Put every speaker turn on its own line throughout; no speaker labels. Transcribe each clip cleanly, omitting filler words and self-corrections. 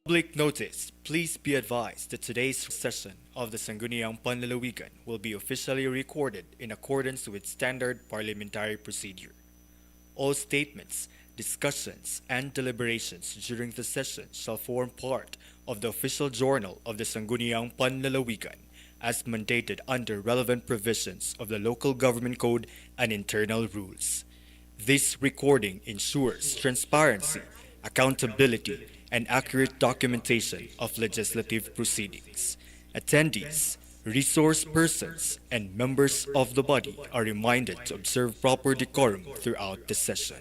Public notice. Please be advised that today's session of the Sangguniang Panlalawigan will be officially recorded in accordance with standard parliamentary procedure. All statements, discussions, and deliberations during the session shall form part of the official journal of the Sangguniang Panlalawigan as mandated under relevant provisions of the Local Government Code and internal rules. This recording ensures transparency, accountability, and accurate documentation of legislative proceedings. Attendees, resource persons, and members of the body are reminded to observe proper decorum throughout the session.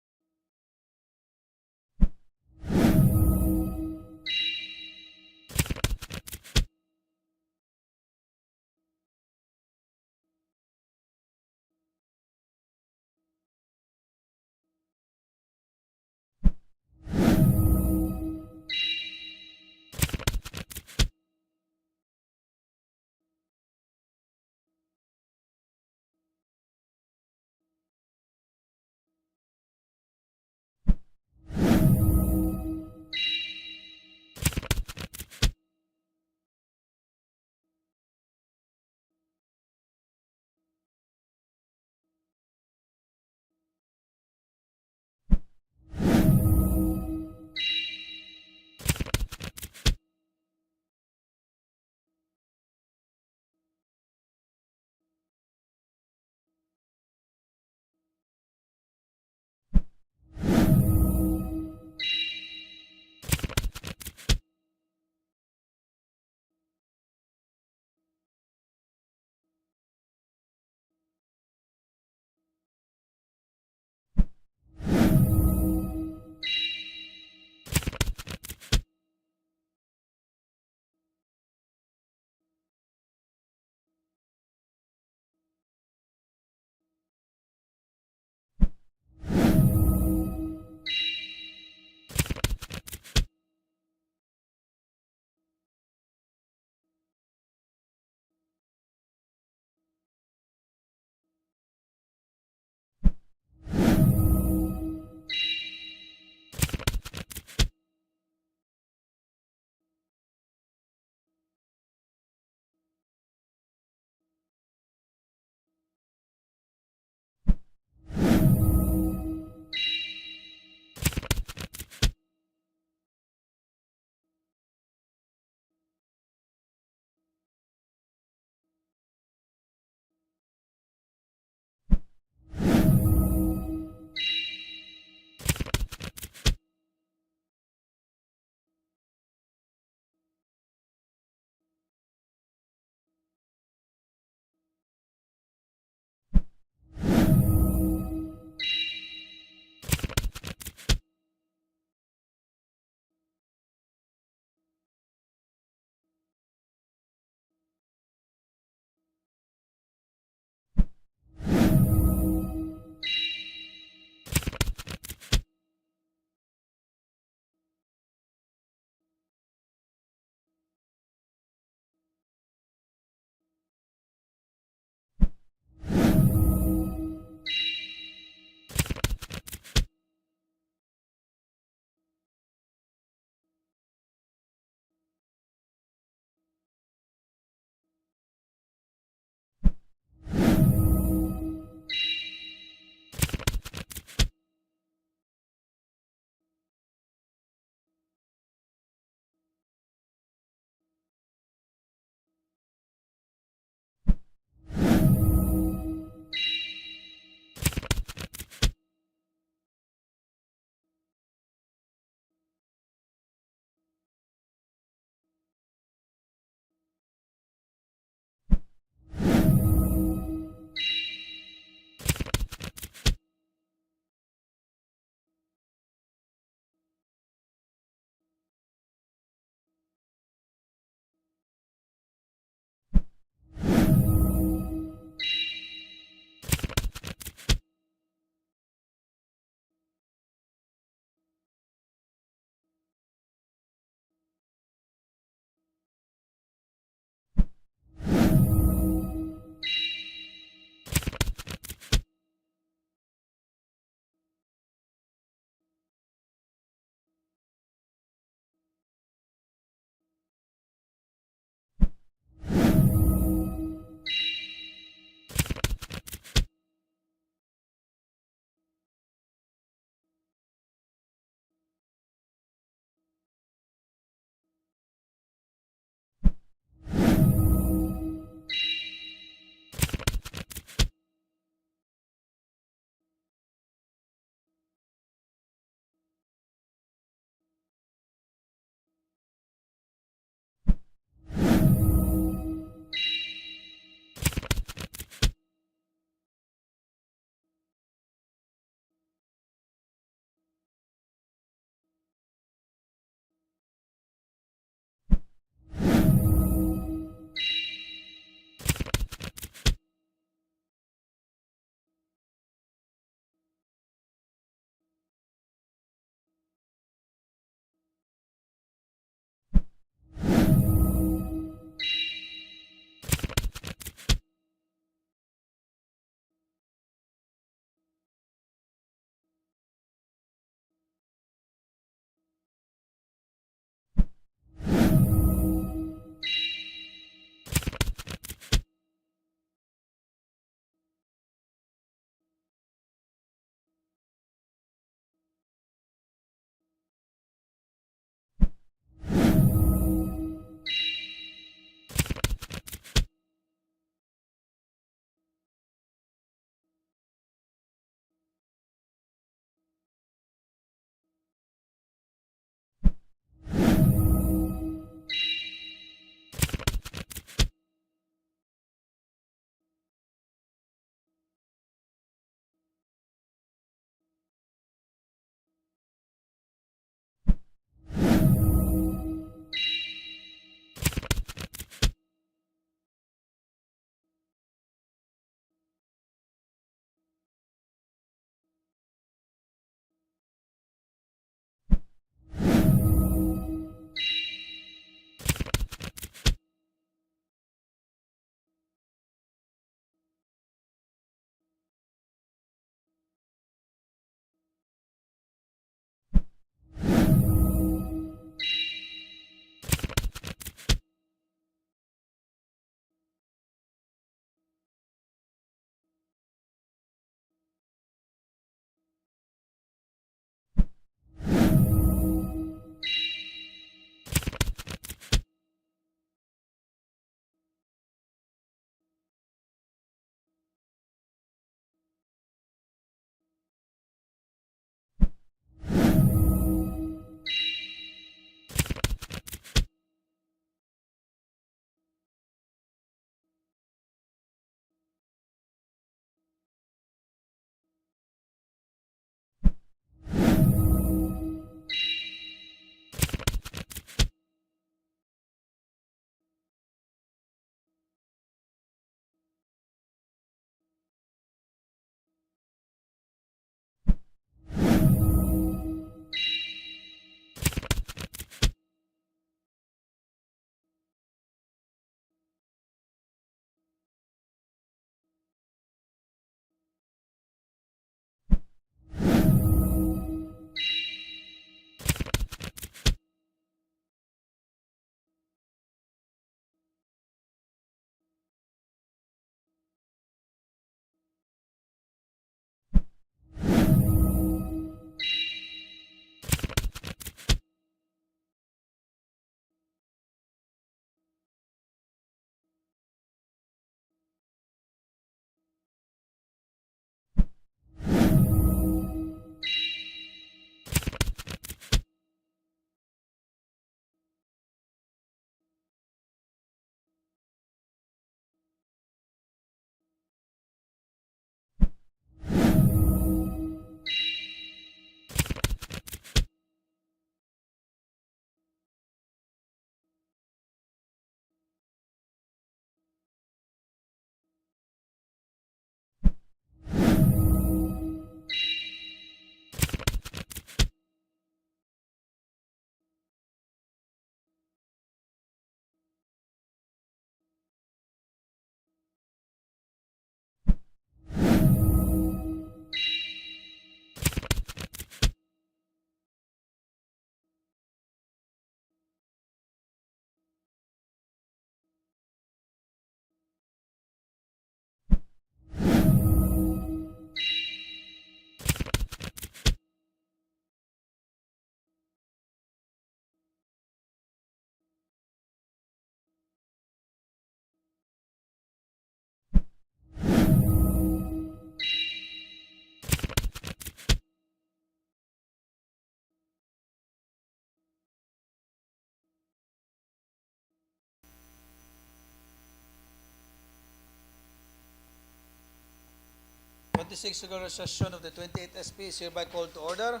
26th regular session of the 28th SP is hereby called to order.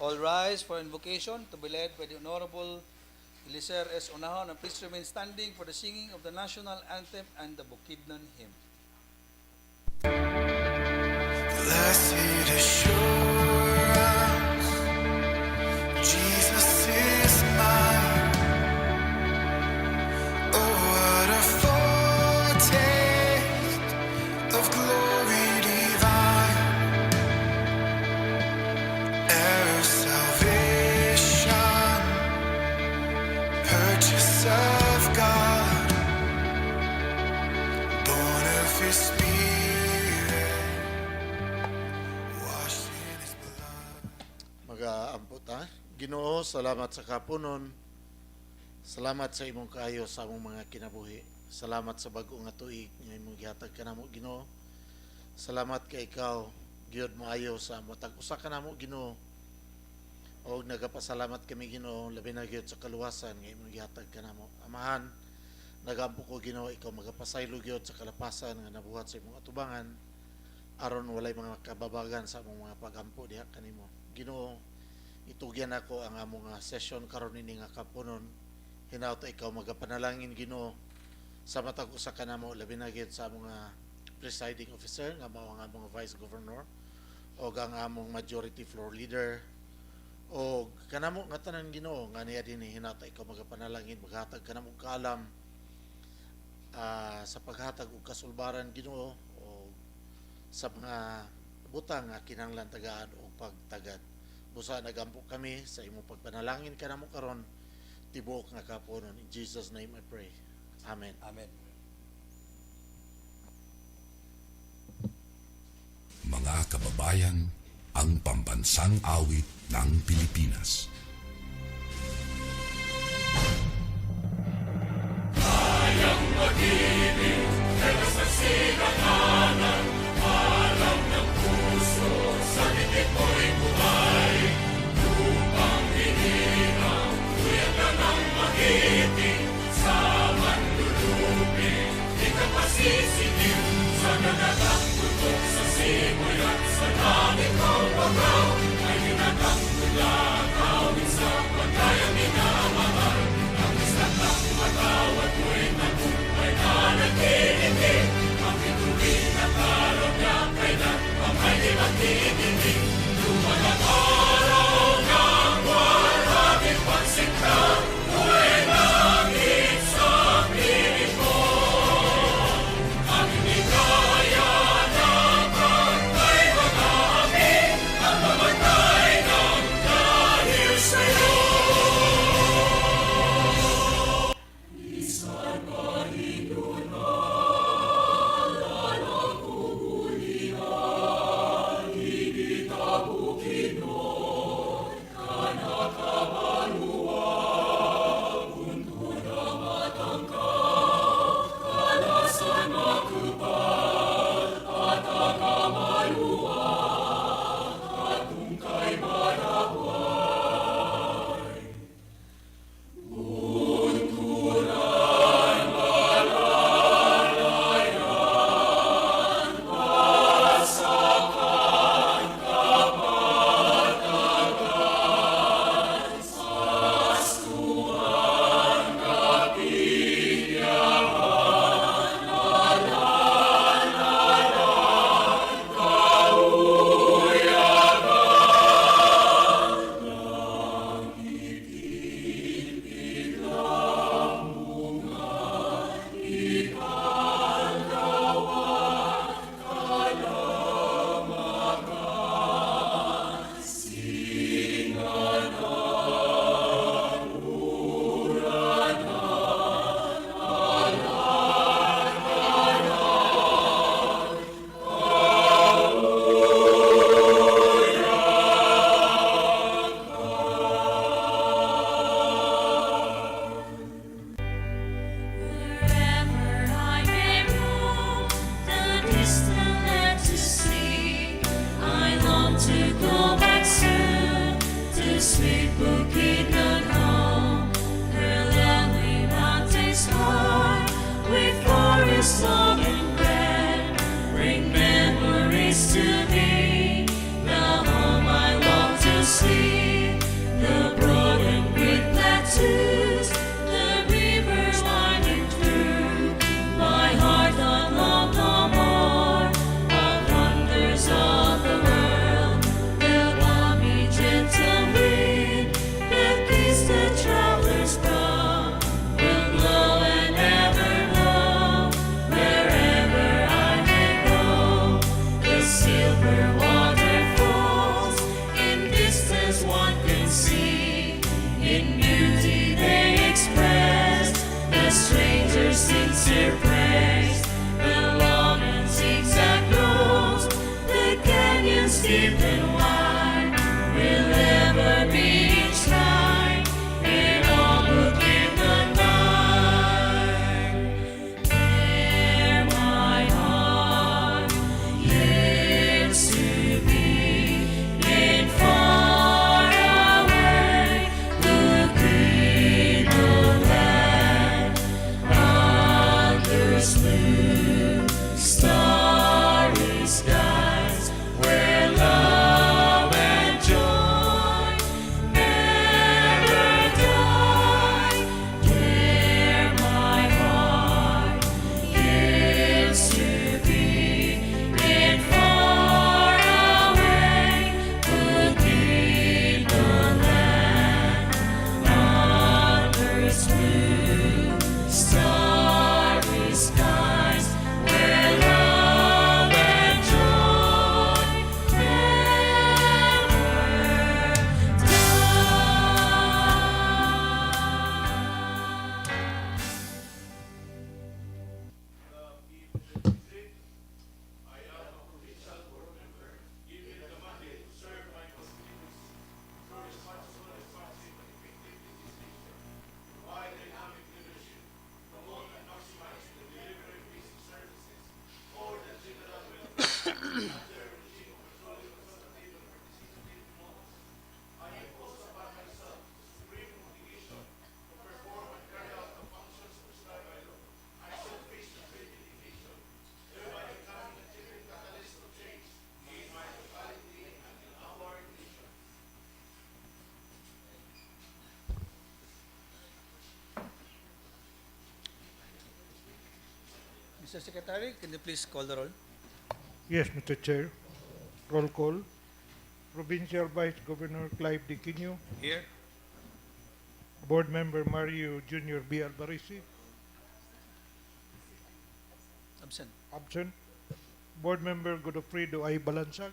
All rise for invocation to be led by the Honorable Eliser S. Onahon, and please remain standing for the singing of the national anthem and the Bukidnon hymn.
Blessed assurance, Jesus is mine. Oh, what a foretaste of glory divine, heir of salvation, purchase of God, born of His Spirit, washed in His blood.
Mag-aampot ha. Ginoo, salamat sa kapunon. Salamat sa imong kaayo sa among mga kinabuhi. Salamat sa bag-o nga tuig nga imong gihatag kanamo Ginoo. Salamat kay ikaw gyud maayo sa matag usa kanamo Ginoo. Og nagapasalamat kami Ginoo labi na gyud sa kaluwasan nga imong gihatag kanamo. Amahan, nagampo ko Ginoo ikaw magapasaylo gyud sa kalapasan nga nabuhat sa imong atubangan aron walay mga kababagan sa among mga pagampo diha kanimo. Ginoo, itugyan ako ang among session karon ini nga kapunon. Hinaut ikaw magapanalangin Ginoo sa matag usa kanamo labi na gyud sa among presiding officer nga mao ang among vice governor o ang among majority floor leader o kanamo nga tanan Ginoo nga niya dinhi hinaut ikaw magapanalangin maghatag kanamo kaalam sa paghatag og kasulbaran Ginoo o sa mga butang nga kinahanglan tagaan o pagtagad. Busa nagampo kami sa imong pagpanalangin kanamo karon tibuok nga kapunon. In Jesus' name I pray. Amen.
Amen.
Mga kababayan, ang pambansang awit ng Pilipinas.
Wherever I may roam, the distant land to see, I long to go back soon to sweet Bukidnon home. Her lovely mountains high, with forests long and red, bring memories to where water falls, in distance one can see, in beauty they express the stranger's sincere praise. The long and zigzag roads, the canyons deep and wide, will ever be enshrined in all Bukidnon night. There my heart lives to be in far away Bukidnon land, under blue starry skies, where love and joy never die. There my heart lives to be in far away Bukidnon land, under blue starry skies, where love and joy never
Mr. Secretary, can you please call the roll?
Yes, Mr. Chair. Roll call. Provincial Vice Governor Clive Diquinho,
Here.
Board Member Mario Jr. B. Albarisi,
Absent.
absent. Board Member Godofredo I. Balansag,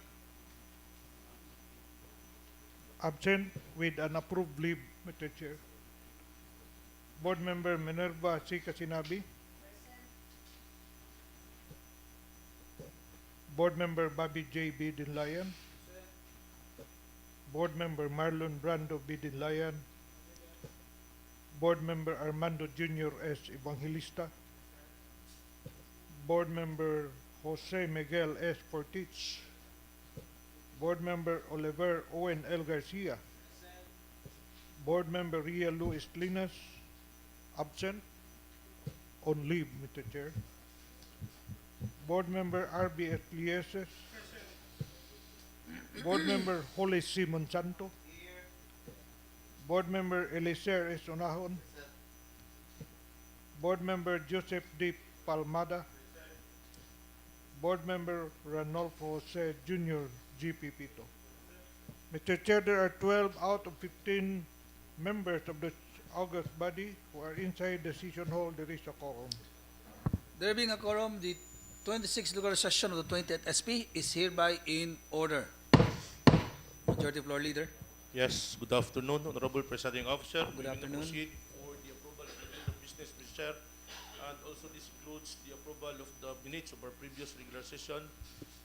absent with an approved leave, Mr. Chair. Board Member Minerva C. Casinabi, Board Member Bobby J. B. Dinlayan, Board Member Marlon Brando B. Dinlayan, Board Member Armando Jr. S. Evangelista, Board Member Jose Miguel S. Fortich, Board Member Oliver Owen L. Garcia, Board Member Ria Luis Linas, absent, on leave, Mr. Chair. Board Member R.B.S. Lieses, Board Member Jose C. Monsanto, Board Member Elicer S. Onahon, Board Member Joseph D. Palmada, Board Member Ranolfo Jose Jr. G.P. Pito. Mr. Chair, there are 12 out of 15 members of the August body who are inside the session hall. There is a quorum.
There being a quorum, the 26th regular session of the 28th SP is hereby in order. Majority Floor Leader.
Yes, good afternoon, Honorable Presiding Officer.
Good
We will
afternoon.
proceed for the approval of the bill of business, Mr. Chair, and also this includes the approval of the minutes of our previous regular session.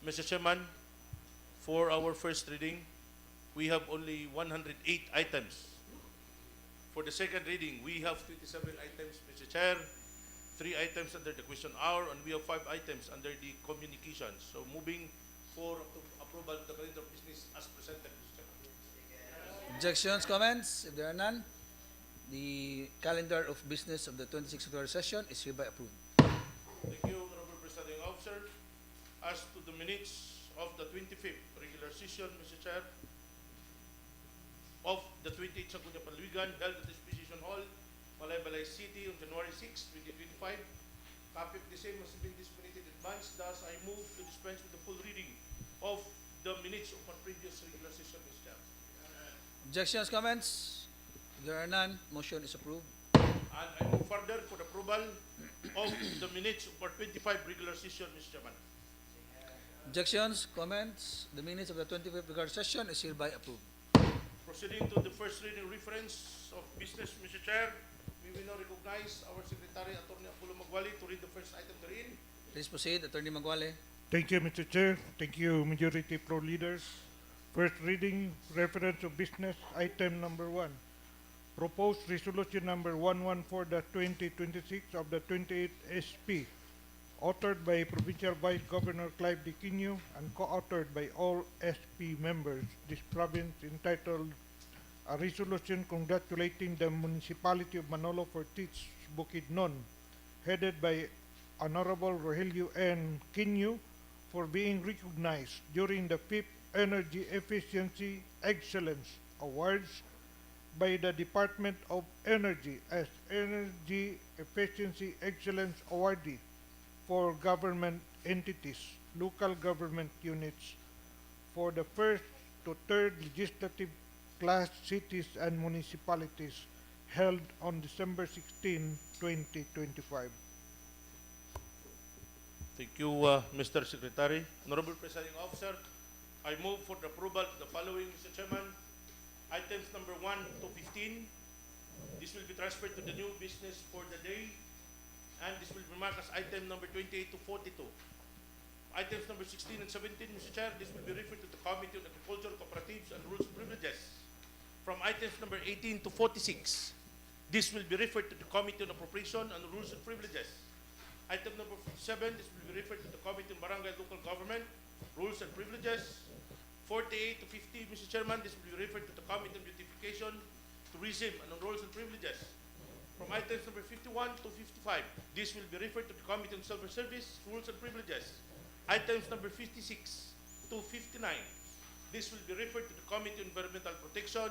Mr. Chairman, for our first reading, we have only 108 items. For the second reading, we have 27 items, Mr. Chair, 3 items under the question hour, and we have 5 items under the communications. So moving for approval of the calendar of business as presented, Mr. Chairman.
Objections, comments? If there are none, the calendar of business of the 26th regular session is hereby approved.
Thank you, Honorable Presiding Officer. As to the minutes of the 25th regular session, Mr. Chair, of the 28th Sangguniang Panlalawigan held at this Session Hall, Malaybalay City on January 6, 2025. Copy of the same has been dispensed in advance. Thus, I move to dispense with the full reading of the minutes of our previous regular session, Mr. Chair.
Objections, comments? If there are none, motion is approved.
And I move further for the approval of the minutes of our 25 regular session, Mr. Chairman.
Objections, comments? The minutes of the 25th regular session is hereby approved.
Proceeding to the first reading reference of business, Mr. Chair, we will now recognize our Secretary, Attorney Apollo Magwali, to read the first item therein.
Please proceed, Attorney Magwale.
Thank you, Mr. Chair. Thank you, Majority Pro Leaders. First reading, reference of business, item number 1. Proposed resolution number 114-2026 of the 28th SP, authored by Provincial Vice Governor Clive D. Quino and co-authored by all SP members. This province entitled a resolution congratulating the municipality of Manolo for its Bukidnon, headed by Honorable Rogelio N. Quino, for being recognized during the 5th Energy Efficiency Excellence Awards by the Department of Energy as Energy Efficiency Excellence Awardee for government entities, local government units for the first to third legislative class cities and municipalities held on December 16, 2025.
Thank you, Mr. Secretary. Honorable Presiding Officer, I move for the approval of the following, Mr. Chairman. Items number 1 to 15. This will be transferred to the new business for the day, and this will be marked as item number 28 to 42. Items number 16 and 17, Mr. Chair, this will be referred to the Committee on Agriculture, Cooperatives, and Rules and Privileges. From items number 18 to 46, this will be referred to the Committee on Appropriation and Rules and Privileges. Item number 47, this will be referred to the Committee on Barangay and Local Government, Rules and Privileges. 48 to 50, Mr. Chairman, this will be referred to the Committee on Beautification, Tourism, and on Rules and Privileges. From items number 51 to 55, this will be referred to the Committee on Civil Service, Rules and Privileges. Items number 56 to 59, this will be referred to the Committee on Environmental Protection,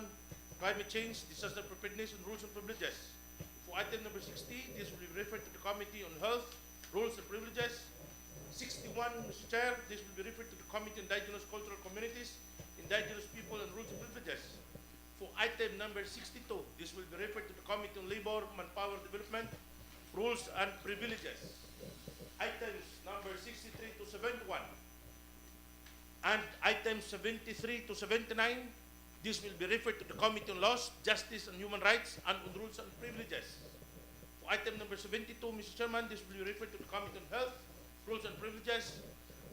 Climate Change, Disaster Preparedness, and Rules and Privileges. For item number 60, this will be referred to the Committee on Health, Rules and Privileges. 61, Mr. Chair, this will be referred to the Committee on Indigenous Cultural Communities, Indigenous People, and Rules and Privileges. For item number 62, this will be referred to the Committee on Labor, Manpower Development, Rules and Privileges. Items number 63 to 71 and items 73 to 79, this will be referred to the Committee on Laws, Justice, and Human Rights, and on Rules and Privileges. For item number 72, Mr. Chairman, this will be referred to the Committee on Health, Rules and Privileges.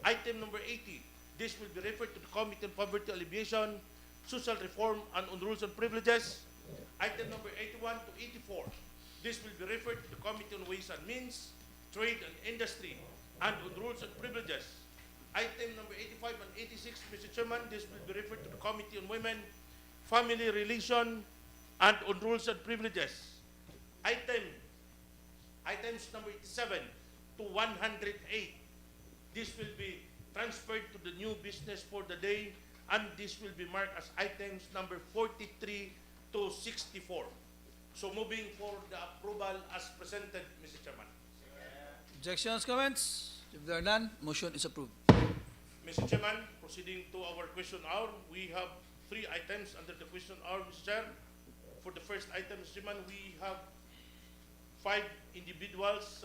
Item number 80, this will be referred to the Committee on Poverty Alleviation, Social Reform, and on Rules and Privileges. Item number 81 to 84, this will be referred to the Committee on Ways and Means, Trade and Industry, and on Rules and Privileges. Item number 85 and 86, Mr. Chairman, this will be referred to the Committee on Women, Family Relation, and on Rules and Privileges. Items number 87 to 108, this will be transferred to the new business for the day, and this will be marked as items number 43 to 64. So moving for the approval as presented, Mr. Chairman.
Objections, comments? If there are none, motion is approved.
Mr. Chairman, proceeding to our question hour, we have 3 items under the question hour, Mr. Chair. For the first item, Mr. Chairman, we have 5 individuals.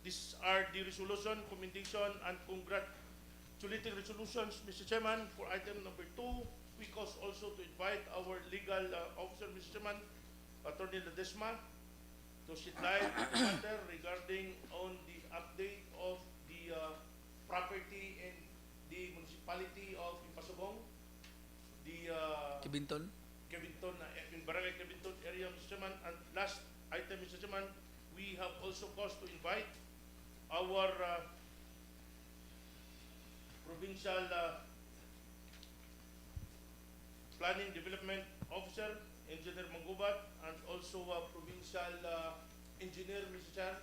These are the resolution, commendation, and congratulating resolutions, Mr. Chairman. For item number 2, we cause also to invite our legal officer, Mr. Chairman, Attorney Ledesma, to shed light on the matter regarding on the update of the property in the municipality of Impasugong, the
Kibinton.
Kevinton, in Barangay Kevinton area, Mr. Chairman. And last item, Mr. Chairman, we have also cause to invite our provincial planning development officer, Engineer Mangubat, and also provincial engineer, Mr. Chair,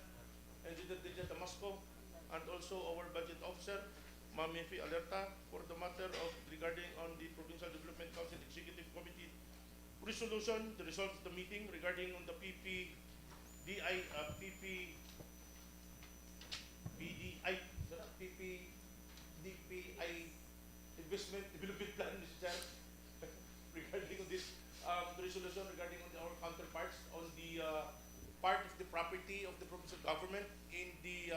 Engineer Deja Damasco, and also our budget officer, Ma'am Mefi Alerta, for the matter of regarding on the Provincial Development Council Executive Committee resolution, the results of the meeting regarding on the PPDI investment development plan, Mr. Chair, regarding on this resolution regarding on our counterparts on the part of the property of the provincial government in the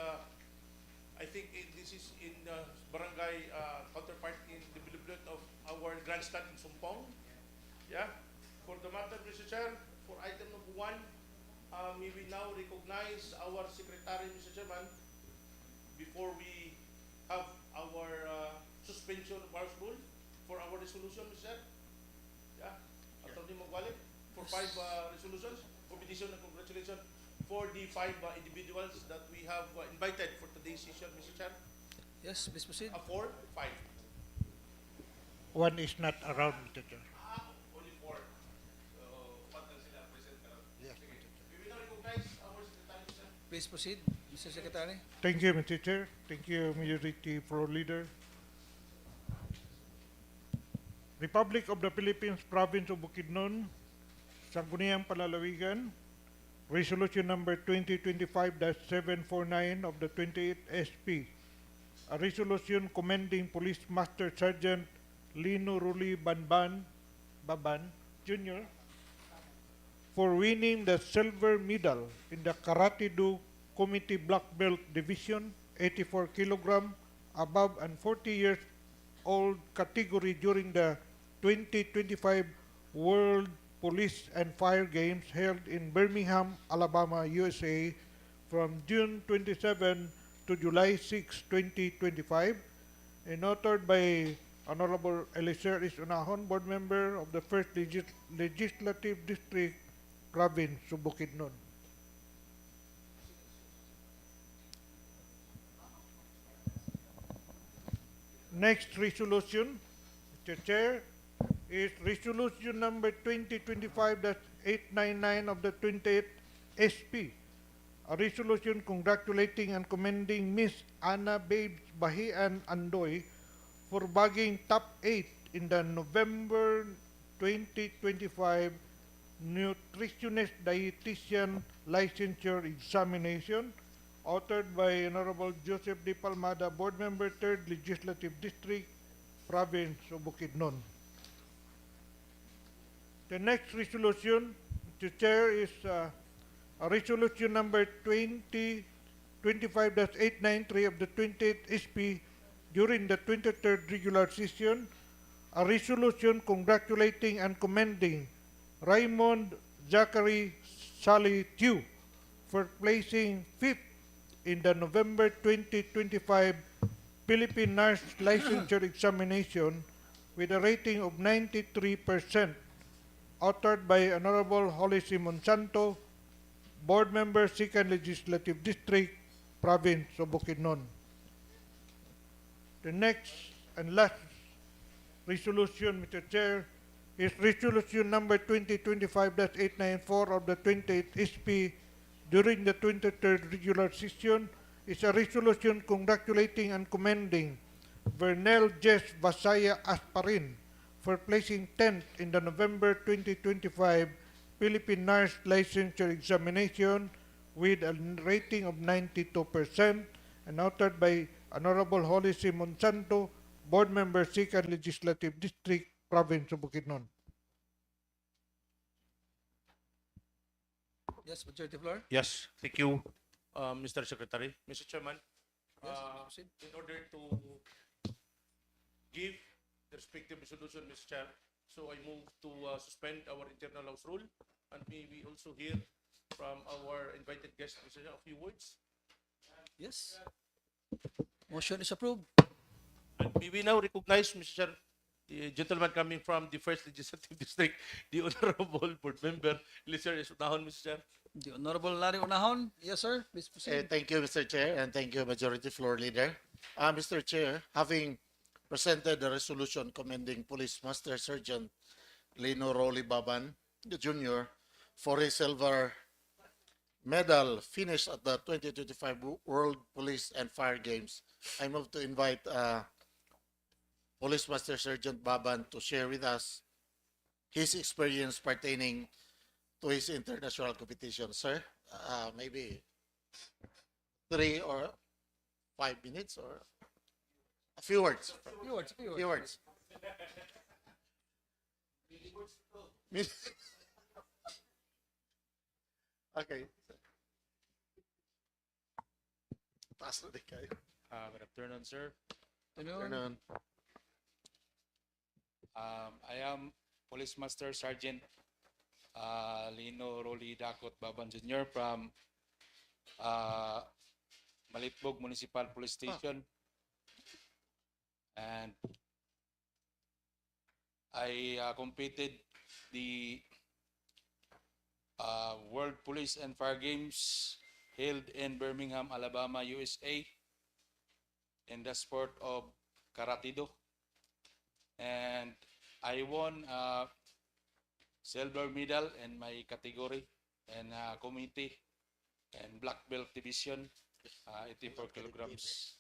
I think this is in barangay counterpart in the development of our grandstand in Sumpong. Yeah. For the matter, Mr. Chair, for item number 1, may we now recognize our secretary, Mr. Chairman, before we have our suspension of our rule for our resolution, Mr. Chair. Yeah. Attorney Magwalik, for 5 resolutions, for petition and congratulations for the 5 individuals that we have invited for today's session, Mr. Chair.
Yes, please proceed.
4, 5.
One is not around, Mr. Chair.
Only 4. So, patal sila present karon.
Yes,
Sige.
Mr. Chair.
We will now recognize our secretary, Mr.
Please proceed, Mr. Secretary.
Thank you, Mr. Chair. Thank you, Majority Floor Leader. Republic of the Philippines, Province of Bukidnon, Sangguniang Panlalawigan, Resolution number 2025-749 of the 28th SP, a resolution commending Police Master Sergeant Lino Ruli Baban Jr. for winning the silver medal in the Karate Do Committee Black Belt Division 84 kilogram above and 40 years old category during the 2025 World Police and Fire Games held in Birmingham, Alabama, USA from June 27 to July 6, 2025, and authored by Honorable Elicer Unahon, Board Member of the 1st Legislative District, Province of Bukidnon. Next resolution, Mr. Chair, is resolution number 2025-899 of the 28th SP, a resolution congratulating and commending Miss Anna Babes Bahian Andoy for bagging top 8 in the November 2025 Nutritionist Dietitian Licensure Examination, authored by Honorable Joseph D. Palmada, Board Member, 3rd Legislative District, Province of Bukidnon. The next resolution, Mr. Chair, is a resolution number 2025-893 of the 28th SP during the 23rd regular session, a resolution congratulating and commending Raymond Zachary Sally Tew for placing 5th in the November 2025 Philippine Nurse Licensure Examination with a rating of 93%, authored by Honorable Holly Simon Santo, Board Member, 2nd Legislative District, Province of Bukidnon. The next and last resolution, Mr. Chair, is resolution number 2025-894 of the 28th SP during the 23rd regular session, is a resolution congratulating and commending Vernel Jess Vasaya Asparin for placing 10th in the November 2025 Philippine Nurse Licensure Examination with a rating of 92% and authored by Honorable Holly C. Monsanto, Board Member, 2nd Legislative District, Province of Bukidnon.
Yes, Majority Floor.
Yes, thank you, Mr. Secretary. Mr. Chairman,
Yes, proceed.
in order to give the respective resolution, Mr. Chair, so I move to suspend our internal house rule, and may we also hear from our invited guest, Mr. Chair, a few words.
Yes. Motion is approved.
And may we now recognize, Mr. Chair, the gentleman coming from the 1st Legislative District, the Honorable Board Member, Elicer Unahon, Mr. Chair.
The Honorable Larry Unahon. Yes, sir. Please proceed.
Thank you, Mr. Chair, and thank you, Majority Floor Leader. Mr. Chair, having presented the resolution commending Police Master Sergeant Lino Roli Baban Jr. for his silver medal finished at the 2025 World Police and Fire Games, I move to invite Police Master Sergeant Baban to share with us his experience pertaining to his international competition. Sir, maybe 3 or 5 minutes or a few words.
Few words.
Few words. Okay. Taas na din kayo.
Good afternoon, sir.
Afternoon.
I am Police Master Sergeant Lino Roli Dakot Baban Jr. from uh, Malitbog Municipal Police Station. And I completed the World Police and Fire Games held in Birmingham, Alabama, USA in the sport of Karate-Do. And I won a silver medal in my category and committee and black belt division, 84 kilograms.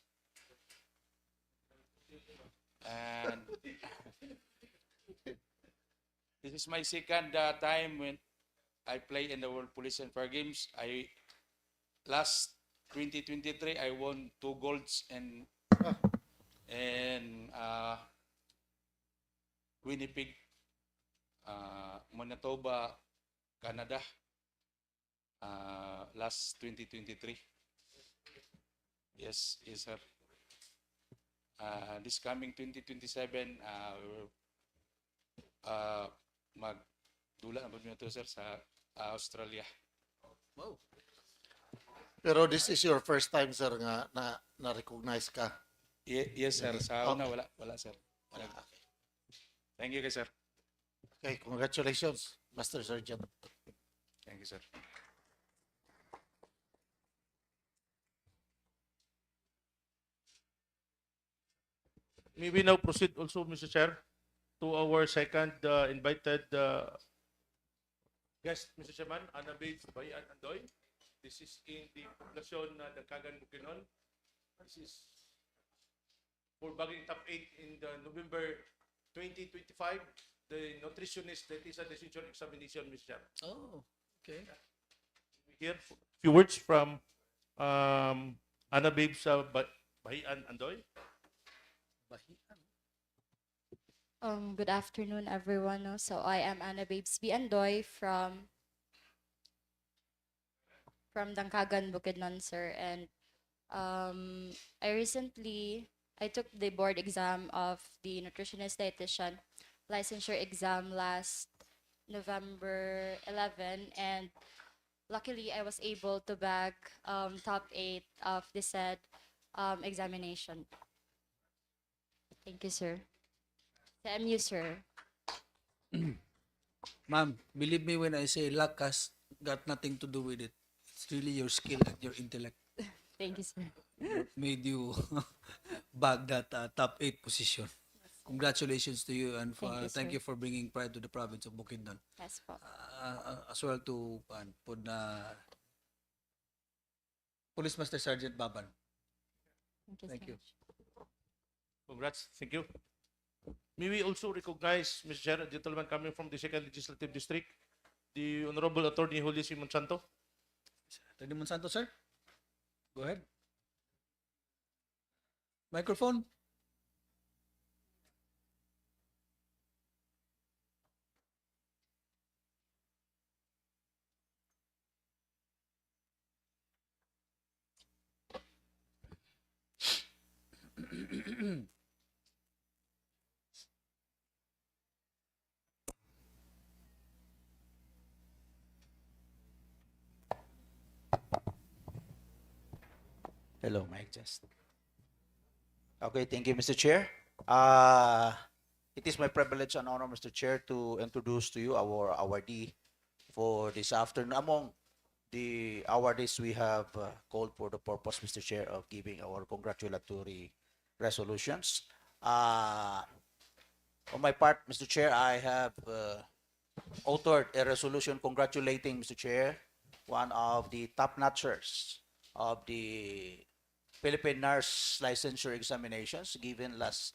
And this is my second time when I play in the World Police and Fire Games. Last 2023 I won 2 golds in Winnipeg, Manitoba, Canada, last 2023. Yes, sir. This coming 2027, magdula na po to, sir, sa Australia.
Pero this is your first time, sir, nga na-recognize ka.
Yes, sir. Sa una, wala, sir.
Okay.
Thank you, sir.
Okay, congratulations, Master Sergeant.
Thank you, sir.
May we now proceed also, Mr. Chair, to our second invited guest, Mr. Chairman, Annabeth Bayan Andoy. This is in the population ng Kagan Bukidnon. This is for bagging top 8 in the November 2025, the nutritionist that is at the signature examination, Mr. Chair.
Oh, okay.
We hear a few words from Annabeth Bayan Andoy.
Good afternoon, everyone. No? So I am Anna Babes B. Andoy from Dangkagan, Bukidnon, sir. And I took the board exam of the nutritionist dietitian licensure exam last November 11, and luckily I was able to bag top 8 of the said examination. Thank you, sir. Thank you, sir.
Ma'am, believe me when I say luck has got nothing to do with it. It's really your skill and your intellect
Thank you, sir.
made you bag that top 8 position. Congratulations to you and
Thank you,
thank
sir.
you for bringing pride to the province of Bukidnon.
Yes po.
As well to Police Master Sergeant Baban. Thank
so
you.
much.
Congrats. Thank you. May we also recognize, Mr. Chair, a gentleman coming from the 2nd Legislative District, the Honorable Attorney Julio C. Monsanto.
Attorney Monsanto, sir. Go ahead. Microphone.
Hello, Mike Just. Okay, thank you, Mr. Chair. It is my privilege and honor, Mr. Chair, to introduce to you our awardee for this afternoon. Among the awardees we have called for the purpose, Mr. Chair, of giving our congratulatory resolutions. On my part, Mr. Chair, I have authored a resolution congratulating, Mr. Chair, one of the top-notchers of the Philippine Nurse Licensure Examinations given last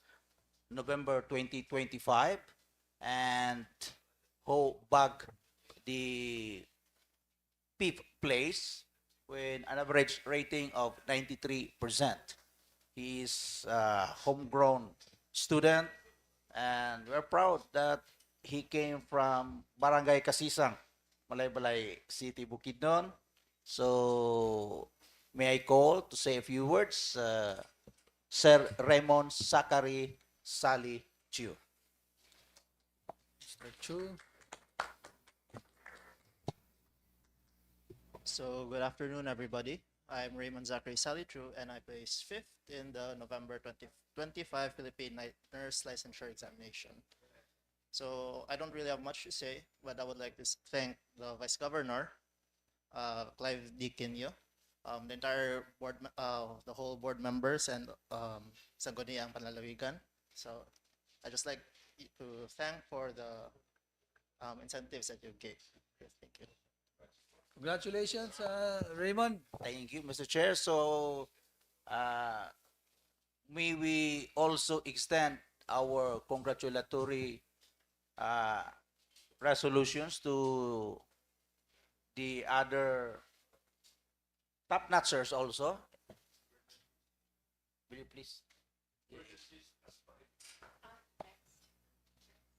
November 2025, and who bagged the 5th place with an average rating of 93%. He is a homegrown student, and we're proud that he came from Barangay Kasisang, Malaybalay City, Bukidnon. So may I call to say a few words, Sir Raymond Zachary Sally Chiu.
Mr. Chu.
So, good afternoon, everybody. I'm Raymond Zachary Salitru, and I placed fifth in the November 2025 Philippine Nurse Licensure Examination. So, I don't really have much to say, but I would like to thank the Vice Governor, Clive D. Quinio, the entire board, the whole board members, and Sangguniang Panlalawigan. So, I just like to thank for the incentives that you gave. Thank you.
Congratulations, Raymond.
Thank you, Mr. Chair. So, may we also extend our congratulatory resolutions to the other top notchers also. Will you please?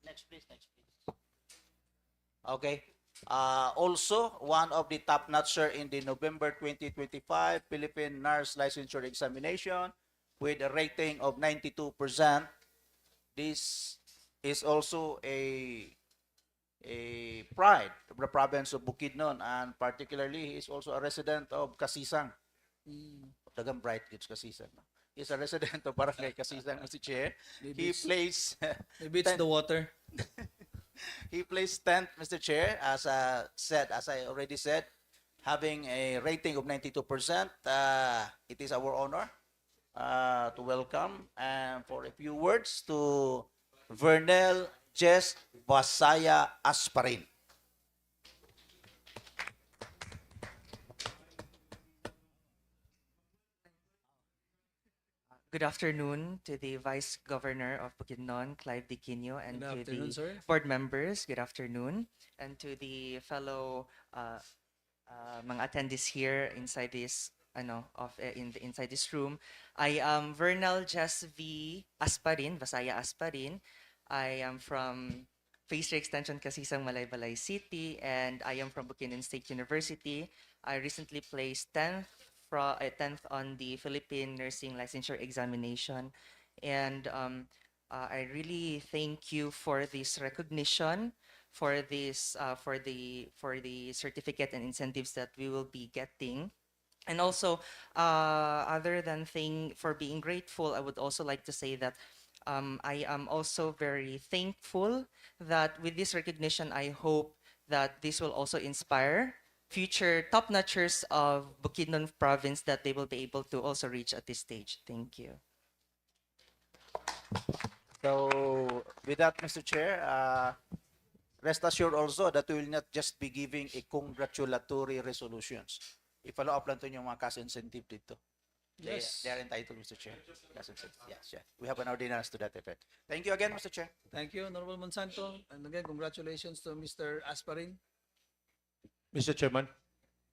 Next, please. Okay. Also, one of the top notcher in the November 2025 Philippine Nurse Licensure Examination with a rating of 92%. This is also a pride of the province of Bukidnon, and particularly he is also a resident of Kasisang. Dagang bright kids Kasisang. He's a resident of Barangay Kasisang, Mr. Chair. He plays
Maybe it's the water.
he placed 10th, Mr. Chair, as I already said, having a rating of 92%. It is our honor to welcome and for a few words to Vernel Jess Vasaya Asparin.
Good afternoon to the Vice Governor of Bukidnon, Clive D. Quinio, and
Good
to
afternoon,
the
sir.
board members. Good afternoon. And to the fellow mga attendees here inside this inside this room. I am Vernal Jess V. Asparin, Vasaya Asparin. I am from Phase 3 Extension Kasisang Malaybalay City, and I am from Bukidnon State University. I recently placed 10th on the Philippine Nursing Licensure Examination, and I really thank you for this recognition, for this for the certificate and incentives that we will be getting. And also, other than for being grateful, I would also like to say that I am also very thankful that with this recognition, I hope that this will also inspire future top notchers of Bukidnon province, that they will be able to also reach at this stage. Thank you.
So, with that, Mr. Chair, rest assured also that we will not just be giving a congratulatory resolutions. I-follow up lang to yung mga cash incentive dito.
Yes.
They are entitled, Mr. Chair. Cash incentive. Yes. We have an ordinance to that effect. Thank you again, Mr. Chair.
Thank you, Honorable Monsanto. And again, congratulations to Mr. Asparin.
Mr. Chairman,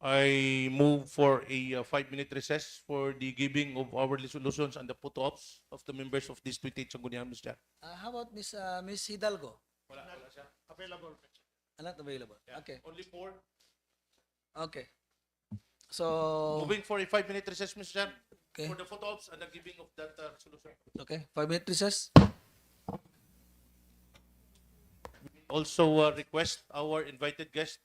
I move for a 5-minute recess for the giving of our resolutions and the photo-ops of the members of this 28th Sangguniang, Mr. Chair.
How about Miss Hidalgo?
Wala siya.
Available.
Not available.
Yeah.
Okay.
Only 4.
Okay. So,
Moving for a 5-minute recess, Mr. Chair,
okay.
for the photo-ops and the giving of that resolution.
Okay. 5-minute recess.
Also request our invited guest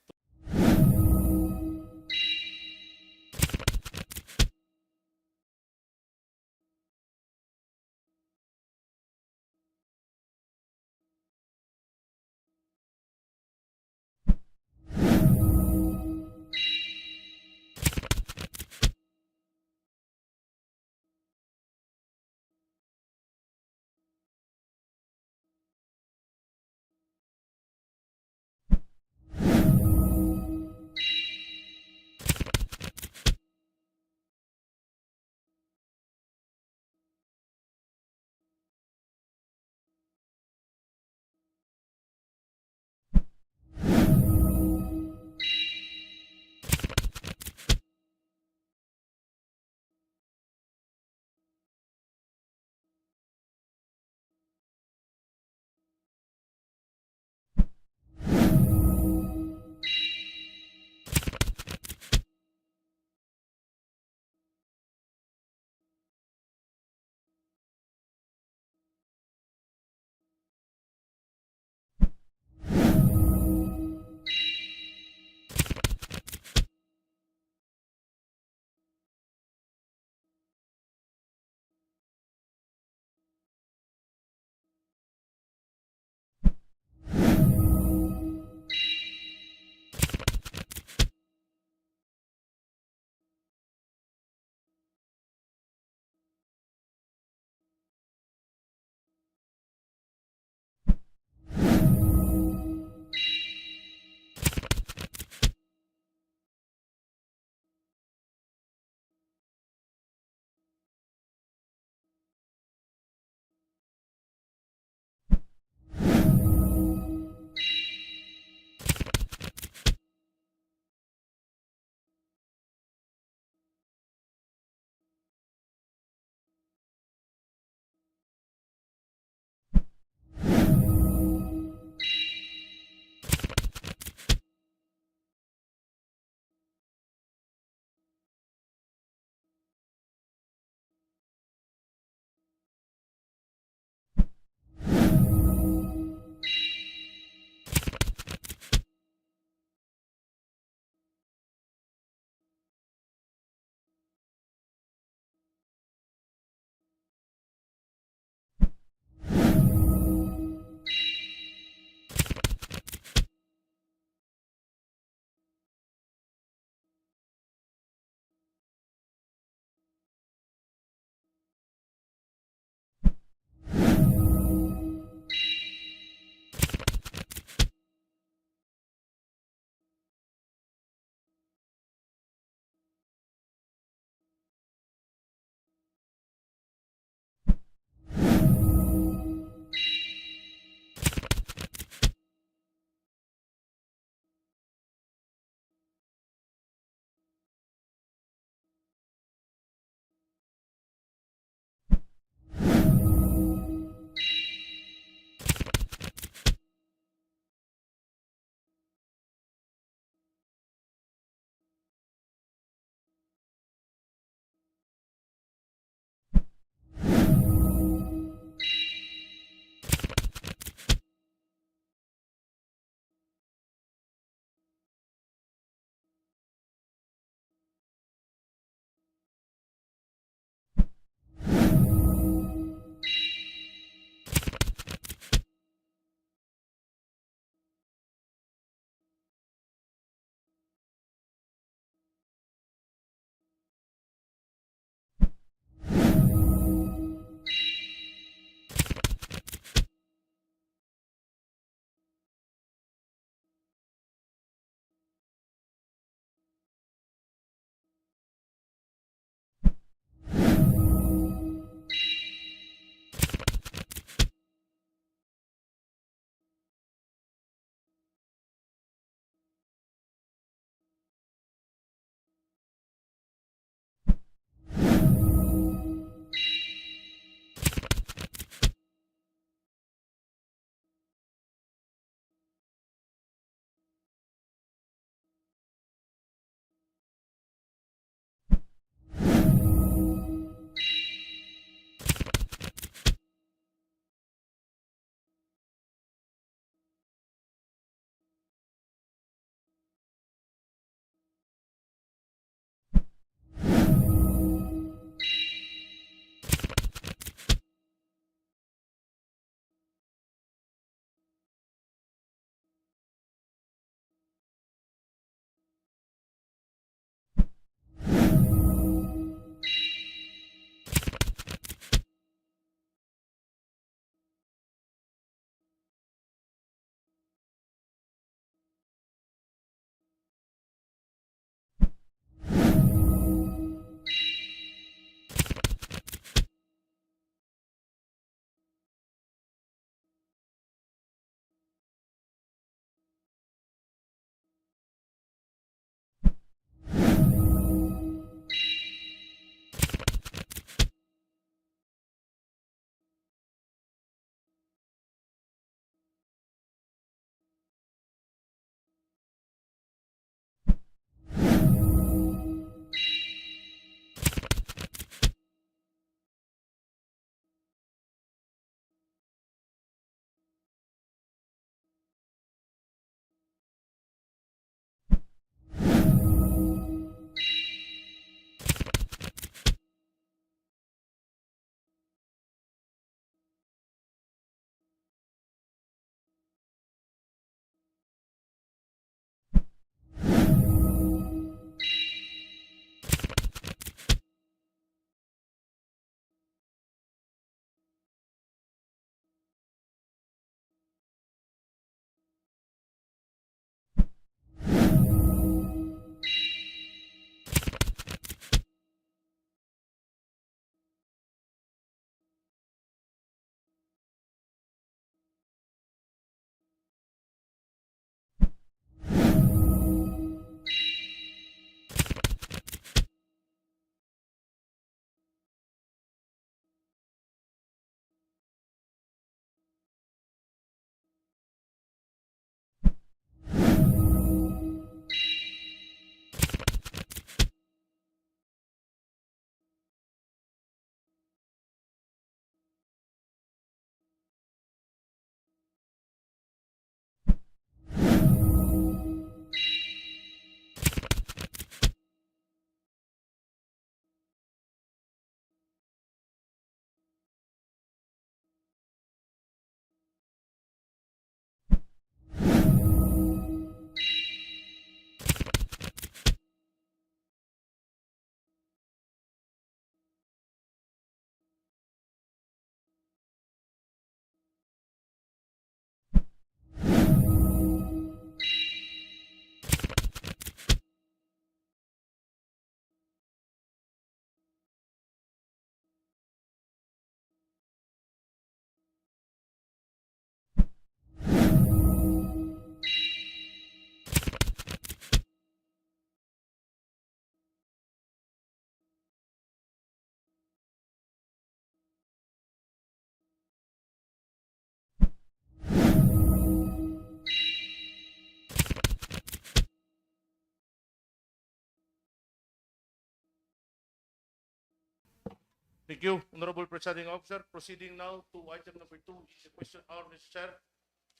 Thank you, Honorable Presiding Officer. Proceeding now to item number 2, is the question hour, Mr. Chair.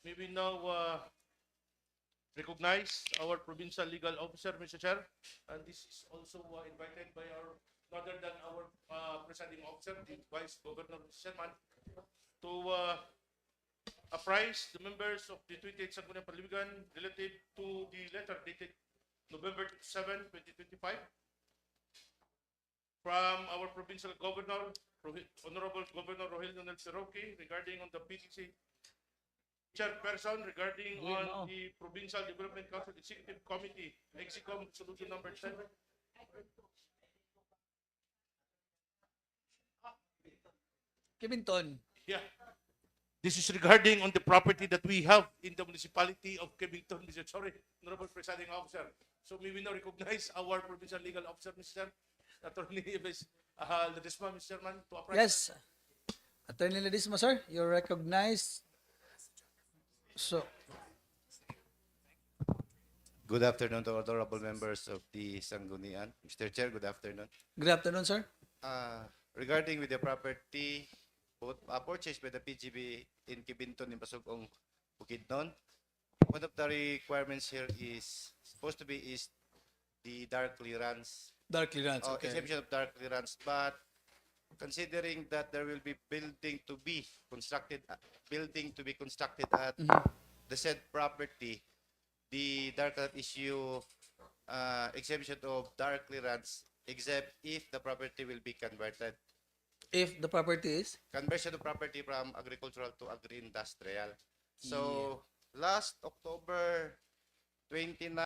May we now recognize our provincial legal officer, Mr. Chair, and this is also invited by our, other than our presiding officer, the Vice Governor, Mr. Chairman, to apprise the members of the 28th Sangguniang Panlalawigan relative to the letter dated November 7, 2025, from our provincial governor, Honorable Governor Rogelio Nel Siroque, regarding on the PCC chairperson regarding on the Provincial Development Council Executive Committee, EXICOM Resolution number 10.
Kibinton.
Yeah. This is regarding on the property that we have in the municipality of Kebington, Mr. Sorry, Honorable Presiding Officer. So may we now recognize our provincial legal officer, Mr. Attorney Ledesma, Mr. Chairman, to apprise.
Yes. Attorney Ledesma, sir, you're recognized. So,
Good afternoon to honorable members of the Sanggunian. Mr. Chair, good afternoon.
good afternoon, sir.
Regarding with the property purchased by the PGB in Kibinton in Pasugong, Bukidnon, one of the requirements here is supposed to be is the dark clearance,
Dark clearance, okay.
exemption of dark clearance, but considering that there will be building to be constructed at the said property, the dark clearance issue exemption of dark clearance except if the property will be converted.
If the property is?
Conversion of property from agricultural to agri-industrial. So last October 29,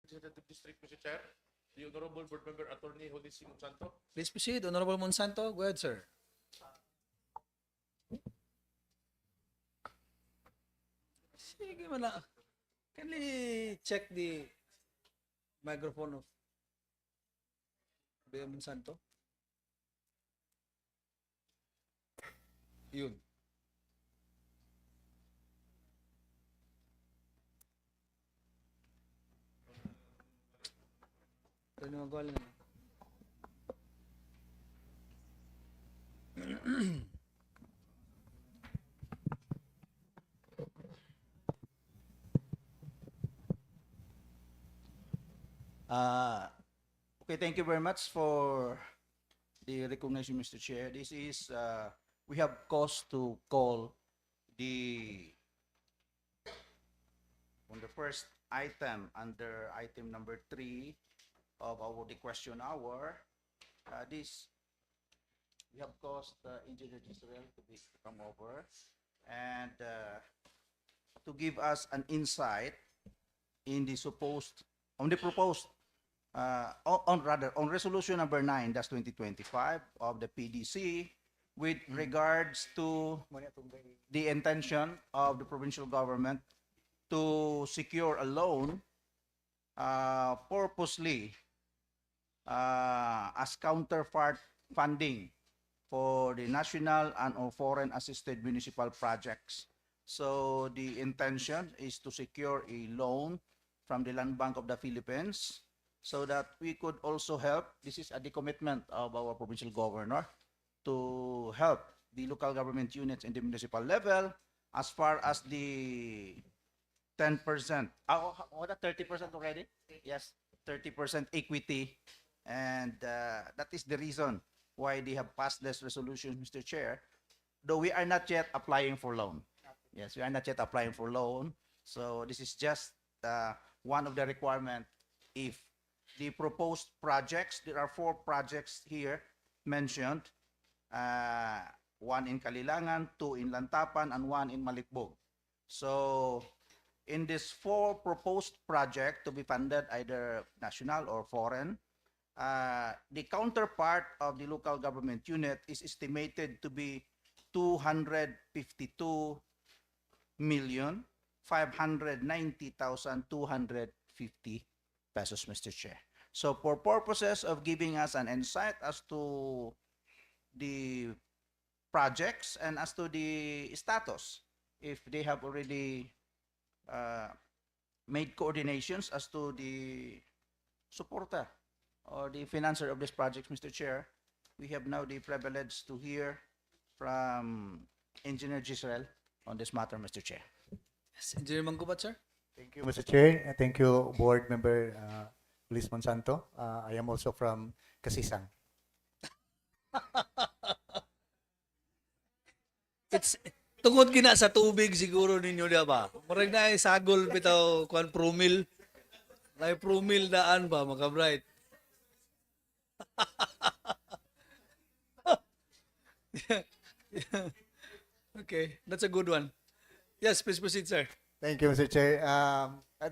Legislative District, Mr. Chair, the Honorable Board Member Attorney Jose C. Monsanto.
Please proceed, Honorable Monsanto. Go ahead, sir. Sige man na. Kindly check the microphone of B.M. Monsanto. Yun. Ito na magawa lang.
Okay, thank you very much for the recognition, Mr. Chair. This is, we have cause to call the, on the first item, under item number 3 of our the question hour, this, we have caused Engineer Israel to come over and to give us an insight in the supposed, on the proposed, on resolution number 9-2025 of the PDC with regards to the intention of the provincial government to secure a loan purposely as counterpart funding for the national and or foreign assisted municipal projects. So the intention is to secure a loan from the Land Bank of the Philippines so that we could also help, this is the commitment of our provincial governor, to help the local government units in the municipal level as far as the 10%, what, 30% already? Yes, 30% equity. And that is the reason why they have passed this resolution, Mr. Chair, though we are not yet applying for loan. Yes, we are not yet applying for loan. So this is just one of the requirement. If the proposed projects, there are 4 projects here mentioned, one in Kalilangan, 2 in Lantapan, and 1 in Malikbog. So in this 4 proposed project to be funded either national or foreign, the counterpart of the local government unit is estimated to be 252,590,250 pesos, Mr. Chair. So for purposes of giving us an insight as to the projects and as to the status, if they have already made coordinations as to the supporter or the financer of this project, Mr. Chair, we have now the privilege to hear from Engineer Gisrael on this matter, Mr. Chair.
Yes, Engineer Mangkubat, sir.
Thank you, Mr. Chair. And thank you, Board Member Luis Monsanto. I am also from Kasisang.
It's tungod gina sa tubig siguro ninyo di ba? Murag na ay sagol bitaw kuan promil. Nay promil daan ba mga bright. Okay, that's a good one. Yes, please proceed, sir.
Thank you, Mr. Chair.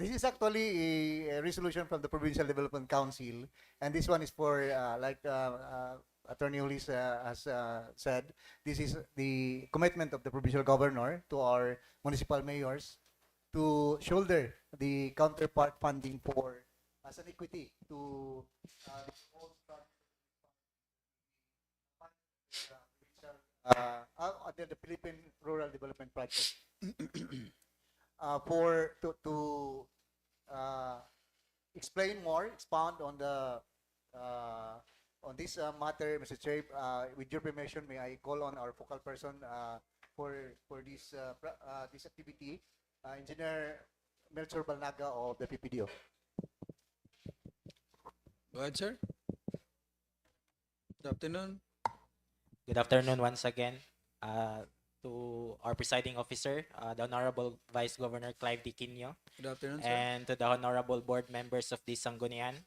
This is actually a resolution from the Provincial Development Council, and this one is for, like Attorney Ulis has said, this is the commitment of the provincial governor to our municipal mayors to shoulder the counterpart funding for as an equity to the Philippine Rural Development Project. To explain more, expound on the on this matter, Mr. Chair, with your permission, may I call on our focal person for this this activity, Engineer Melchor Balnaga of the PPDO.
Go ahead, sir. Good afternoon.
Good afternoon once again to our presiding officer, the Honorable Vice Governor Clive D. Quino,
Good afternoon, sir.
and to the honorable board members of the Sangguniang,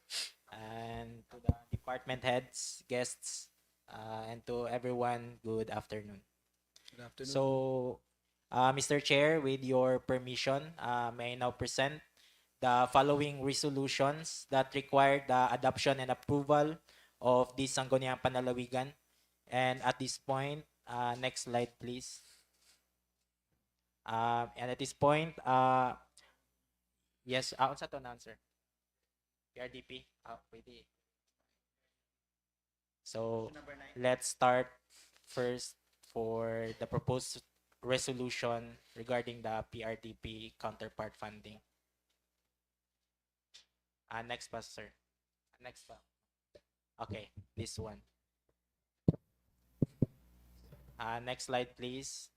and to the department heads, guests, and to everyone, good afternoon.
Good afternoon.
So, Mr. Chair, with your permission, may I now present the following resolutions that require the adoption and approval of the Sangguniang Panlalawigan. And at this point, next slide, please. And at this point, yes, unsa to answer? PRDP? Pwede. So, let's start first for the proposed resolution regarding the PRDP counterpart funding. Next pa, sir. Next pa. Okay, this one. Next slide, please.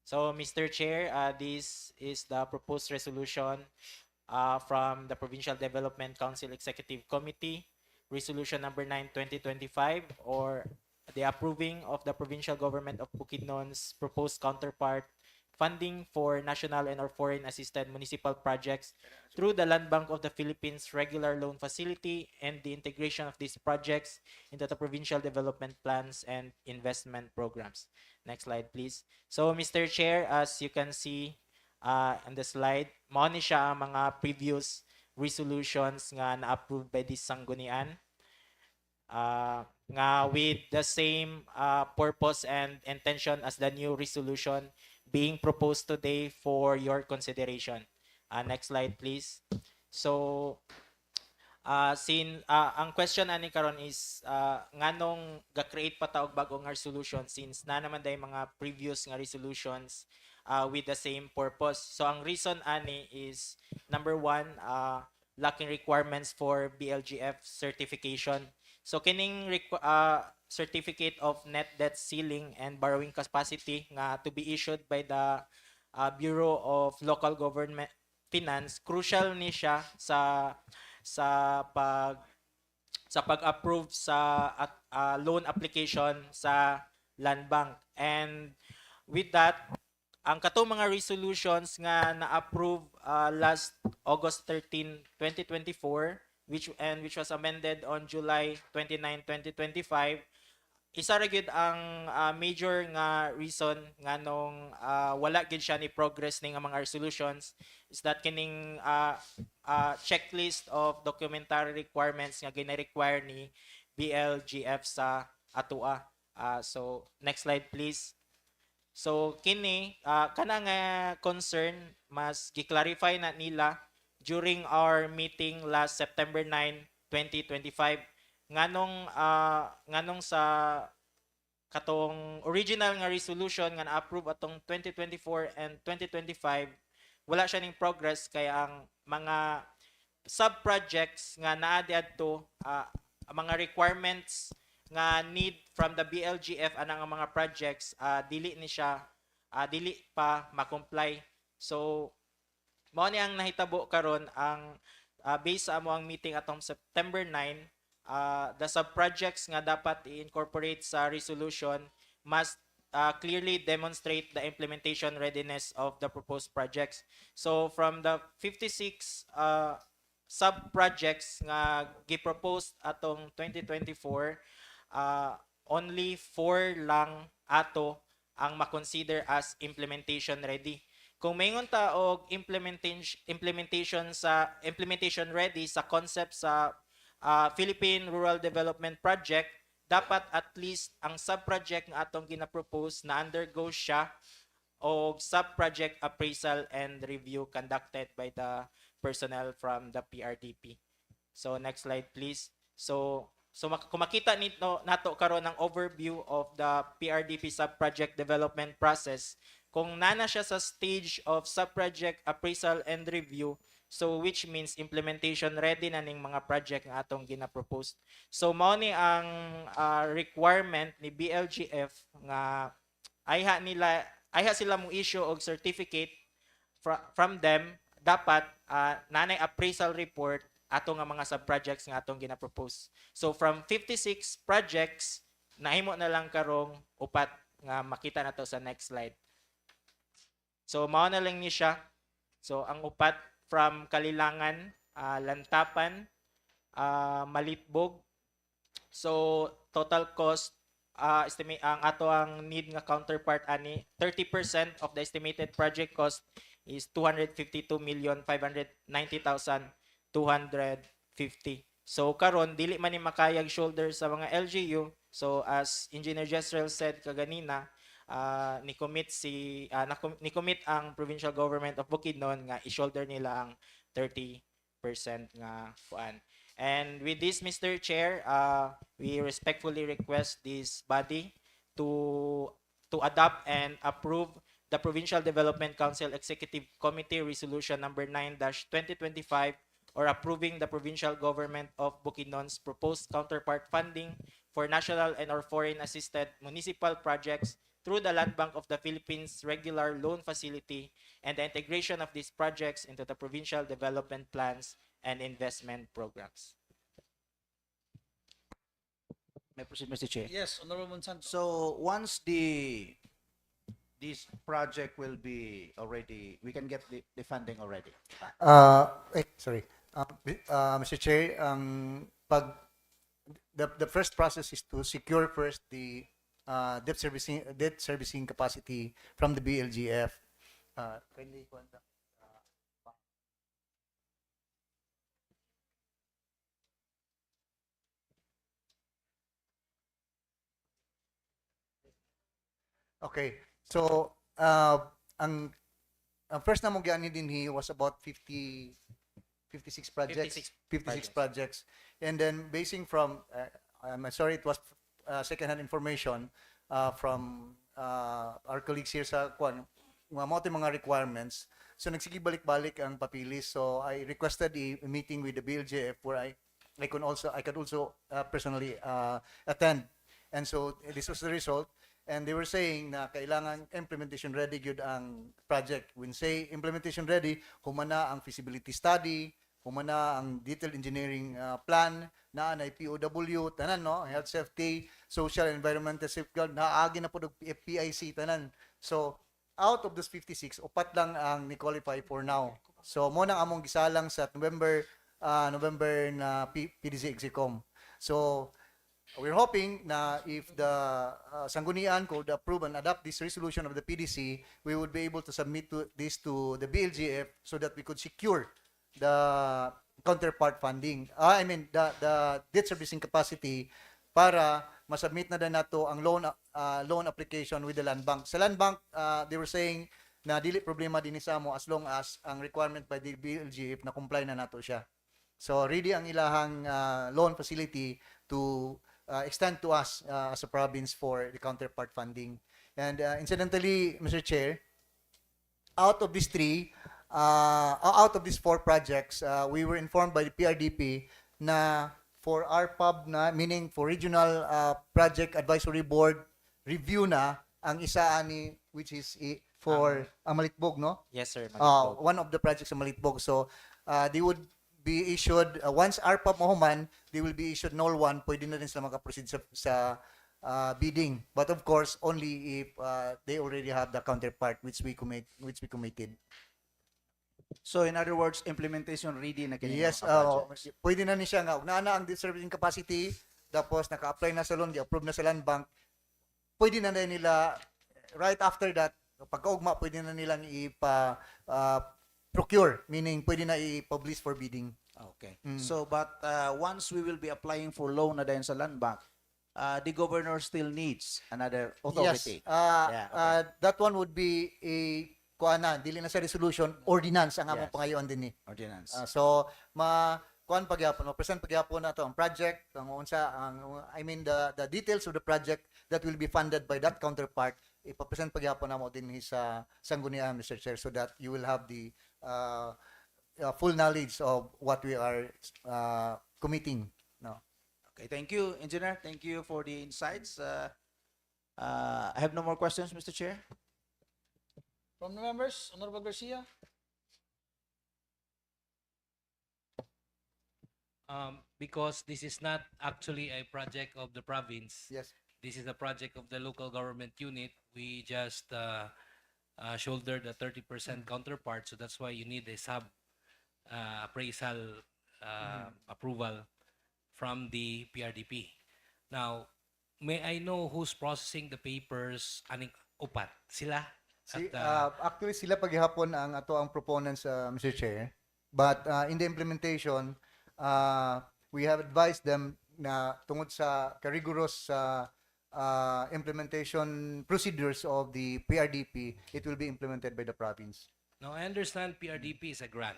So, Mr. Chair, this is the proposed resolution from the Provincial Development Council Executive Committee, Resolution number 9, 2025, or the approving of the Provincial Government of Bukidnon's proposed counterpart funding for national and or foreign assisted municipal projects through the Land Bank of the Philippines Regular Loan Facility and the integration of these projects into the provincial development plans and investment programs. Next slide, please. So, Mr. Chair, as you can see on the slide, mao ni siya ang mga previous resolutions nga na-approve by this sanggunian nga with the same purpose and intention as the new resolution being proposed today for your consideration. Next slide, please. So, ang question ani karon is nganong ga-create pa ta og bagong resolution since na naman day mga previous nga resolutions with the same purpose. So, ang reason ani is number one, lacking requirements for BLGF certification. So, kining certificate of net debt ceiling and borrowing capacity nga to be issued by the Bureau of Local Government Finance, crucial ni siya sa pag-approve sa loan application sa Land Bank. And with that, ang katong mga resolutions nga na-approve last August 13, 2024, which was amended on July 29, 2025, isa ra gyud ang major nga reason nga nung wala gyud siya ni progress ning mga resolutions is that kining checklist of documentary requirements nga gina-require ni BLGF sa atua. So next slide, please. So kini kana nga concern mas gi-clarify na nila during our meeting last September 9, 2025. Nganong sa katong original nga resolution nga na-approve atong 2024 and 2025 wala siya ning progress kaya ang mga sub-projects nga naa diadto mga requirements nga need from the BLGF anang mga projects dili pa ma-comply. So mao ni ang nahitabo karon ang based sa amo ang meeting atong September 9, the sub-projects nga dapat i-incorporate sa resolution must clearly demonstrate the implementation readiness of the proposed projects. So from the 56 sub-projects nga gi-propose atong 2024, only 4 lang ato ang ma-consider as implementation ready. Kung maingon ta og implementation ready sa concept sa Philippine Rural Development Project, dapat at least ang sub-project nga atong gina-propose na undergo siya og sub-project appraisal and review conducted by the personnel from the PRDP. So next slide, please. So kung makita nato karon ang overview of the PRDP sub-project development process, kung nana siya sa stage of sub-project appraisal and review, so which means implementation ready na ning mga project nga atong gina-propose. So mao ni ang requirement ni BLGF nga ayha sila mong issue og certificate from them, dapat nanay appraisal report ato nga mga sub-projects nga atong gina-propose. So from 56 projects, nahimo na lang karong upat nga makita nato sa next slide. So mao na lang ni siya. So ang upat from Kalilangan, Lantapan, Malitbog. So total cost estimate ang ato ang need nga counterpart ani 30% of the estimated project cost is 252,590,250. So karon dili man ni makayag shoulder sa mga LGU. So as Engineer Jezreel said kaganina, ni-commit ang provincial government of Bukidnon nga i-shoulder nila ang 30% nga kuan. And with this, Mr. Chair, we respectfully request this body to adopt and approve the Provincial Development Council Executive Committee Resolution number 9-2025, or approving the provincial government of Bukidnon's proposed counterpart funding for national and or foreign assisted municipal projects through the Land Bank of the Philippines Regular Loan Facility, and the integration of these projects into the provincial development plans and investment programs.
May proceed, Mr. Chair.
Yes, Honorable Monsanto.
So once this project will be already, we can get the funding already.
Sorry. Mr. Chair, the first process is to secure first the debt servicing capacity from the BLGF. Kindly contact. Okay. So, ang first na mong giani din was about 56 projects. 56 projects. And then basing from, I'm sorry, it was second-hand information from our colleagues here sa Kwan, mga requirements. So nagsigibalik-balik ang papilis. So I requested a meeting with the BLJF where I could also personally attend. And so this was the result. And they were saying na kailangan implementation ready gyud ang project. When say implementation ready, humana ang feasibility study, humana ang detailed engineering plan, na POW, tanan no, health safety, social and environmental safeguard, naagi na po og FPIC tanan. So out of those 56, upat lang ang ni-qualify for now. So mo nang among gisalang sa November na PDC Execom. So we're hoping na if the Sanggunian could approve and adopt this resolution of the PDC, we would be able to submit this to the BLGF so that we could secure the counterpart funding. The debt servicing capacity para masubmit na din nato ang loan application with the Land Bank. Sa Land Bank, they were saying na dili problema din sa mo as long as ang requirement by the BLGF na comply na nato siya. So ready ang ilahang loan facility to extend to us as a province for the counterpart funding. And incidentally, Mr. Chair, out of these four projects, we were informed by the PRDP na for RPAB na, meaning for Regional Project Advisory Board review na ang isa ani, which is for Malitbog, no?
Yes, sir. Malitbog.
One of the projects sa Malitbog. So they would be issued, once RPAP mahuman, they will be issued null one, pwede na rin sila makaproceed sa bidding. But of course, only if they already have the counterpart which we committed.
So in other words, implementation ready na kanya.
Yes, pwede na ni siya nga. Una ang debt servicing capacity, tapos naka-apply na sa loan, di-approve na sa Land Bank. Pwede na nila, right after that, pagkaugma, pwede na nilang procure, meaning pwede na i-publish for bidding.
Okay. So but once we will be applying for loan na din sa Land Bank, the governor still needs another authority.
Yes. That one would be dili na sa resolution, ordinance ang among pangayoon din ni.
Ordinance.
So ma-present pagyapon na to ang project, the details of the project that will be funded by that counterpart, ipapresent pagyapon na mo din sa Sangguniang, Mr. Chair, so that you will have the full knowledge of what we are committing. No.
Okay, thank you, Engineer. Thank you for the insights. I have no more questions, Mr. Chair.
From the members, Honorable Garcia.
Because this is not actually a project of the province.
Yes.
This is a project of the local government unit. We just shouldered a 30% counterpart, so that's why you need a sub appraisal approval from the PRDP. Now, may I know who's processing the papers? Aning upat? Sila?
Actually, sila paghihapon ang ato ang proponents, Mr. Chair. But in the implementation, we have advised them na tungod sa rigorous implementation procedures of the PRDP, it will be implemented by the province.
Now, I understand PRDP is a grant.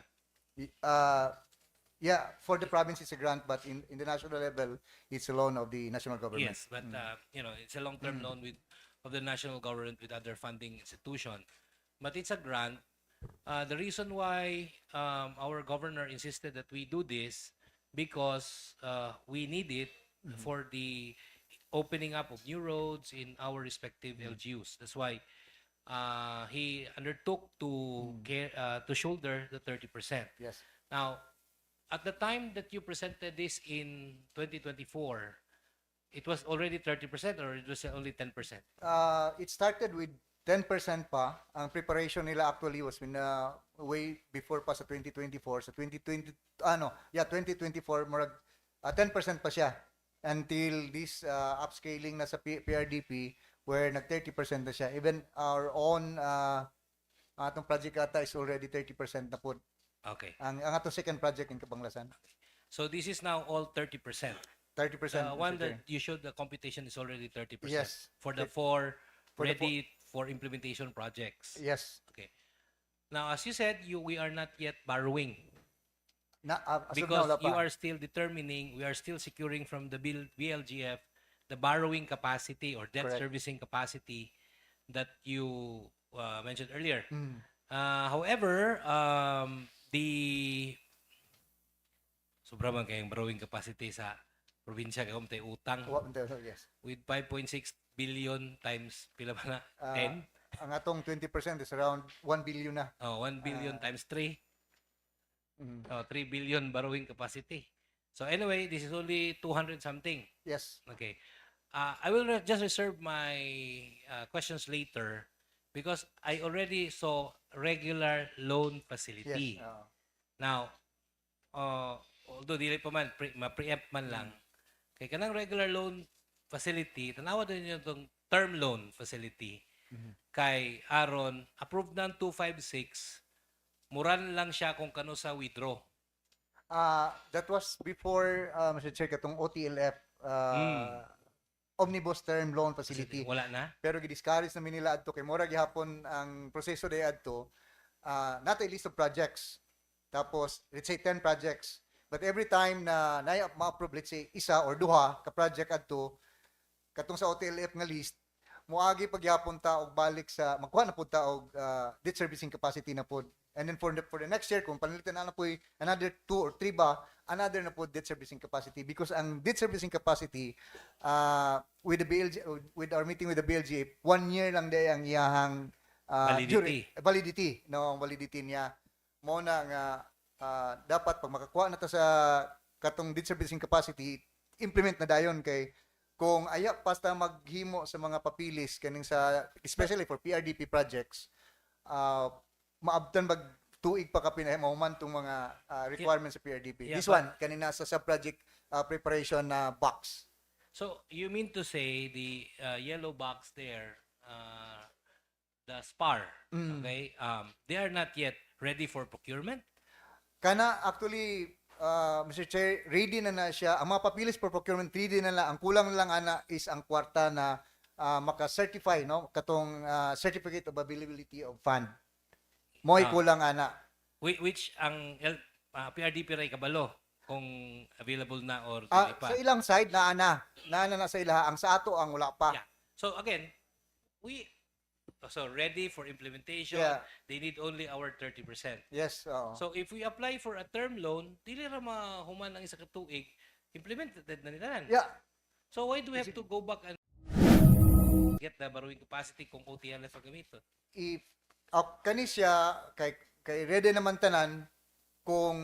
Yeah, for the province it's a grant, but in the national level, it's a loan of the national government.
Yes, but it's a long-term loan of the national government with other funding institution. But it's a grant. The reason why our governor insisted that we do this because we need it for the opening up of new roads in our respective LGUs. That's why he undertook to shoulder the 30%.
Yes.
Now, at the time that you presented this in 2024, it was already 30% or it was only 10%?
It started with 10% pa. Ang preparation nila actually was way before pa sa 2024. Sa 2024, murag 10% pa siya. Until this upscaling na sa PRDP, where nag 30% na siya. Even our own atong project ata is already 30% na po.
Okay.
Ang atong second project in Kabanglasan.
So this is now all 30%.
30%.
The one that you showed the computation is already 30%.
Yes.
For the ready for implementation projects.
Yes.
Okay. Now, as you said, we are not yet borrowing.
As of
Because
now, wala pa.
you are still determining, we are still securing from the BLGF the borrowing capacity or debt
Correct.
servicing capacity that you mentioned earlier.
Mm.
However, the sobra man kayong borrowing capacity sa probinsya kay tay utang
Yes.
with 5.6 billion times pila ba na? 10?
Ang atong 20% is around 1 billion na.
1 billion times 3.
Mm.
3 billion borrowing capacity. So anyway, this is only 200 something.
Yes.
Okay. I will just reserve my questions later because I already saw regular loan facility.
Yes.
Now, although dili pa man, ma-preempt man lang, kay kanang regular loan facility, tanawa din yung itong term loan facility. Kay Aaron, approved ng 256, muran lang siya kung kano sa withdraw.
That was before, Mr. Chair, katong OTLF, Omnibus Term Loan Facility.
Wala na?
Pero gidiscourage namin nila adto kay mura gihapon ang proseso day adto, not a list of projects. Tapos, let's say 10 projects. But every time na ma-approve, let's say isa or duha ka project adto, katong sa OTLF nga list, muagi pagyapon ta og balik sa magkuha na pud ta og debt servicing capacity na pud. And then for the next year kung panalitan na po another 2 or 3 ba, another na po debt servicing capacity because ang debt servicing capacity with the with our meeting with the BLG 1 year lang day ang iyahang validity no, ang validity niya mo na nga dapat pag makakuha na ta sa katong debt servicing capacity implement na dayon kay kung aya basta maghimo sa mga papilis kaning sa especially for PRDP projects maabtan bag tuig pa ka pinahimahuman tong mga requirements sa PRDP.
Yeah,
This one kanina sa project preparation na box.
So you mean to say the yellow box there, the SPAR, okay? They are not yet ready for procurement?
Kana actually Mr. Chair, ready na siya. Ang mga papilis for procurement ready na lang. Ang kulang lang ana is ang kwarta na maka-certify no katong certificate of availability of fund. Mo'y kulang ana.
Which ang PRDP ray kabalo kung available na or dili pa.
Sa ilang side na sa ilaha. Ang sa ato ang wala pa.
Yeah. So again, so ready for implementation, they need only our 30%.
Yes.
So if we apply for a term loan, dili ra mahuman ang isa ka tuig, implemented na nila.
Yeah.
So why do we have to go back and get the borrowing capacity kung OTLF ang gamiton?
If kani siya kay ready naman tanan kung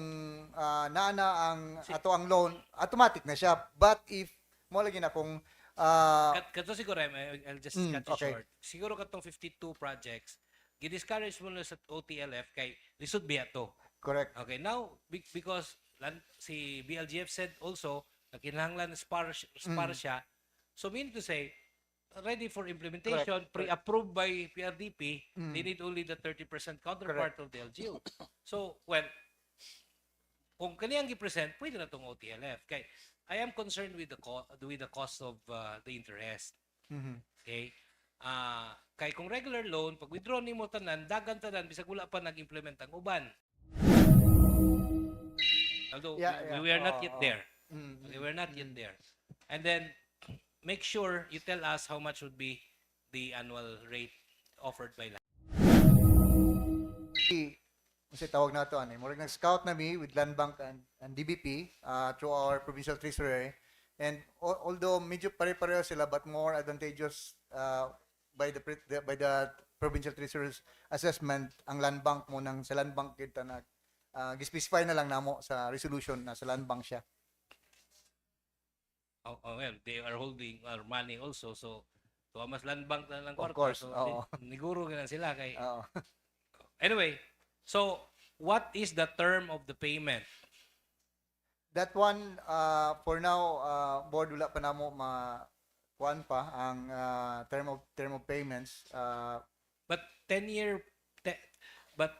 naana ang ato ang loan, automatic na siya. But if mo lagi na kung
Kato siguro, I'll just cut it short. Siguro katong 52 projects, gidiscourage mo na sa OTLF kay lisod biya to.
Correct.
Okay, now, because si BLGF said also, na kinahanglan SPAR siya, so meaning to say, ready for implementation, pre-approved by PRDP, they need only the 30% counterpart of the LGU. So, well, kung kaniyang gi-present, pwede na tong OTLF. Kay I am concerned with the cost of the interest. Okay? Kay kung regular loan, pag withdraw nimo tanan, dagan tanan bisag wala pa nag-implement ang uban. Although we are not yet there. Okay, we're not yet there. And then make sure you tell us how much would be the annual rate offered by land.
Kasi tawag na ito, murag nag-scout na mi with Land Bank and DBP through our provincial treasury. And although medyo pare-pareho sila, but more advantageous by the provincial treasurer's assessment, ang Land Bank mo nang sa Land Bank kita na gispecify na lang namo sa resolution na sa Land Bank siya.
Oh, well, they are holding our money also, so mas Land Bank na lang
Of
kwarta.
course,
So,
oo.
niguro ganun sila kay.
Oo.
Anyway, so what is the term of the payment?
That one, for now, board wala pa namo kuan pa ang term of payments.
But 10-year, but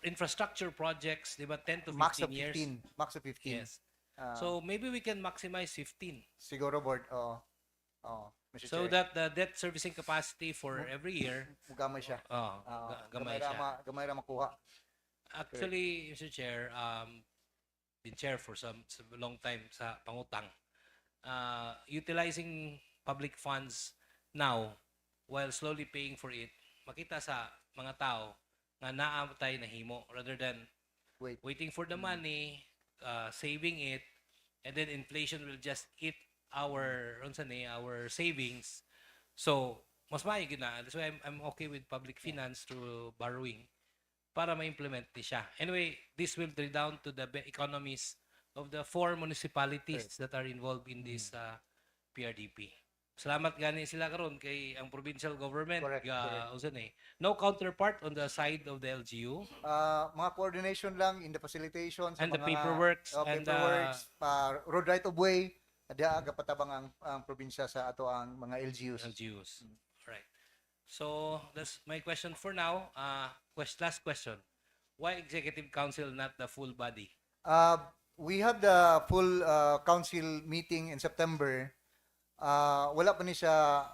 infrastructure projects, di ba, 10 to 15
max of 15,
years?
Max of 15.
Yes. So maybe we can maximize 15.
Siguro board, Mr.
So
Chair.
that the debt servicing capacity for every year,
Mugamay siya.
gamay siya.
Gamay ra makuha.
Actually, Mr. Chair, been chair for some long time sa pangutang. Utilizing public funds now while slowly paying for it, makita sa mga tao nga naamtay na himo rather than waiting for the money, saving it, and then inflation will just eat our savings. So mas maayo gid na. That's why I'm okay with public finance through borrowing para ma-implement ni siya. Anyway, this will redound to the economies of the 4 municipalities that are involved in this PRDP. Salamat gani sila karon kay ang provincial government no counterpart on the side of the LGU.
Mga coordination lang in the facilitation sa
And the
mga
paperworks and
road right of way, ada gapatabang ang probinsya sa ato ang mga LGUs.
Right. So that's my question for now. Last question. Why Executive Council, not the full body?
We have the full council meeting in September. Wala pa ni siya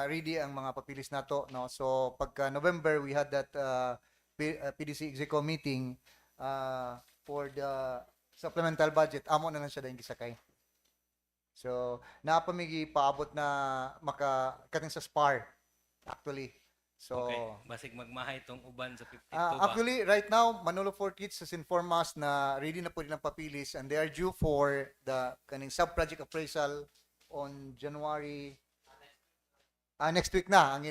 ready ang mga papilis nato, no? So pagka November we had that PDC Execo meeting for the supplemental budget. Amo na lang siya dahil gisakay. So napamigi paabot na kating sa SPAR actually. So
okay, basig magmahay tong uban sa 52
actually right now Manolo Fortits has informed us na ready na po nilang papilis and they are due for the kaning sub-project appraisal on January next week na ang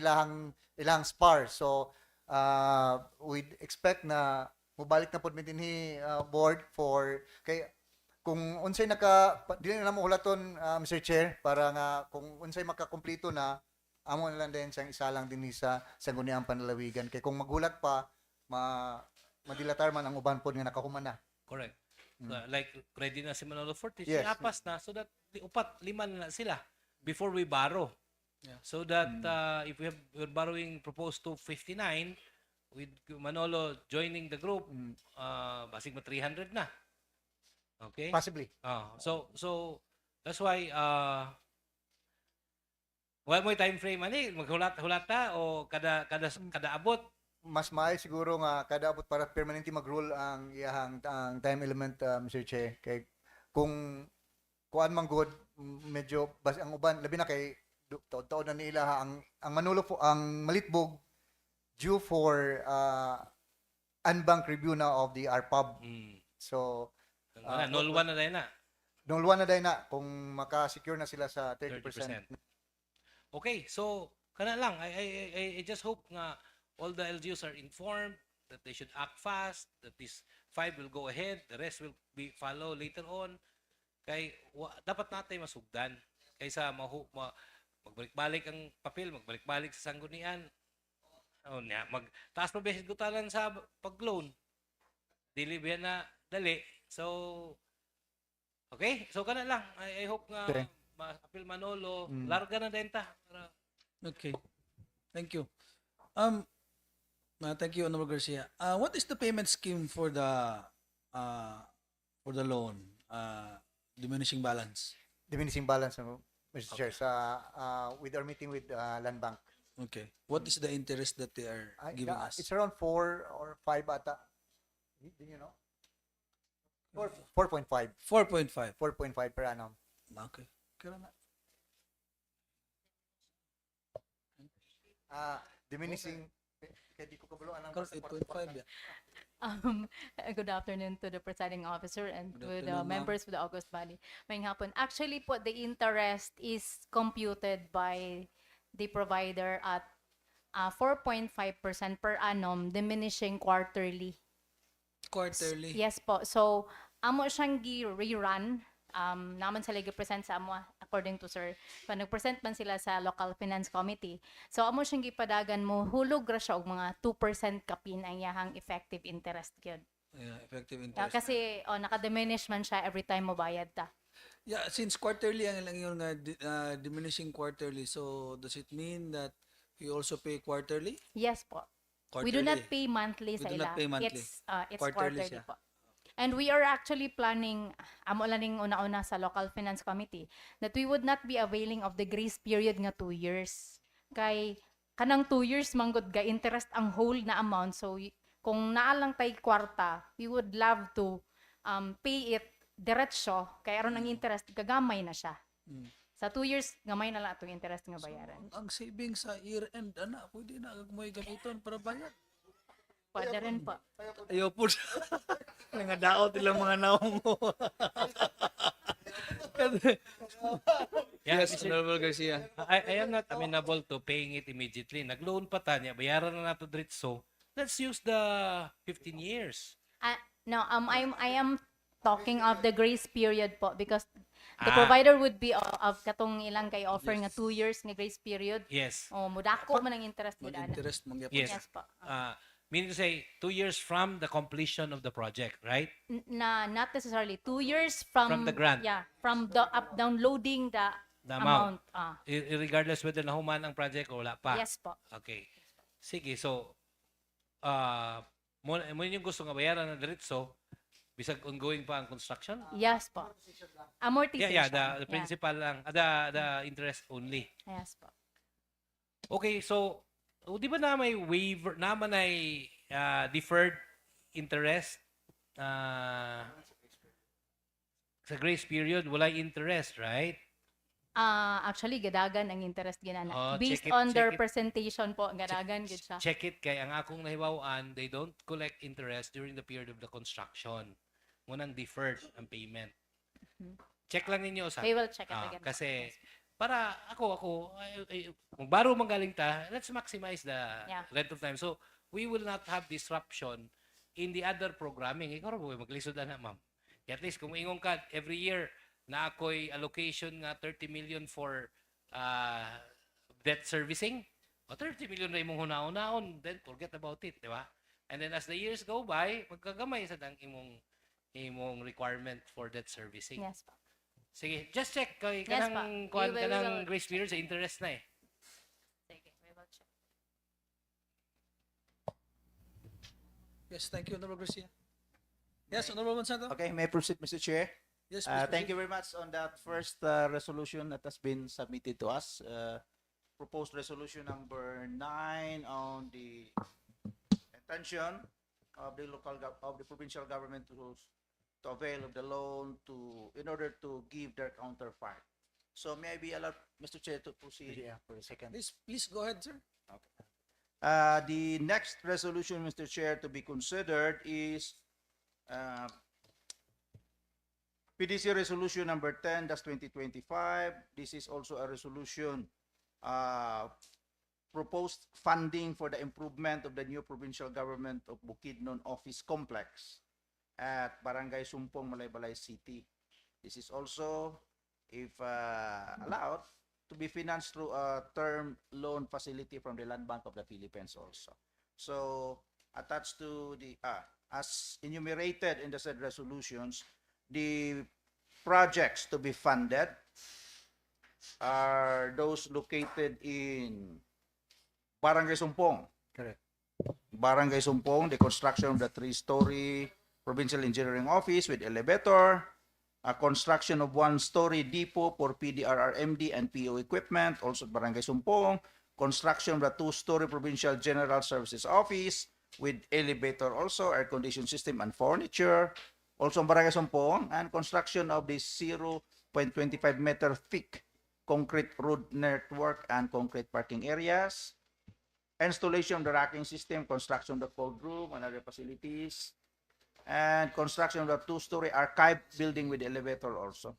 ilang SPAR. So we'd expect na mubalik na pod mi dinhi board for kay kung unsay dili na mo hulaton Mr. Chair para nga kung unsay makakumpleto na amo na lang din siyang isa lang din sa Sangguniang Panlalawigan kay kung maghulat pa madilatar man ang uban pod nga nakahuman na.
Correct. Like ready na si Manolo Fortis,
Yes.
sinapas na so that lima na sila before we borrow. So that if we're borrowing proposed to 59 with Manolo joining the group, basig ma 300 na. Okay?
Possibly.
So that's why wala mo time frame ani maghulat ta o kada abot.
Mas maay siguro nga kada abot para permanente mag-rule ang iyahang ang time element Mr. Che kay kung kuan man good medyo ang uban labi na kay taon na nila ang Manolo ang Malitbog due for unbank review na of the RPUB. So
null one na dahil na.
Null one na dahil na kung maka-secure na sila sa 30%.
Okay, so kana lang I just hope nga all the LGUs are informed that they should act fast, that this 5 will go ahead, the rest will be follow later on. Kay dapat natin masugdan kaysa magbalik-balik ang papel, magbalik-balik sa sanggunian. Taas pa beses gutalan sa pag-loan. Dili biya na dali. So okay, so kana lang I hope nga Apil Manolo,
Mm.
larga na denta.
Okay. Thank you. Thank you, Honorable Garcia. What is the payment scheme for the loan? Diminishing balance.
Diminishing balance, Mr. Chair, with our meeting with Land Bank.
Okay. What is the interest that they are giving us?
It's around 4 or 5 ata. Do you know? 4.5.
4.5.
4.5 per annum.
Okay. Kaya na.
Diminishing. Kaya di ko kabalo anong
Kaya 8.5 ya.
Um, good afternoon to the presiding officer and
Good
to the
afternoon, ma'am.
members of the August Body. May hapon. Actually po, the interest is computed by the provider at 4.5% per annum, diminishing quarterly.
Quarterly.
Yes po. So, amo siyang gi-rerun. Naman sila gi-present sa amo according to sir. Kung nag-present man sila sa local finance committee. So, amo siyang gipadagan mo, hulog ra siya og mga 2% kapin ang yahang effective interest gyud.
Yeah, effective
Yeah,
interest.
kasi naka-diminish man siya every time mo bayad ta.
Yeah, since quarterly ang lang yung diminishing quarterly, so does it mean that we also pay quarterly?
Yes po. We
Quarterly.
do not pay monthly
We
sa
do
ila.
not pay monthly.
It's
Quarterly
quarterly
siya.
po. And we are actually planning, amo laning una-una sa local finance committee, that we would not be availing of the grace period nga 2 years. Kay kanang 2 years manggod ga interest ang whole na amount. So kung naa lang tay kwarta, we would love to pay it diretso kay aron ang interest gagamay na siya.
Mm.
Sa 2 years gamay na lang atong interest nga bayaran.
Ang savings sa year-end, pwede na mo gamiton para bayad.
Pwede rin po.
Ayaw po. Nangadaot ilang mga naong mo.
Yeah,
Yes,
Mr.
Honorable Garcia.
I am not amenable to paying it immediately. Nag-loan pa tanya, bayaran na nato diretso. Let's use the 15 years.
No, I am talking of the grace period po because the
Ah.
provider would be of katong ilang kay offer nga 2 years nga grace period.
Yes.
Mudako man ang interest gid ana.
Mag-interest mangyapon.
Yes.
po.
Meaning to say 2 years from the completion of the project, right?
Not necessarily 2 years from
From the grant.
Yeah, from the downloading the
The amount.
Ah,
Regardless whether nahuman ang project o wala pa.
yes po.
Okay. Sige, so mo yung gusto nga bayaran na diretso bisag ongoing pa ang construction?
Yes po. Amortization.
The principal lang, the interest only.
Yes po.
Okay, so di ba na may waiver, naman ay deferred interest sa grace period, wala interest, right?
Actually gadagan ang interest ginana.
Oh,
Based
check it,
on their
check it.
presentation po, gadagan gid siya.
Check it kay ang akong nahibawan, they don't collect interest during the period of the construction. Munang deferred ang payment. Check lang ninyo sa
We will check it again.
kasi para ako magbaro magaling ta, let's maximize the
Yeah.
length of time. So we will not have disruption in the other programming. Ikaw ro maglisod na ma'am. At least kung ingon ka every year na ako'y allocation nga 30 million for debt servicing, o 30 million na imong hunaon-hunaon, then forget about it, di ba? And then as the years go by, magkagamay sa dang imong requirement for debt servicing.
Yes po.
Sige, just check kay
Yes,
kanang
pa. We will
grace period sa interest na eh.
Sige, we will check.
Yes, thank you, Honorable Garcia. Yes, Honorable Monsanto.
Okay, may I proceed, Mr. Chair?
Yes, please
Thank
proceed.
you very much on that first resolution that has been submitted to us. Proposed resolution number 9 on the intention of the provincial government to avail of the loan in order to give their counterpart. So may I be allowed, Mr. Chair, to proceed for a second?
Please go ahead, sir.
The next resolution, Mr. Chair, to be considered is PDC Resolution number 10-2025. This is also a resolution proposed funding for the improvement of the new provincial government of Bukidnon office complex at Barangay Sumpong, Malaybalay City. This is also, if allowed, to be financed through a term loan facility from the Land Bank of the Philippines also. So, attached to the, as enumerated in the said resolutions, the projects to be funded are those located in Barangay Sumpong.
Correct.
Barangay Sumpong, the construction of the three-story provincial engineering office with elevator, a construction of one-story depot for PDRRMD and PO equipment, also at Barangay Sumpong, construction of the two-story provincial general services office with elevator also, air conditioning system and furniture, also in Barangay Sumpong, and construction of the 0.25 meter thick concrete road network and concrete parking areas, installation of the racking system, construction of the cold room and other facilities, and construction of the two-story archive building with elevator also.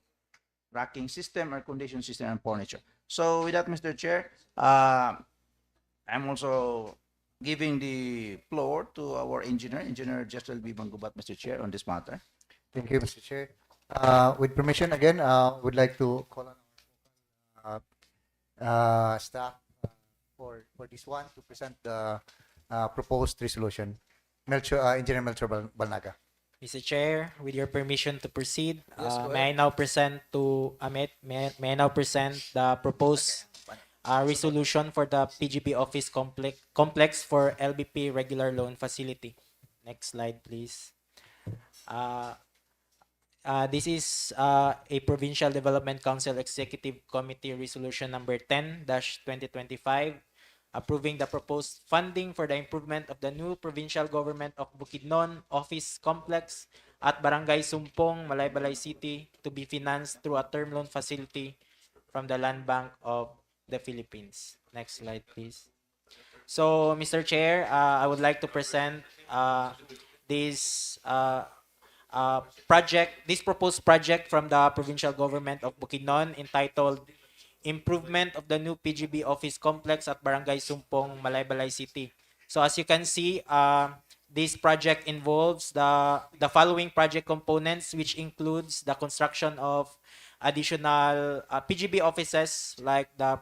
Racking system, air conditioning system, and furniture. So with that, Mr. Chair, I'm also giving the floor to our Engineer Justin B. Manggubat, Mr. Chair, on this matter.
Thank you, Mr. Chair. With permission, again, would like to call on our staff for this one to present the proposed resolution. Engineer Melchor Balnaga.
Mr. Chair, with your permission to proceed,
Yes, go
may I
ahead.
now present to may I now present the proposed resolution for the PGB office complex for LBP regular loan facility. Next slide, please. This is a Provincial Development Council Executive Committee Resolution number 10-2025, approving the proposed funding for the improvement of the new provincial government of Bukidnon office complex at Barangay Sumpong, Malaybalay City to be financed through a term loan facility from the Land Bank of the Philippines. Next slide, please. So, Mr. Chair, I would like to present this this proposed project from the provincial government of Bukidnon entitled Improvement of the New PGB Office Complex at Barangay Sumpong, Malaybalay City. So as you can see, this project involves the following project components, which includes the construction of additional PGB offices like the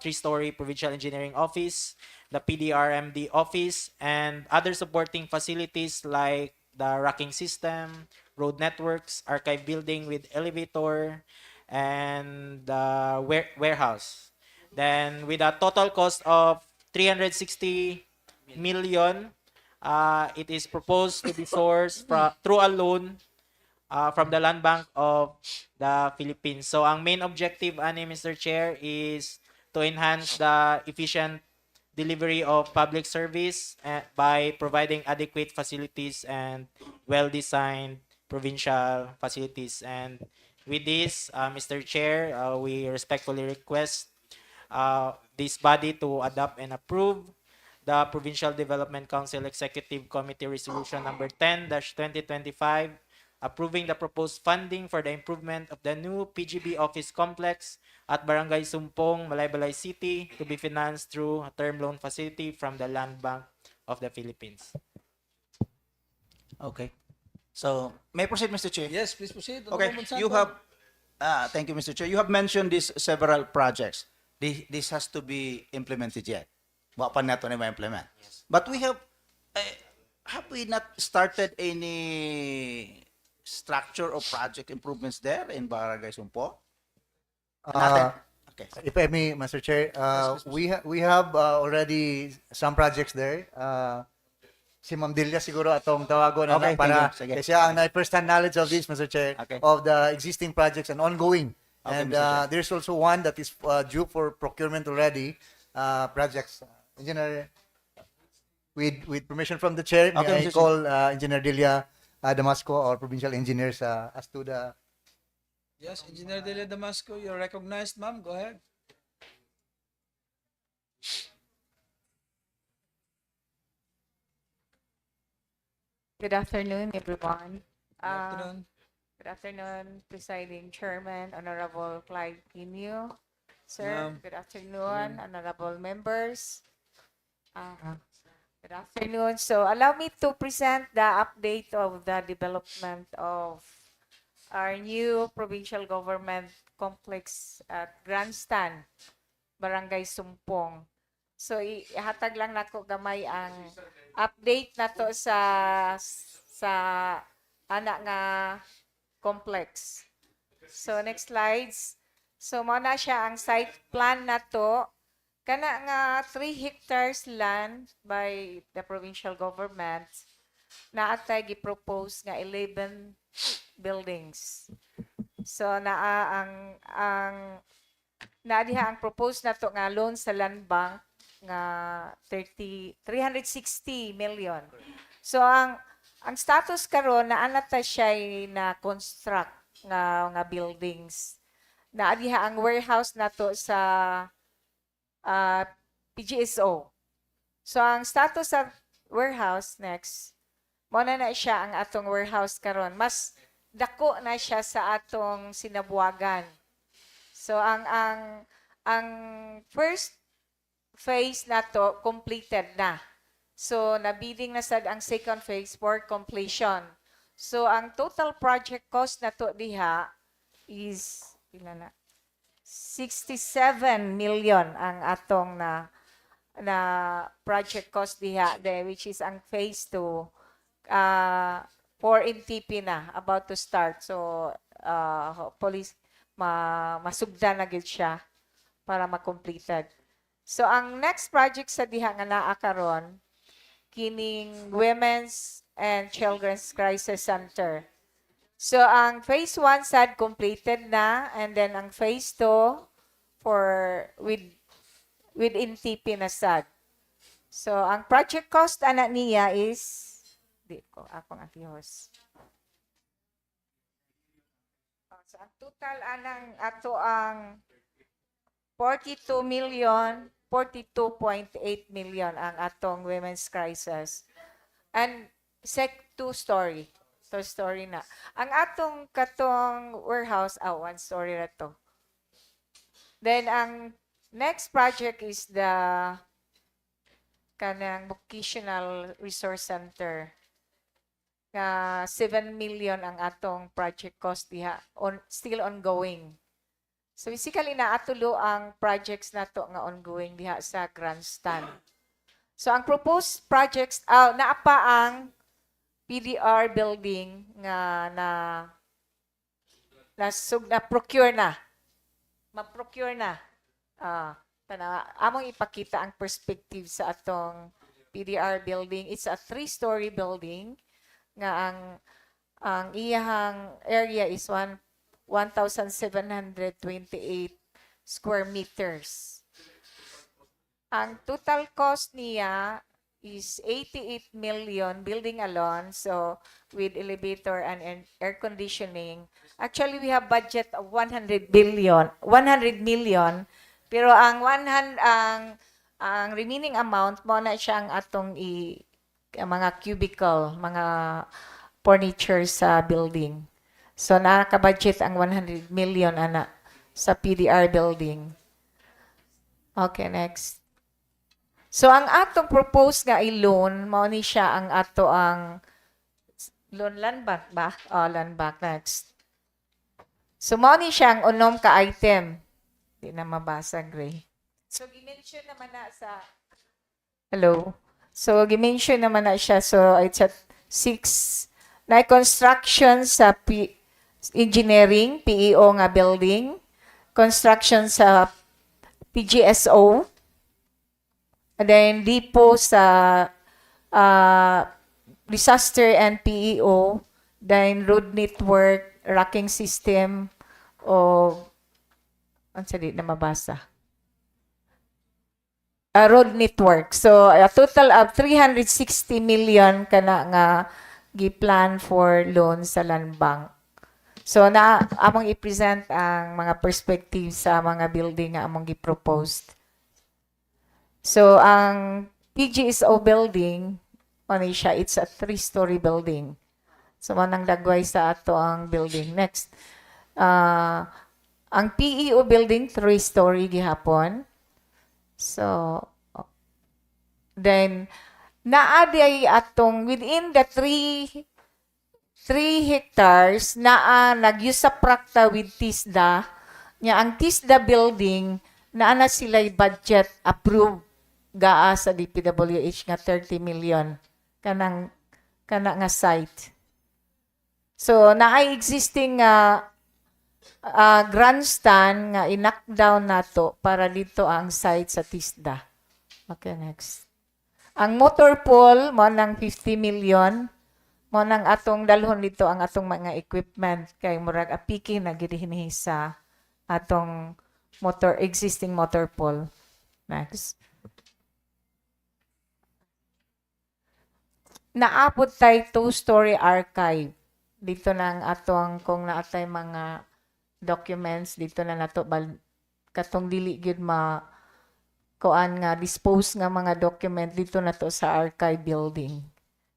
three-story Provincial Engineering Office, the PDRMD office, and other supporting facilities like the racking system, road networks, archive building with elevator, and the warehouse. Then with a total cost of 360 million, it is proposed to be sourced through a loan from the Land Bank of the Philippines. So ang main objective ani Mr. Chair is to enhance the efficient delivery of public service by providing adequate facilities and well-designed provincial facilities. And with this, Mr. Chair, we respectfully request this body to adopt and approve the Provincial Development Council Executive Committee Resolution number 10-2025, approving the proposed funding for the improvement of the new PGB office complex at Barangay Sumpong, Malaybalay City to be financed through a term loan facility from the Land Bank of the Philippines.
Okay. So, may I proceed, Mr. Chair?
Yes, please proceed.
Okay, you have, thank you, Mr. Chair. You have mentioned these several projects. This has to be implemented yet. Wa pa nato na ma-implement. But we have we not started any structure or project improvements there in Barangay Sumpo? Okay.
If I may, Mr. Chair, we have already some projects there. Si Ma'am Delia siguro atong tawagon na
Okay,
para
thank you. Sige.
kasi ang first-hand knowledge of this, Mr. Chair,
Okay.
of the existing projects and ongoing.
Okay,
And
Mr. Chair.
there's also one that is due for procurement already, projects. Engineer, with permission from the chair,
Okay,
may I
Mr.
call Engineer Delia Damasco, our provincial engineers, as to the
Yes, Engineer Delia Damasco, you're recognized, ma'am. Go ahead.
Good afternoon, everyone.
Good afternoon.
Good afternoon, Presiding Chairman, Honorable Clyde Pinio. Sir,
Ma'am.
good afternoon, honorable members. Good afternoon. So allow me to present the update of the development of our new provincial government complex at Grandstand, Barangay Sumpong. So ihatag lang nako gamay ang update nato sa ana nga complex. So next slides. So mo na siya ang site plan na to. Kana nga 3 hectares land by the provincial government na atay gi-propose nga 11 buildings. So naa diha ang propose na to nga loan sa land bank nga 360 million. So ang status karon na anata siya na construct nga buildings. Na diha ang warehouse nato sa PGSO. So ang status sa warehouse next mo na siya ang atong warehouse karon. Mas dako na siya sa atong sinabuagan. So ang first phase nato completed na. So nabidding na sad ang second phase for completion. So ang total project cost nato diha is pila na 67 million ang atong na project cost diha which is ang phase 2 for NTP na about to start. So hopefully masugdan na gid siya para ma-completed. So ang next project sa diha nga naa karon kining Women's and Children's Crisis Center. So ang phase 1 sad completed na and then ang phase 2 for with NTP na sad. So ang project cost ana niya is di ko akong atihos. So ang total anang ato ang 42 million 42.8 million ang atong women's crisis. And two-story. Two-story na. Ang atong katong warehouse, one story na to. Then ang next project is the kanang vocational resource center. 7 million ang atong project cost diha still ongoing. So basically naatulo ang projects nato nga ongoing diha sa grandstand. So ang proposed projects naa pa ang PDR building nga procure na. Ma-procure na. Among ipakita ang perspective sa atong PDR building. It's a 3-story building nga ang iyahang area is 1,728 square meters. Ang total cost niya is 88 million building alone. So with elevator and air conditioning. Actually, we have budget of 100 million. Pero ang remaining amount mo na siya ang atong mga cubicle, mga furniture sa building. So nakaka-budget ang 100 million ana sa PDR building. Okay, next. So ang atong propose nga i-loan mao ni siya ang ato ang loan land bank ba? Land bank next. So mao ni siya ang unom ka item. Di na mabasa gray. So gi-mention naman na sa Hello. So gi-mention naman na siya. So it's at 6 na construction sa engineering, PEO nga building, construction sa PGSO, and then depot sa disaster and PEO, then road network, racking system, ang sali na mabasa. Road network. So, a total of 360 million kana nga gi-plan for loan sa land bank. So among i-present ang mga perspective sa mga building nga among gi-proposed. So ang PGSO building siya, it's a 3-story building. So manang dagway sa ato ang building. Next. Ang PEO building 3-story gihapon. So then naadi atong within the 3 hectares na nagyusaprakta with TISDA. Ang TISDA building na sila'y budget approved gaa sa DPWH nga 30 million kana nga site. So naay existing grandstand nga i-knockdown nato para dito ang site sa TISDA. Okay, next. Ang motor pool mo ng 50 million mo nang atong dalhon dito ang atong mga equipment kay murag apiki na gid hinhi sa atong existing motor pool. Next. Naabot tay 2-story archive. Dito nang atong kung naatay mga documents dito na nato katong dili gyud kuan nga dispose nga mga document dito na to sa archive building.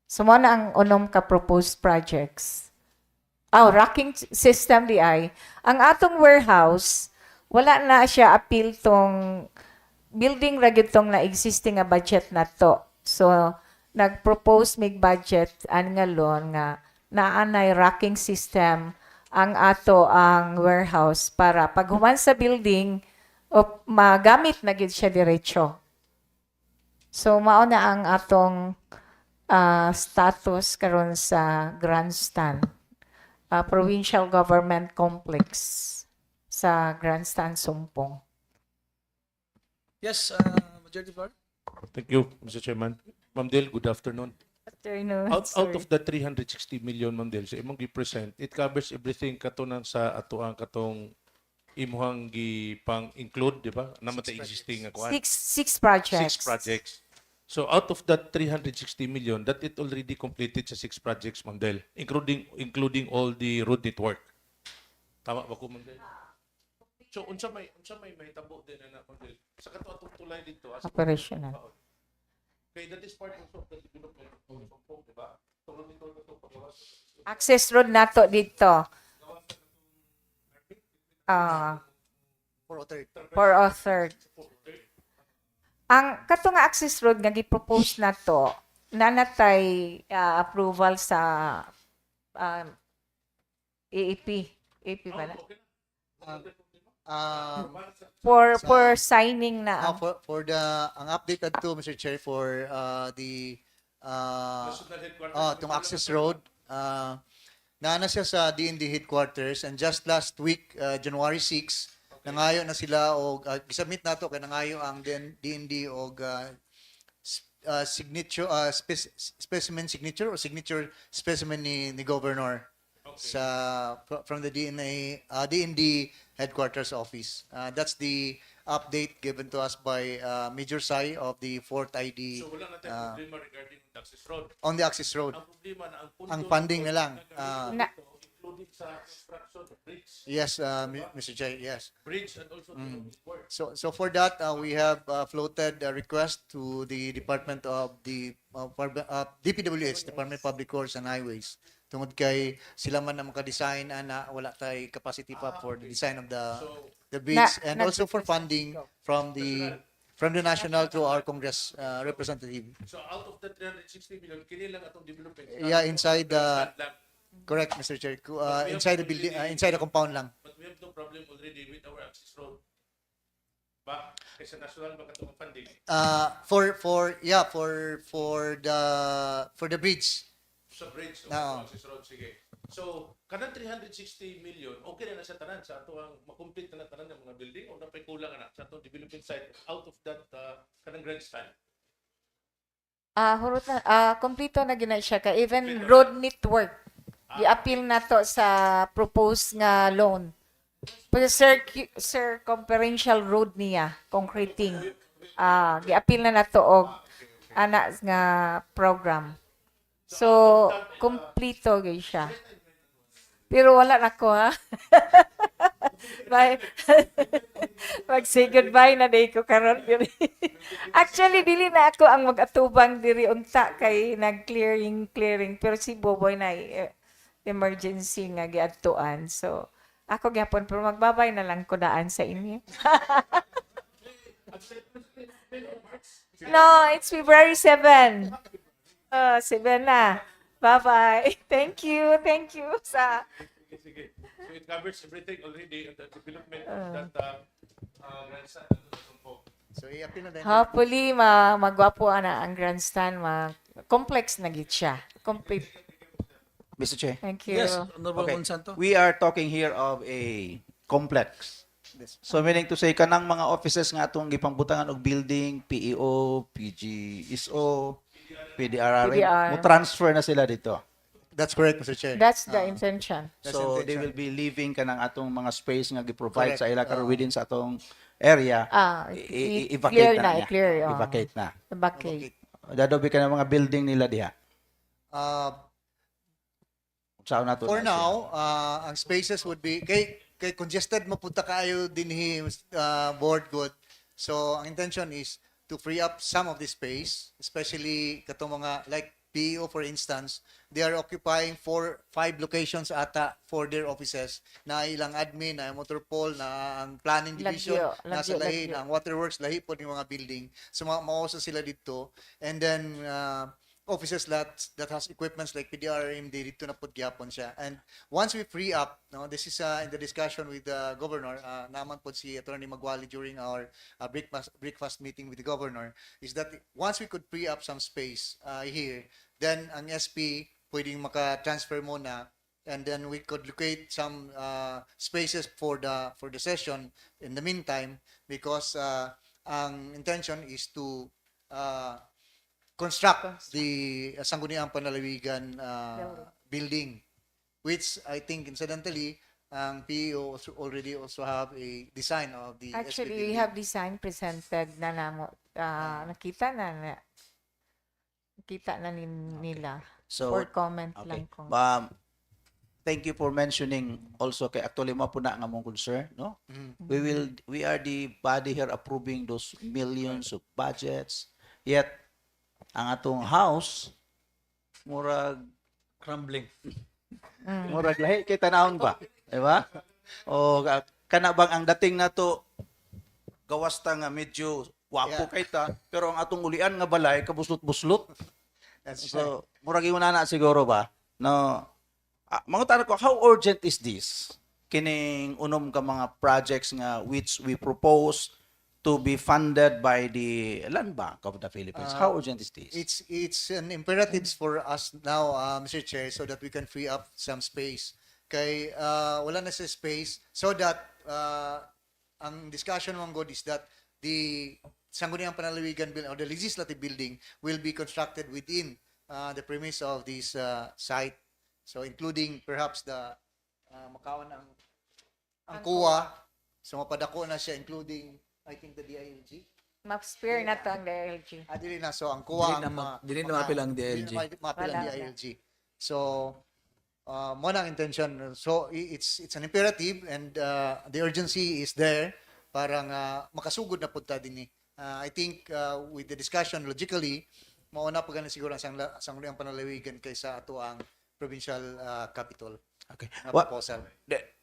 So mo na ang unom ka proposed projects. Racking system di ay. Ang atong warehouse wala na siya appeal tong building ra gyud tong na existing nga budget na to. So nag-propose mig budget an nga loan nga naanay racking system ang ato ang warehouse para pag human sa building o magamit na gid siya diretso. So mao na ang atong status karon sa grandstand, provincial government complex sa grandstand Sumpong.
Yes, Majority Floor.
Thank you, Mr. Chairman. Ma'am Del, good afternoon. Out of the 360 million, Ma'am Del, sa imong gi-present, it covers everything katunan sa atoang katong imuhang gipang-include, di ba? Naman ta existing nga kuan.
Six projects.
6 projects. So out of that 360 million, that it already completed sa 6 projects, Ma'am Del, including all the road network. Tama ba ko, Ma'am Del? So unsa may tabo din na Ma'am Del? Sa kato atong tulay dito as
Operational.
Okay, that is part also of the development of Sumpong, di ba?
Access road nato dito. 403rd. Ang kato nga access road nga gi-propose nato nanatay approval sa AAP. AAP ba na? For signing na.
For the ang update adto Mr. Chair for the tong access road naana siya sa DND headquarters and just last week January 6 nangayo na sila og gisubmit nato kay nangayo ang DND og signature specimen signature or signature specimen ni governor sa from the DND headquarters office. That's the update given to us by Major Sai of the 4th ID.
So wala na tayong problema regarding the access road.
On the access road.
Ang problema na
ang funding na lang.
Including sa construction of bridge.
Yes, Mr. Jay, yes.
Bridge and also network.
So for that, we have floated a request to the Department of the DPWH, Department of Public Works and Highways. Tungod kay sila man na maka-design na wala tay capacity pa for the design of the bridge and also for funding from the national to our Congress representative.
So out of the 360 million, kini lang atong development.
Yeah, inside the correct, Mr. Chair. Inside the building, inside the compound lang.
But we have no problem already with our access road. Ba, kasi national ba katong funding?
For the bridge.
Sa bridge o
No.
access road, sige. So, kanang 360 million, okay na sa tanan sa ato ang makomplete na tanan ng mga building o napay kulang na sa atong development site out of that kanang grandstand.
Hurot na, kompleto na gina siya ka. Even road network. I-appeal na to sa proposed nga loan. Pero circumferential road niya, concreting. Gi-appeal na to og anak nga program. So, kompleto gyud siya. Pero wala na ko ha. Bye. Mag-say goodbye na day ko karon diri. Actually dili na ako ang mag-atubang diri unta kay nag-clearing pero si Boboy na emergency nga giadtuan. So ako gyapon pero magbabay na lang ko daan sa inyo. No, it's February 7. 7 na. Bye-bye. Thank you sa
Sige. So it covers everything already at the development of that grandstand.
So i-appeal na din.
hopefully magwapo ana ang grandstand, complex na gid siya. Complete.
Mr. Chair.
Thank you.
Yes, Honorable
Okay.
Monsanto.
We are talking here of a complex. So meaning to say kanang mga offices nga atong gipangbutangan og building, PEO, PGSO, PDRRM,
PDR.
mo transfer na sila dito.
That's correct, Mr. Chair.
That's the intention.
That's
So
intention.
they will be leaving kanang atong mga space nga gi-provide
Correct.
sa ila karon within sa atong area.
Clear
I-vacate
na,
niya.
clear.
I-vacate na.
Vacate.
Dadobi ka ng mga building nila diha. Saan nato
For
na siya?
now, ang spaces would be kay congested mapunta kayo dinhi board good. So ang intention is to free up some of the space, especially katong mga like PEO for instance, they are occupying 5 locations ata for their offices na ilang admin, na motor pool, na ang planning division, nasa lahi, na ang waterworks, lahi po yung mga building. So mausa sila dito. And then offices that has equipments like PDRM, dito na po gyapon siya. And once we free up, no, this is in the discussion with the governor, naman po si Attorney Magwali during our breakfast meeting with the governor, is that once we could free up some space here, then ang SP pwedeng maka-transfer muna, and then we could locate some spaces for the session in the meantime, because ang intention is to construct the Sangguniang Panlalawigan building, which I think incidentally ang PEO already also have a design of the
Actually,
SP
we
building.
have design presented na namo. Nakita na nila.
So,
for comment
okay.
lang kung.
Thank you for mentioning also kay actually mo po na nga mong concern, no? We are the body here approving those millions of budgets. Yet ang atong house murag
Crumbling.
murag lahi kay tanawon ba? Di ba? O kana bang ang dating nato gawas ta nga medyo wapo kay ta, pero ang atong ulian nga balay kabuslot-buslot.
That's
So, murag yun na siguro ba? No, mga tanong ko, how urgent is this? Kining unom ka mga projects nga which we propose to be funded by the Land Bank of the Philippines. How urgent is this?
It's an imperative for us now, Mr. Chair, so that we can free up some space. Kay wala na sa space, so that ang discussion mong good is that the Sangguniang Panlalawigan building or the legislative building will be constructed within the premise of this site. So including perhaps the makawan ang kuwa, so mapadako na siya, including I think the DILG.
Ma-spare na to ang DLG.
Dili na, so ang kuwa
Dili na mapil ang DILG.
Mapil ang
Wala.
DILG. So mo na ang intention. So it's an imperative, and the urgency is there para nga makasugod na punta din. I think with the discussion logically, mauna pa ganun siguro ang Sangguniang Panlalawigan kaysa ato ang provincial capital.
Okay.
Proposal.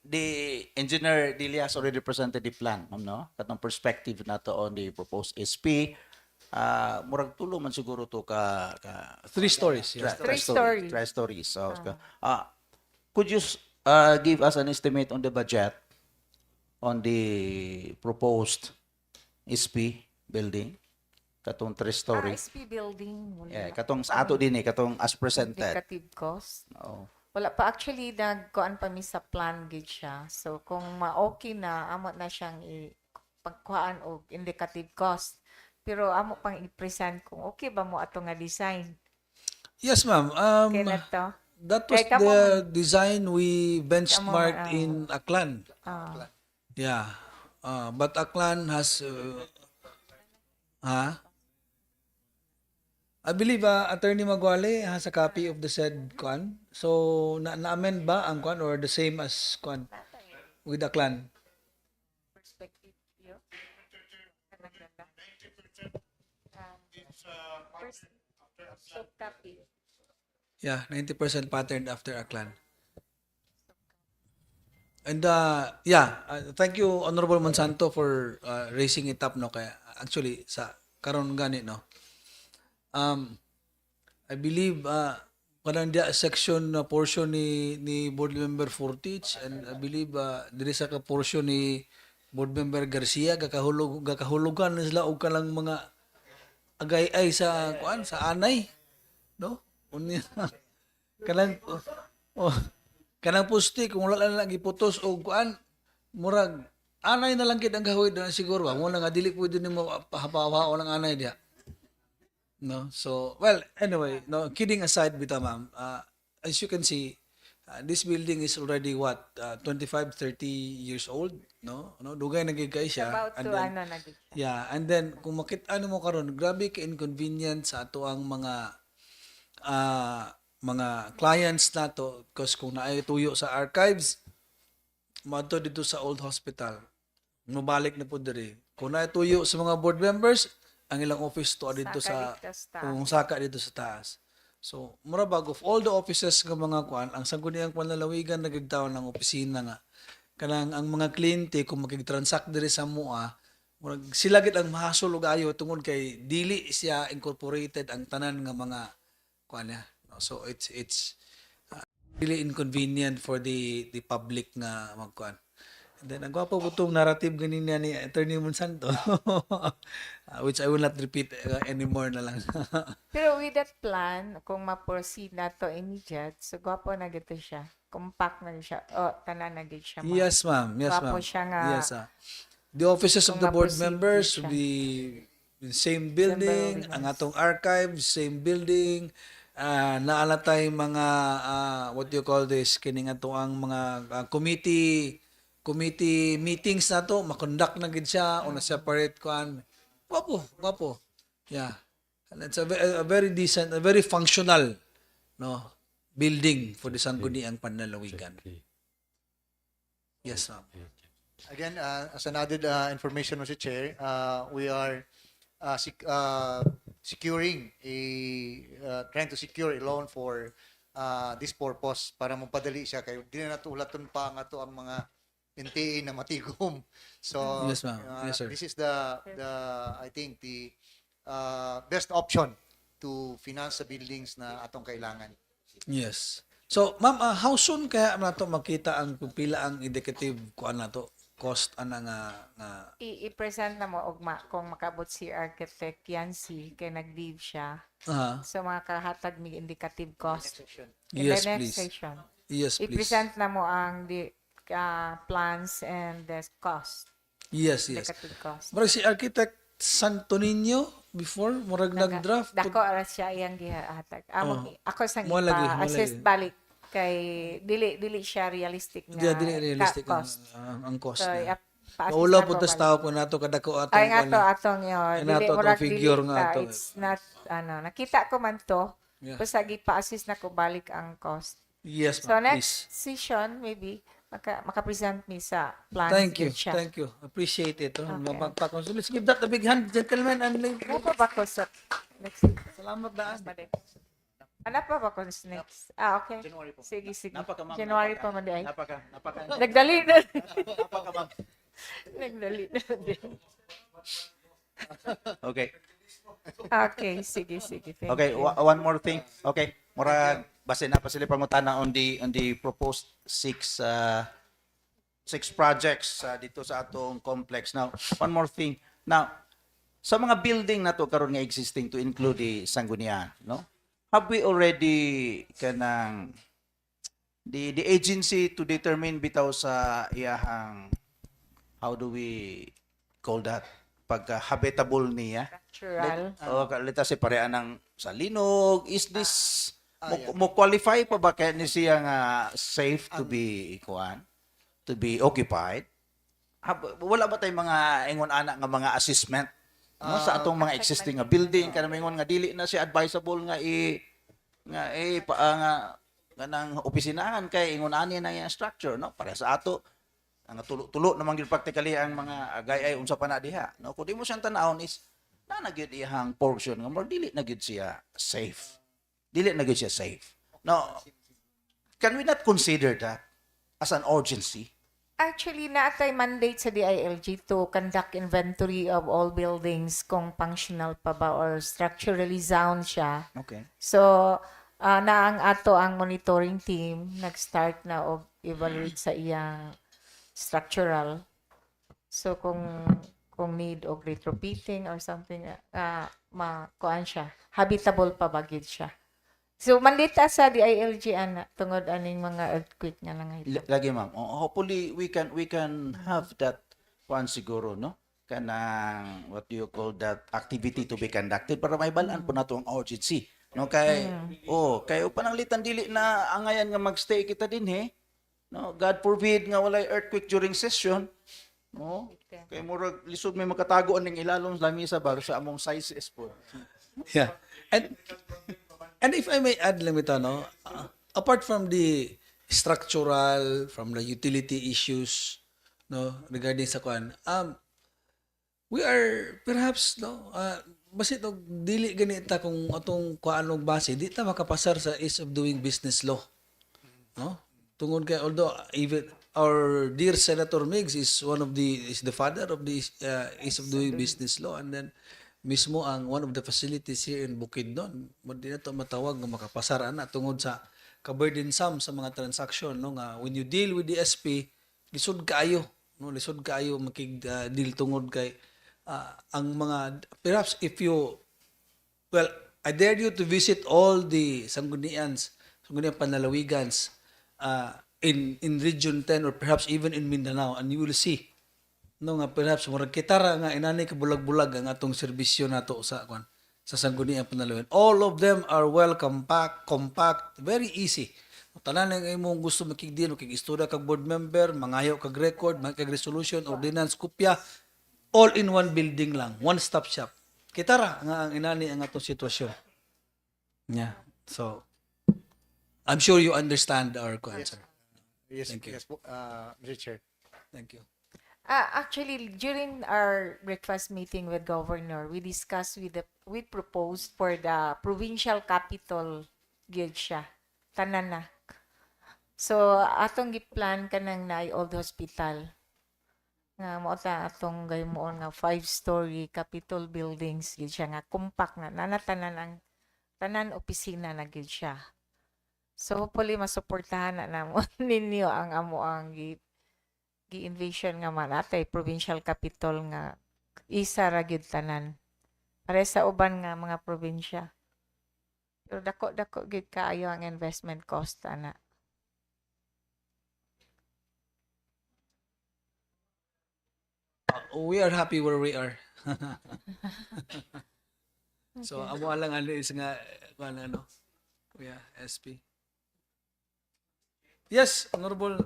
The engineer Dilias already presented the plan, ma'am, no? Katong perspective na to on the proposed SP. Murag tulo man siguro to ka
3 stories. Yes.
Three stories. So, could you give us an estimate on the budget on the proposed SP building? Katong 3 story.
SP building. Wala.
Yeah, katong sa ato din katong as presented.
Indicative cost.
Oo.
Wala pa, actually nagkuan pa mi sa plan gid siya. So kung ma-okay na, amo na siyang pagkuhaan og indicative cost. Pero amo pang i-present kung okay ba mo ato nga design.
Yes, ma'am.
Okay na to.
That was
Kaya kamo
the design we benchmarked
Kamo,
in Aklan. Yeah. But Aklan has I believe Attorney Magwale has a copy of the said kwan. So na-amend ba ang kwan or the same as kwan with Aklan?
Perspective view. Soft copy.
Yeah, 90% patterned after Aklan. And thank you Honorable Monsanto for raising it up, no, kaya actually sa karon gani, no. I believe kanang dia section na portion ni board member Fortich, and I believe diri sa ka portion ni board member Garcia gakahulugan na sila og kalang mga agay-ay sa kuan sa anay, no, unya kanang Oh, kanang pusti kung wala na lang giputos og kuan murag anay na lang gid ang gahawid na siguro ba mo na nga dili pwede nimo pahapawa lang anay diha. No, so well anyway, no, kidding aside bitaw ma'am, as you can see, this building is already what 25 30 years old, no dugay na gid kay
It's
siya.
about
And
to,
then
ano, na gid siya.
yeah, and then kung makita mo karon grabe ka inconvenient sa ato ang mga clients nato because kung naay tuyo sa archives madto dito sa old hospital mabalik na po diri kung naay tuyo sa mga board members ang ilang office to dito sa
Saka dito sa taas.
saka dito sa taas. So mura bag of all the offices nga mga kuan ang Sangguniang Panlalawigan nagigtaon ng opisina nga kanang ang mga kliyente kung makig-transact diri sa mua murag sila gid ang mahasol og ayo tungod kay dili siya incorporated ang tanan nga mga kuan niya. No? So it's really inconvenient for the public nga magkuan. And then ang gwapo po itong narrative ganina ni Attorney Monsanto which I will not repeat anymore na lang.
Pero with that plan, kung ma-proceed na to immediate, so gwapo na gito siya. Compact na siya. O, tanan na gid siya.
Yes ma'am. Yes
Gwapo
ma'am.
siya nga.
Yes. The offices of
Kung
the board
ma-proceed
members
siya.
will be in the same building,
building,
ang
yes.
atong archives, same building. Naalatay mga what do you call this kining ato ang mga committee meetings nato makonduct na gid siya on a separate kuan. Gwapo. Yeah. And it's a very decent, a very functional building for the Sangguniang Panlalawigan. Yes, ma'am.
Again, as an added information, Mr. Chair, we are securing trying to secure a loan for this purpose para mapadali siya kay di na natulaton pa nga to ang mga NTA na matigom. So
Yes, ma'am. Yes, sir.
this is the I think the best option to finance the buildings na atong kailangan.
Yes. So, ma'am, how soon kaya nato makita ang pila ang indicative kuan nato cost ana nga
I-present na mo ugma kung makabot si architect Yancy kay nag-leave siya. So makakahatag ni indicative cost. In
Yes,
the next
please.
session.
Yes, please.
I-present na mo ang plans and the cost.
Yes.
Indicative cost.
Murag si Architect Santo Niño before murag nag-draft.
Dako ara siya iyang gihatag. Ako sang
Mo lagi, mo
assist
lagi.
balik kay dili siya realistic nga.
Yeah, dili realistic
cost.
ang cost
So,
niya.
pa-assist
Maulaw
na
po
ko
tas
balik.
tao ko nato kadako atong
Ay nga
kuan
to
eh.
atong yun.
Ay,
Dili
nato atong
murag
figure
dili
nga
ta.
ato.
It's not nakita ko man to.
Yeah.
Basta pa-assist na ko balik ang cost.
Yes,
So
ma'am,
next session maybe maka-present me sa plans.
Thank you.
yun siya.
Thank you. Appreciate it.
Okay.
Let's give that a big hand, gentlemen. And
Ano pa ba ko sa next?
Salamat daan.
Ano pa ba ko sa next? Okay.
January po.
Sige.
Napaka, ma'am,
January
napaka.
pa man di ay.
Napaka.
Nagdali na.
Napaka, ma'am.
Nagdali na din.
Okay.
Okay, sige. Thank
Okay,
you.
one more thing. Okay, murag base na pa sila pangutana on the proposed six projects dito sa atong complex. Now, one more thing. Now, sa mga building na to karon nga existing to include the Sangguniang, no? Have we already kanang the agency to determine bitaw sa iyahang how do we call that pagka habitable niya?
Natural.
O kalita si pareha ng sa linog, is this mo qualify pa ba kaya ni siya nga safe to be occupied? Wala ba tay mga ingon ana nga mga assessment no sa atong mga existing nga building kanang ingon nga dili na siya advisable nga nang opisinahan kay ingon ani na yung structure no para sa ato ang tulo naman gyud practically ang mga agay ay unsa pa na diha no kun di mo siyang tan-awon is na gyud iyang portion nga more dili na gyud siya safe. Now, can we not consider that as an urgency?
Actually, naatay mandate sa DILG to conduct inventory of all buildings kung functional pa ba or structurally sound siya.
Okay.
So, na ang ato ang monitoring team nag-start na og evaluate sa iyang structural. So, kung need og retrofitting or something, makuan siya. Habitable pa ba gyud siya. So mandita sa DILG ana tungod aning mga earthquake nga nangahitabo.
Lagi ma'am. Hopefully we can have that one siguro, no? Kanang what do you call that activity to be conducted para may balaan po nato ang urgency. No kay kay pananglitan dili na angayan nga magstay kita din no, God forbid nga walay earthquake during session. No? Kay murag lisod may makatago aning ilalom lamisa ba sa among sizes po.
Yeah. And if I may add lang ito, no, apart from the structural, from the utility issues, no, regarding sa kuan, we are perhaps, no, basit og dili ganita kung atong kuanog base, di ta makapasar sa ease of doing business law. No? Tungod kay although even our dear Senator Migs is the father of the ease of doing business law, and then mismo ang one of the facilities here in Bukidnon, di na to matawag nga makapasar ana tungod sa kaburdensome sa mga transaction, no, nga when you deal with the SP lisod kaayo, no, lisod kaayo makig deal tungod kay ang mga perhaps if you I dare you to visit all the sangguniang panlalawigans in Region 10 or perhaps even in Mindanao, and you will see no nga perhaps murag kitara nga inani ka bulag-bulag ang atong serbisyo nato sa sangguniang panlalawigan. All of them are well compact, very easy. Tanan nga imong gusto makigdeal, makig-istorya kag board member, mangayo kag record, kag resolution, ordinance, kopya, all in one building lang, one stop shop. Kitara nga ang inani ang atong sitwasyon. Yeah. So I'm sure you understand our answer.
Yes,
Thank you.
yes, Mr. Chair.
Thank you.
Actually, during our breakfast meeting with Governor, we discussed we proposed for the provincial capital gyud siya. Tanan na. So, atong giplan kanang naay old hospital. Nga mo ta atong gaymoon nga 5-story capitol buildings gyud siya nga compact na nanatanan ang tanan opisina na gyud siya. So, hopefully masuportahan na namo ninyo ang amo ang gi-invasion nga man atay provincial capital nga isa ra gyud tanan pare sa uban nga mga probinsya, pero dako gyud kaayo ang investment cost ana.
We are happy where we are. So amo lang ano is nga ano yeah, SP. Yes, Honorable.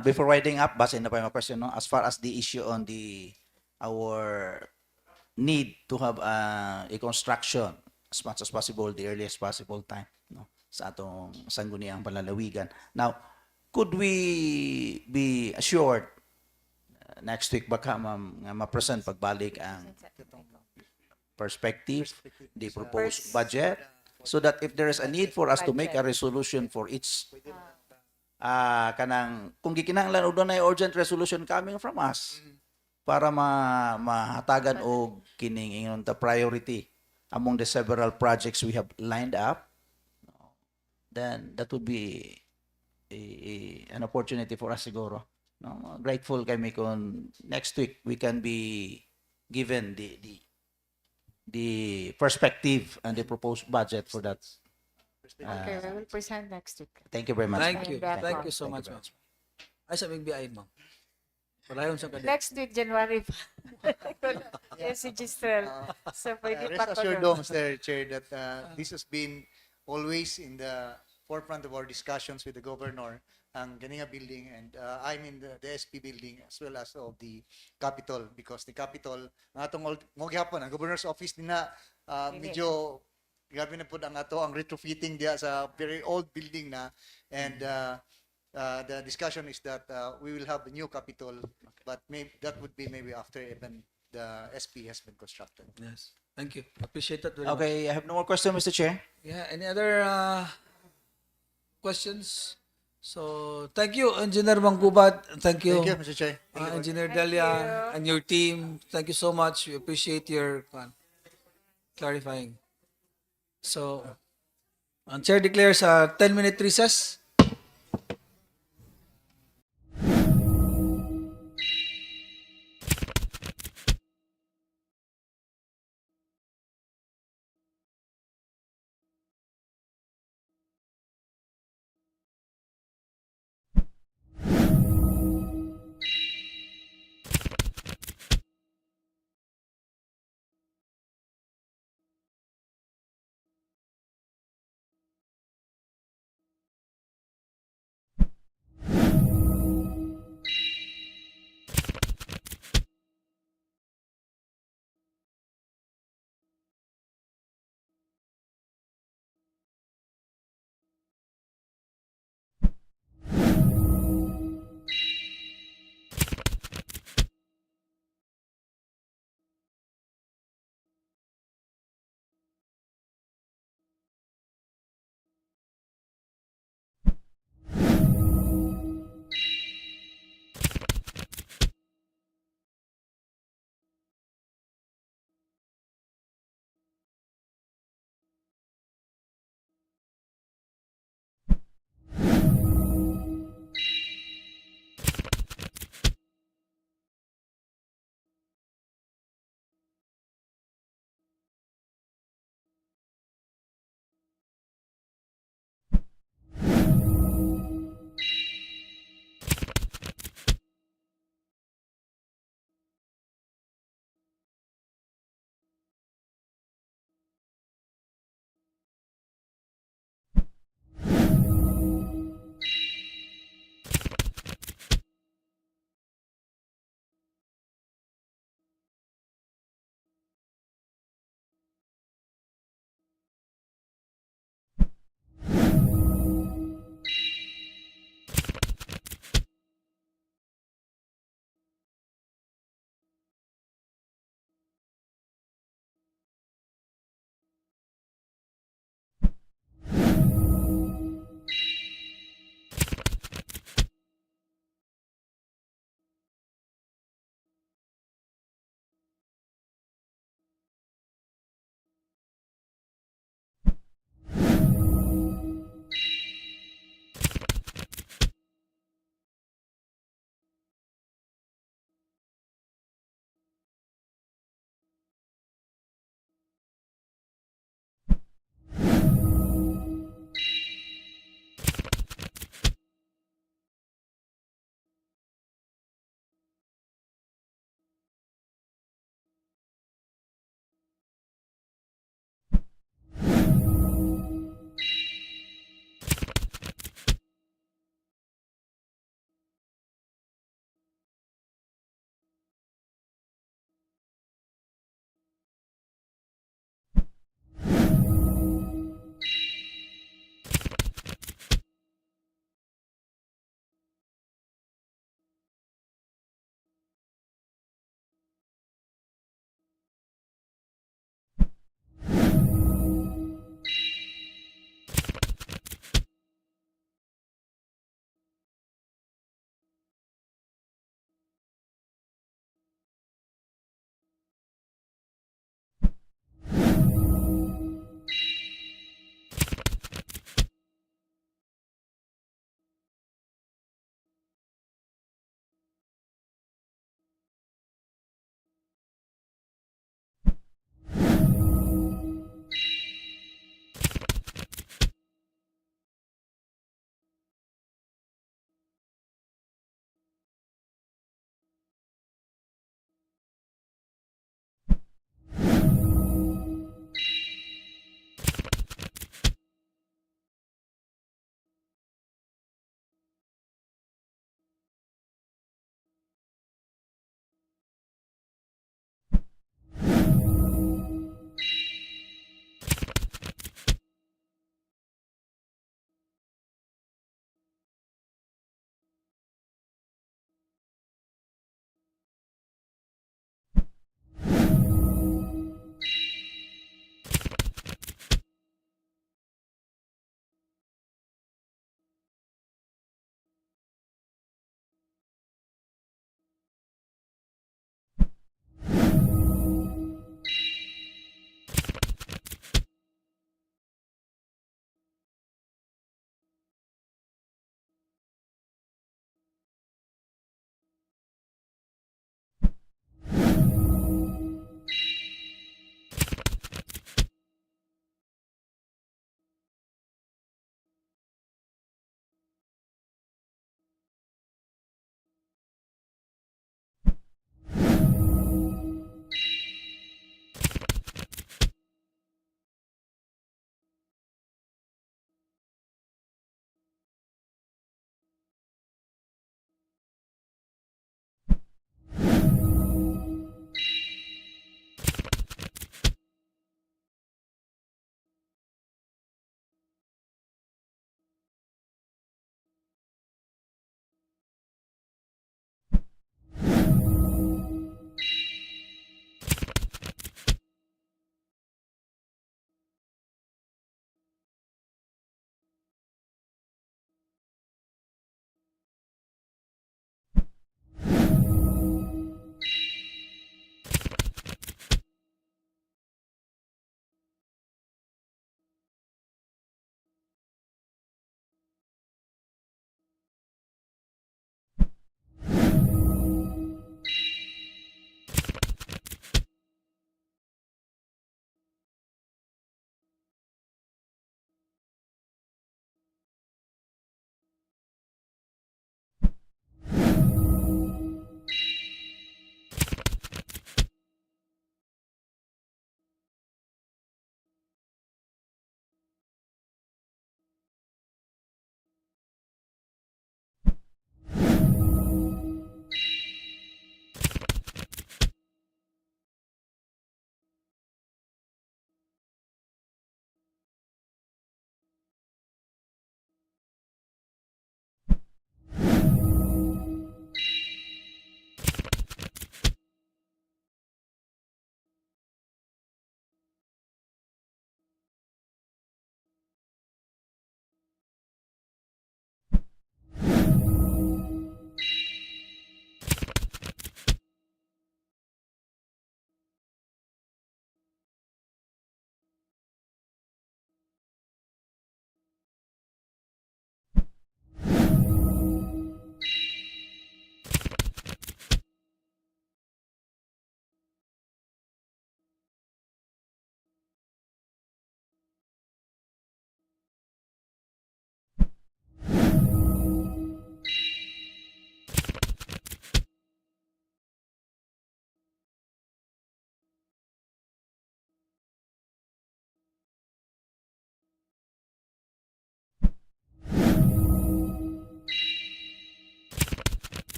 Before winding up, basin na pa yung question, no? As far as the issue on our need to have a construction as much as possible, the earliest possible time, no? Sa atong sangguniang panlalawigan. Now, could we be assured next week baka ma-present pagbalik ang perspective, the proposed budget, so that if there is a need for us to make a resolution for each kanang kung gikinahanglan og dunay urgent resolution coming from us para mahatagan og kining ingon ta priority among the several projects we have lined up, then that would be an opportunity for us siguro, no? Grateful kami kung next week we can be given the perspective and the proposed budget for that.
Okay, we will present next week.
Thank you very much.
Thank you so much, ma'am. Ay sa BI, ma'am. Palayon sa kadit.
Next week, January 5. Yes, register. So, pwede pa
Rest assured, Mr. Chair, that this has been always in the forefront of our discussions with the governor, ang ganinga building, and I'm in the SP building as well as of the Capitol, because the Capitol, ang atong mo gihapon, ang governor's office nina medyo grabe na po ang retrofitting diya sa very old building na, and the discussion is that we will have a new Capitol, but that would be maybe after even the SP has been constructed.
Yes. Thank you. Appreciate that very much.
Okay, I have no more questions, Mr. Chair.
Yeah, any other questions? So, thank you, Engineer Manggubat. Thank you.
Thank you, Mr. Chair.
Engineer Delia and your team. Thank you so much. We appreciate your clarifying. So, ang Chair declares a 10-minute recess.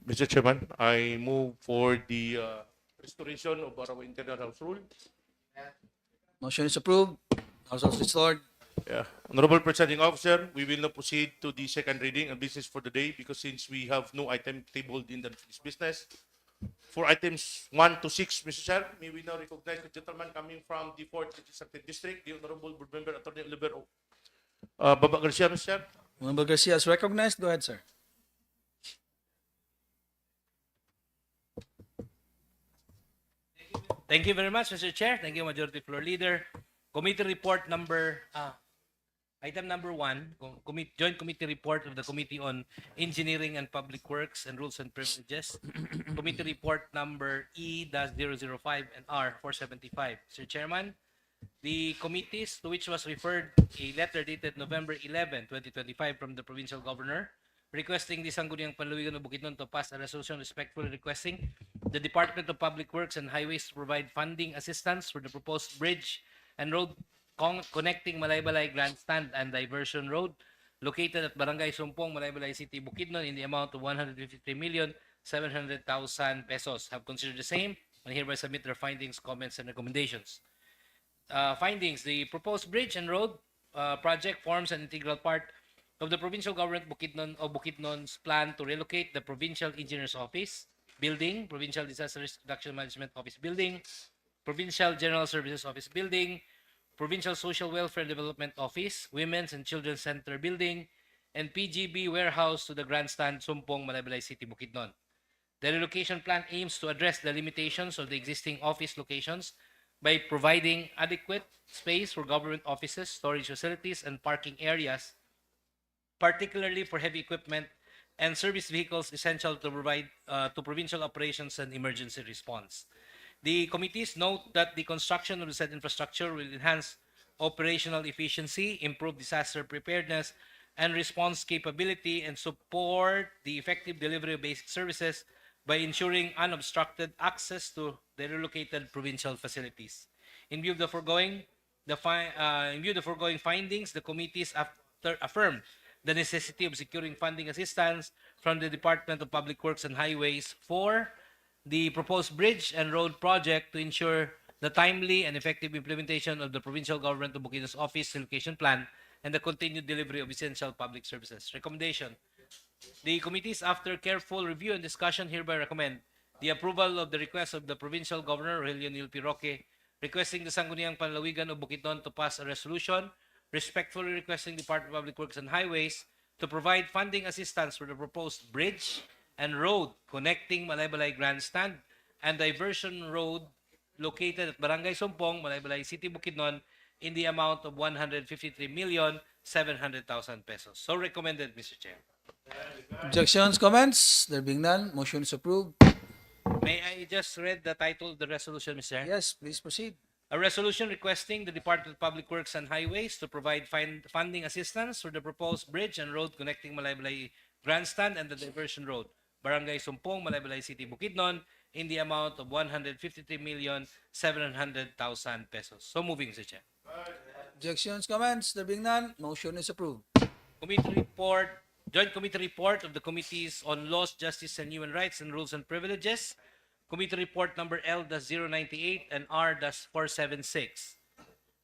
Mr. Chairman, I move for the restoration of our internal house rule.
Motion is approved. House is restored.
Yeah. Honorable Presiding Officer, we will now proceed to the second reading and business for the day because since we have no item tabled in the business. For items 1 to 6, Mr. Chair, may we now recognize the gentleman coming from the 4th Legislative District, the Honorable Board Member Attorney Oliver Baba Garcia, Mr. Chair.
Honorable Garcia is recognized. Go ahead, sir.
Thank you very much, Mr. Chair. Thank you, Majority Floor Leader. Committee report number, item number 1, joint committee report of the Committee on Engineering and Public Works and Rules and Privileges. Committee report number E-005 and R-475. Mr. Chairman, the committees to which was referred a letter dated November 11, 2025 from the Provincial Governor requesting the Sangguniang Panlalawigan of Bukidnon to pass a resolution respectfully requesting the Department of Public Works and Highways to provide funding assistance for the proposed bridge and road connecting Malaybalay Grandstand and Diversion Road located at Barangay Sumpong, Malaybalay City, Bukidnon in the amount of 153,700,000 pesos. Have considered the same and hereby submit their findings, comments, and recommendations. Findings: the proposed bridge and road project forms an integral part of the provincial government Bukidnon's plan to relocate the Provincial Engineers Office Building, Provincial Disaster Risk Reduction Management Office Building, Provincial General Services Office Building, Provincial Social Welfare and Development Office, Women's and Children's Center Building, and PGB Warehouse to the Grandstand, Sumpong, Malaybalay City, Bukidnon. The relocation plan aims to address the limitations of the existing office locations by providing adequate space for government offices, storage facilities, and parking areas, particularly for heavy equipment and service vehicles essential to provide to provincial operations and emergency response. The committees note that the construction of the said infrastructure will enhance operational efficiency, improve disaster preparedness and response capability, and support the effective delivery of basic services by ensuring unobstructed access to the relocated provincial facilities. In view of the foregoing, findings, the committees affirmed the necessity of securing funding assistance from the Department of Public Works and Highways for the proposed bridge and road project to ensure the timely and effective implementation of the Provincial Government of Bukidnon's Office Relocation Plan and the continued delivery of essential public services. Recommendation: the committees, after careful review and discussion, hereby recommend the approval of the request of the Provincial Governor, Rogelio Neil P. Roque, requesting the Sangguniang Panlalawigan of Bukidnon to pass a resolution respectfully requesting the Department of Public Works and Highways to provide funding assistance for the proposed bridge and road connecting Malaybalay Grandstand and diversion road located at Barangay Sompong, Malaybalay City, Bukidnon in the amount of 153,700,000 pesos. So recommended, Mr. Chair.
Objections, comments? There being none, motion is approved.
May I just read the title of the resolution, Mr. Chair?
Yes, please proceed.
A resolution requesting the Department of Public Works and Highways to provide funding assistance for the proposed bridge and road connecting Malaybalay Grandstand and the diversion road, Barangay Sumpong, Malaybalay City, Bukidnon, in the amount of 153,700,000 pesos. So moving, Mr. Chair.
Objections, comments? There being none, motion is approved.
Committee report, Joint Committee report of the Committees on Laws, Justice and Human Rights and Rules and Privileges. Committee report number L-098 and R-476.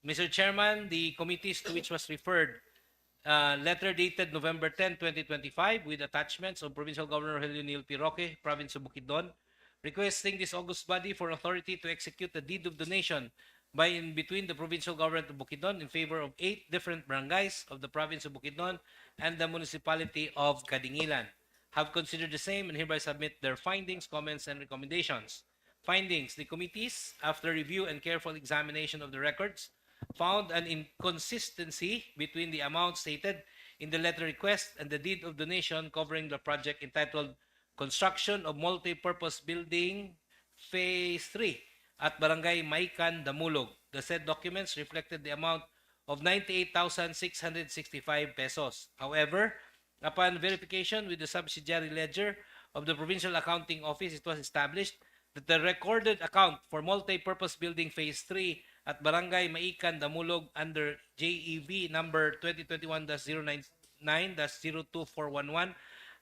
Mr. Chairman, the committees to which was referred, letter dated November 10, 2025 with attachments of Provincial Governor Helio Neil P. Roque, Province of Bukidnon, requesting this august body for authority to execute the deed of donation by and between the Provincial Government of Bukidnon in favor of 8 different barangays of the Province of Bukidnon and the Municipality of Kadingilan. Have considered the same and hereby submit their findings, comments, and recommendations. Findings: the committees, after review and careful examination of the records, found an inconsistency between the amount stated in the letter request and the deed of donation covering the project entitled Construction of Multi-Purpose Building Phase 3 at Barangay Maikan, Damulog. The said documents reflected the amount of 98,665 pesos. However, upon verification with the subsidiary ledger of the Provincial Accounting Office, it was established that the recorded account for multi-purpose building phase 3 at Barangay Maikan, Damulog under JEV number 2021-099-02411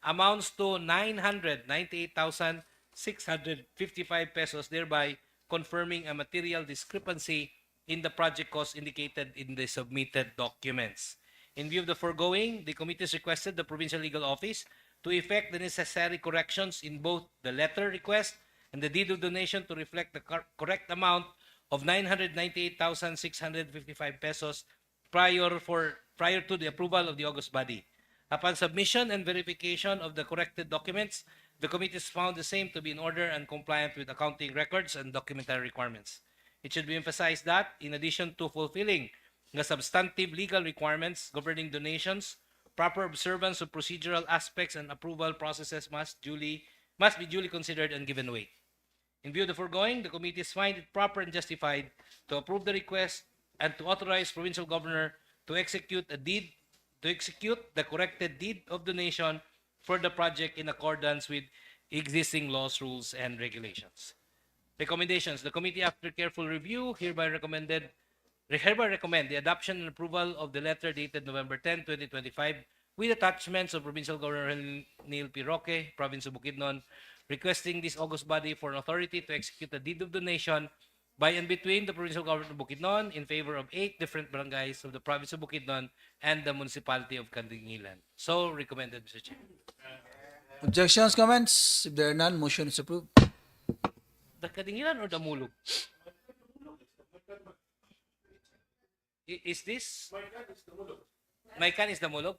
amounts to 998,655 pesos, thereby confirming a material discrepancy in the project cost indicated in the submitted documents. In view of the foregoing, the committees requested the Provincial Legal Office to effect the necessary corrections in both the letter request and the deed of donation to reflect the correct amount of 998,655 pesos prior to the approval of the august body. Upon submission and verification of the corrected documents, the committees found the same to be in order and compliant with accounting records and documentary requirements. It should be emphasized that, in addition to fulfilling the substantive legal requirements governing donations, proper observance of procedural aspects and approval processes must be duly considered and given weight. In view of the foregoing, the committees find it proper and justified to approve the request and to authorize provincial governor to execute the corrected deed of donation for the project in accordance with existing laws, rules, and regulations. Recommendations. The committee, after careful review, hereby recommend the adoption and approval of the letter dated November 10, 2025 with attachments of Provincial Governor Neil P. Roque, Province of Bukidnon, requesting this august body for an authority to execute a deed of donation by and between the Provincial Government of Bukidnon in favor of 8 different barangays of the Province of Bukidnon and the Municipality of Kadingilan. So recommended, Mr. Chair.
Objections, comments? If there are none, motion is approved.
The Kadingilan or the Mulog? Is this? Maikan is the Mulog?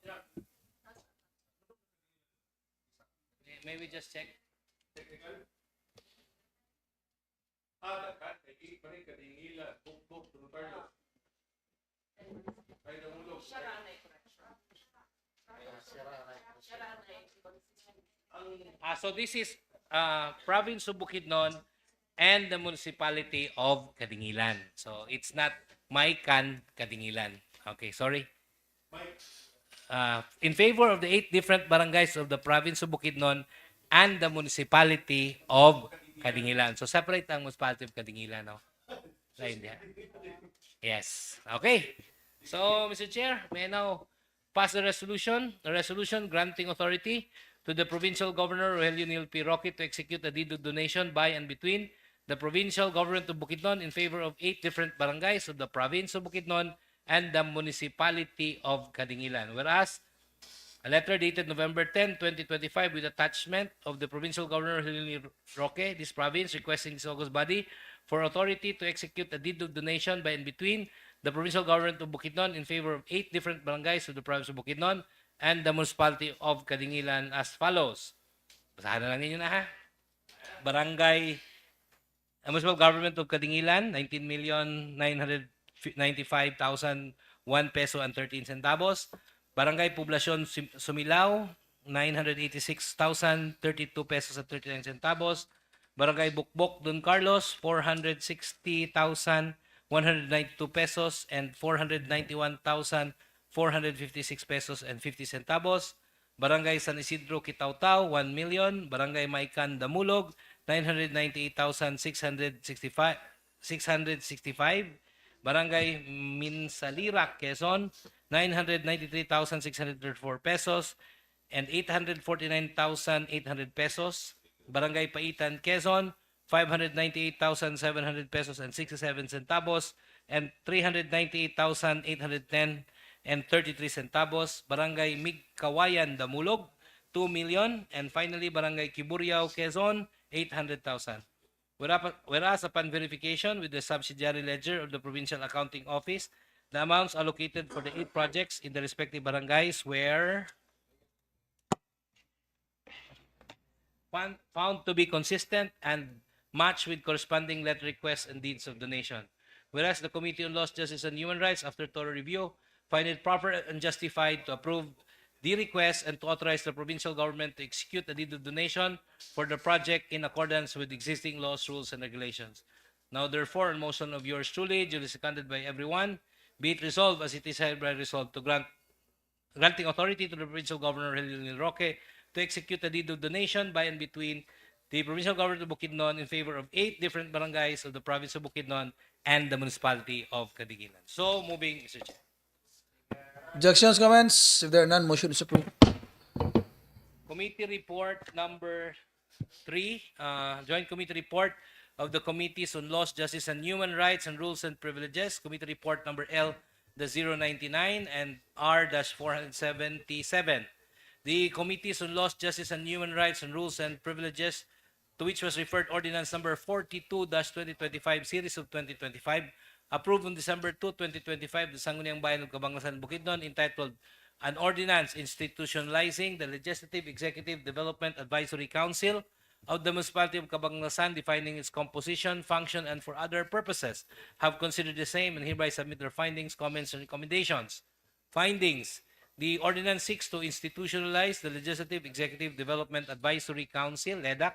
May we just check? So this is Province of Bukidnon and the Municipality of Kadingilan. So it's not Maikan, Kadingilan. Okay, sorry. In favor of the 8 different barangays of the Province of Bukidnon and the Municipality of Kadingilan. So separate ang Municipality of Kadingilan. No? Yes. Okay. So, Mr. Chair, may I now pass the resolution? A resolution granting authority to the Provincial Governor Rogelio Neil P. Roque to execute a deed of donation by and between the Provincial Government of Bukidnon in favor of 8 different barangays of the Province of Bukidnon and the Municipality of Kadingilan. Whereas, a letter dated November 10, 2025 with attachment of the Provincial Governor Rogelio Roque, this province, requesting this august body for authority to execute a deed of donation by and between the provincial government of Bukidnon in favor of 8 different barangays of the province of Bukidnon and the municipality of Kadingilan as follows. Basahan na lang ninyo na ha. Barangay Municipal Government of Kadingilan, 19,995,001 peso and 13 centavos. Barangay Poblacion Sumilao, 986,032 pesos at 39 centavos. Barangay Bukbok Don Carlos, 460,192 pesos and 491,456 pesos and 50 centavos. Barangay San Isidro Kitaw-Taw, 1 million. Barangay Maikan Damulog, 998,665. Barangay Minsalirak, Quezon, 993,634 pesos and 849,800 pesos. Barangay Paitan, Quezon, 598,700 pesos and 67 centavos and 398,810 and 33 centavos. Barangay Migkawayan, Damulog, 2 million. And finally, Barangay Kiburyao, Quezon, 800,000. Whereas upon verification with the subsidiary ledger of the Provincial Accounting Office, the amounts allocated for the 8 projects in the respective barangays were found to be consistent and matched with corresponding letter requests and deeds of donation. Whereas the Committee on Laws, Justice, and Human Rights, after thorough review, find it proper and justified to approve the request and to authorize the provincial government to execute a deed of donation for the project in accordance with existing laws, rules, and regulations. Now, therefore, on motion of yours truly, duly seconded by everyone, be it resolved as it is hereby resolved to granting authority to the provincial governor Helio Roque to execute a deed of donation by and between the provincial government of Bukidnon in favor of 8 different barangays of the province of Bukidnon and the municipality of Kadingilan. So, moving, Mr. Chair.
Objections, comments? If there are none, motion is approved.
Committee report number 3, joint committee report of the Committees on Laws, Justice, and Human Rights and Rules and Privileges. Committee report number L-099 and R-477. The Committees on Laws, Justice, and Human Rights and Rules and Privileges, to which was referred ordinance number 42-2025, series of 2025, approved on December 2, 2025, the Sangguniang Bayan of Cabangasan, Bukidnon, entitled An Ordinance Institutionalizing the Legislative Executive Development Advisory Council of the Municipality of Cabangasan, defining its composition, function, and for other purposes, have considered the same and hereby submit their findings, comments, and recommendations. Findings. The ordinance seeks to institutionalize the Legislative Executive Development Advisory Council, LEDAC,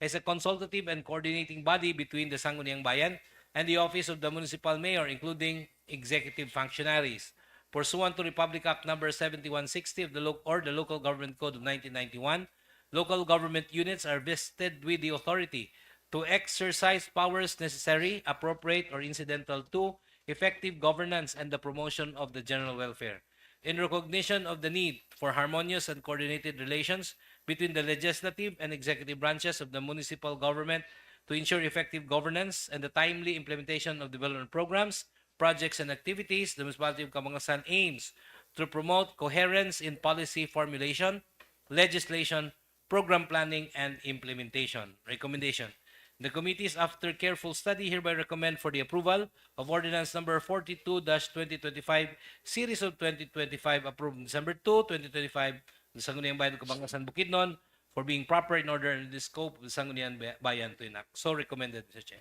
as a consultative and coordinating body between the Sangguniang Bayan and the Office of the Municipal Mayor, including executive functionaries. Pursuant to Republic Act number 7160 of the Local Government Code of 1991, local government units are vested with the authority to exercise powers necessary, appropriate, or incidental to effective governance and the promotion of the general welfare. In recognition of the need for harmonious and coordinated relations between the legislative and executive branches of the municipal government to ensure effective governance and the timely implementation of development programs, projects, and activities, the Municipality of Cabangasan aims to promote coherence in policy formulation, legislation, program planning, and implementation. Recommendation. The committees, after careful study, hereby recommend for the approval of Ordinance number 42-2025, Series of 2025, approved on December 2, 2025, the Sangguniang Bayan of Cabangasan, Bukidnon, for being proper in order in the scope of the Sangguniang Bayan to enact. So recommended, Mr. Chair.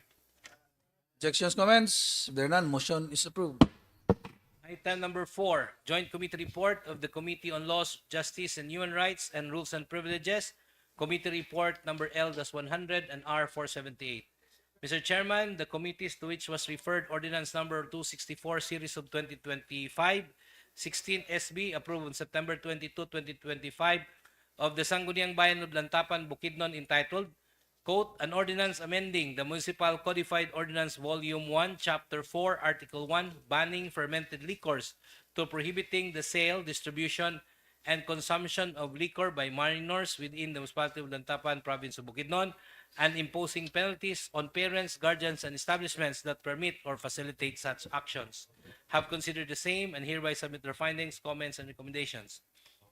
Objections, comments? If there are none, motion is approved.
Item number 4, Joint Committee Report of the Committee on Laws, Justice, and Human Rights and Rules and Privileges. Committee Report number L-100 and R-478. Mr. Chairman, the committees to which was referred Ordinance number 264, Series of 2025, 16 SB, approved on September 22, 2025, of the Sangguniang Bayan of Lantapan, Bukidnon, entitled, quote, An Ordinance Amending the Municipal Codified Ordinance Volume 1, Chapter 4, Article 1, Banning Fermented Liquors to Prohibiting the Sale, Distribution, and Consumption of Liquor by Minors within the Municipality of Lantapan, Province of Bukidnon, and imposing penalties on parents, guardians, and establishments that permit or facilitate such actions. Have considered the same and hereby submit their findings, comments, and recommendations.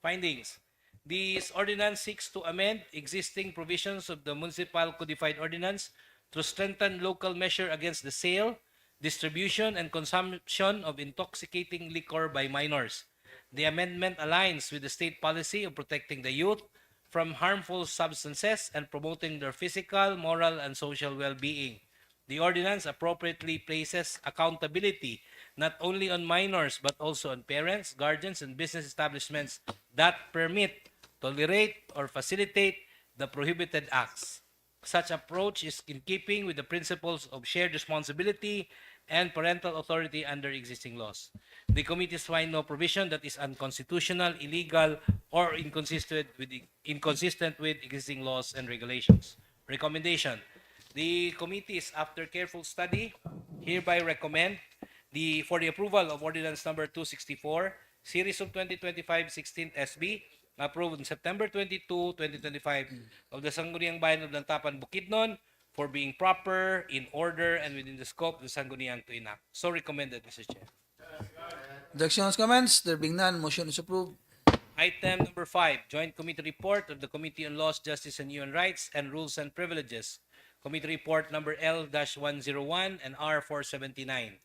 Findings. This ordinance seeks to amend existing provisions of the Municipal Codified Ordinance to strengthen local measure against the sale, distribution, and consumption of intoxicating liquor by minors. The amendment aligns with the state policy of protecting the youth from harmful substances and promoting their physical, moral, and social well-being. The ordinance appropriately places accountability not only on minors but also on parents, guardians, and business establishments that permit, tolerate, or facilitate the prohibited acts. Such approach is in keeping with the principles of shared responsibility and parental authority under existing laws. The committees find no provision that is unconstitutional, illegal, or inconsistent with existing laws and regulations. Recommendation. The committees, after careful study, hereby recommend for the approval of Ordinance Number 264, Series of 2025 16th SB, approved on September 22, 2025 of the Sangguniang Bayan of Lantapan, Bukidnon, for being proper, in order, and within the scope of the Sangguniang to enact. So recommended, Mr. Chair.
Objections, comments? There being none, motion is approved.
Item number 5, Joint Committee Report of the Committee on Laws, Justice, and Human Rights and Rules and Privileges. Committee Report number L-101 and R-479.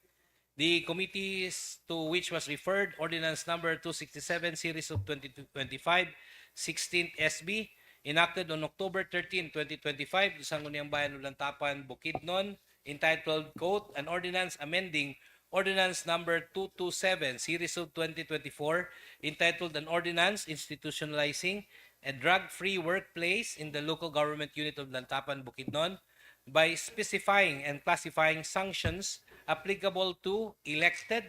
The committees to which was referred, Ordinance number 267, Series of 2025, 16th SB, enacted on October 13, 2025, the Sangguniang Bayan of Lantapan, Bukidnon, entitled, quote, an ordinance amending Ordinance number 227, Series of 2024, entitled An Ordinance Institutionalizing a Drug-Free Workplace in the Local Government Unit of Lantapan, Bukidnon, by specifying and classifying sanctions applicable to elected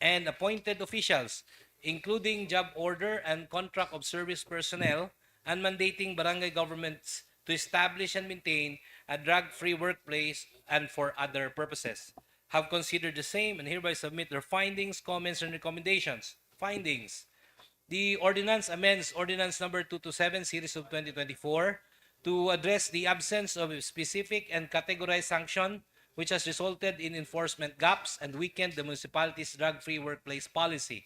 and appointed officials, including job order and contract of service personnel, and mandating barangay governments to establish and maintain a drug-free workplace and for other purposes. Have considered the same and hereby submit their findings, comments, and recommendations. Findings. The ordinance amends Ordinance number 227, Series of 2024, to address the absence of a specific and categorized sanction which has resulted in enforcement gaps and weakened the municipality's drug-free workplace policy.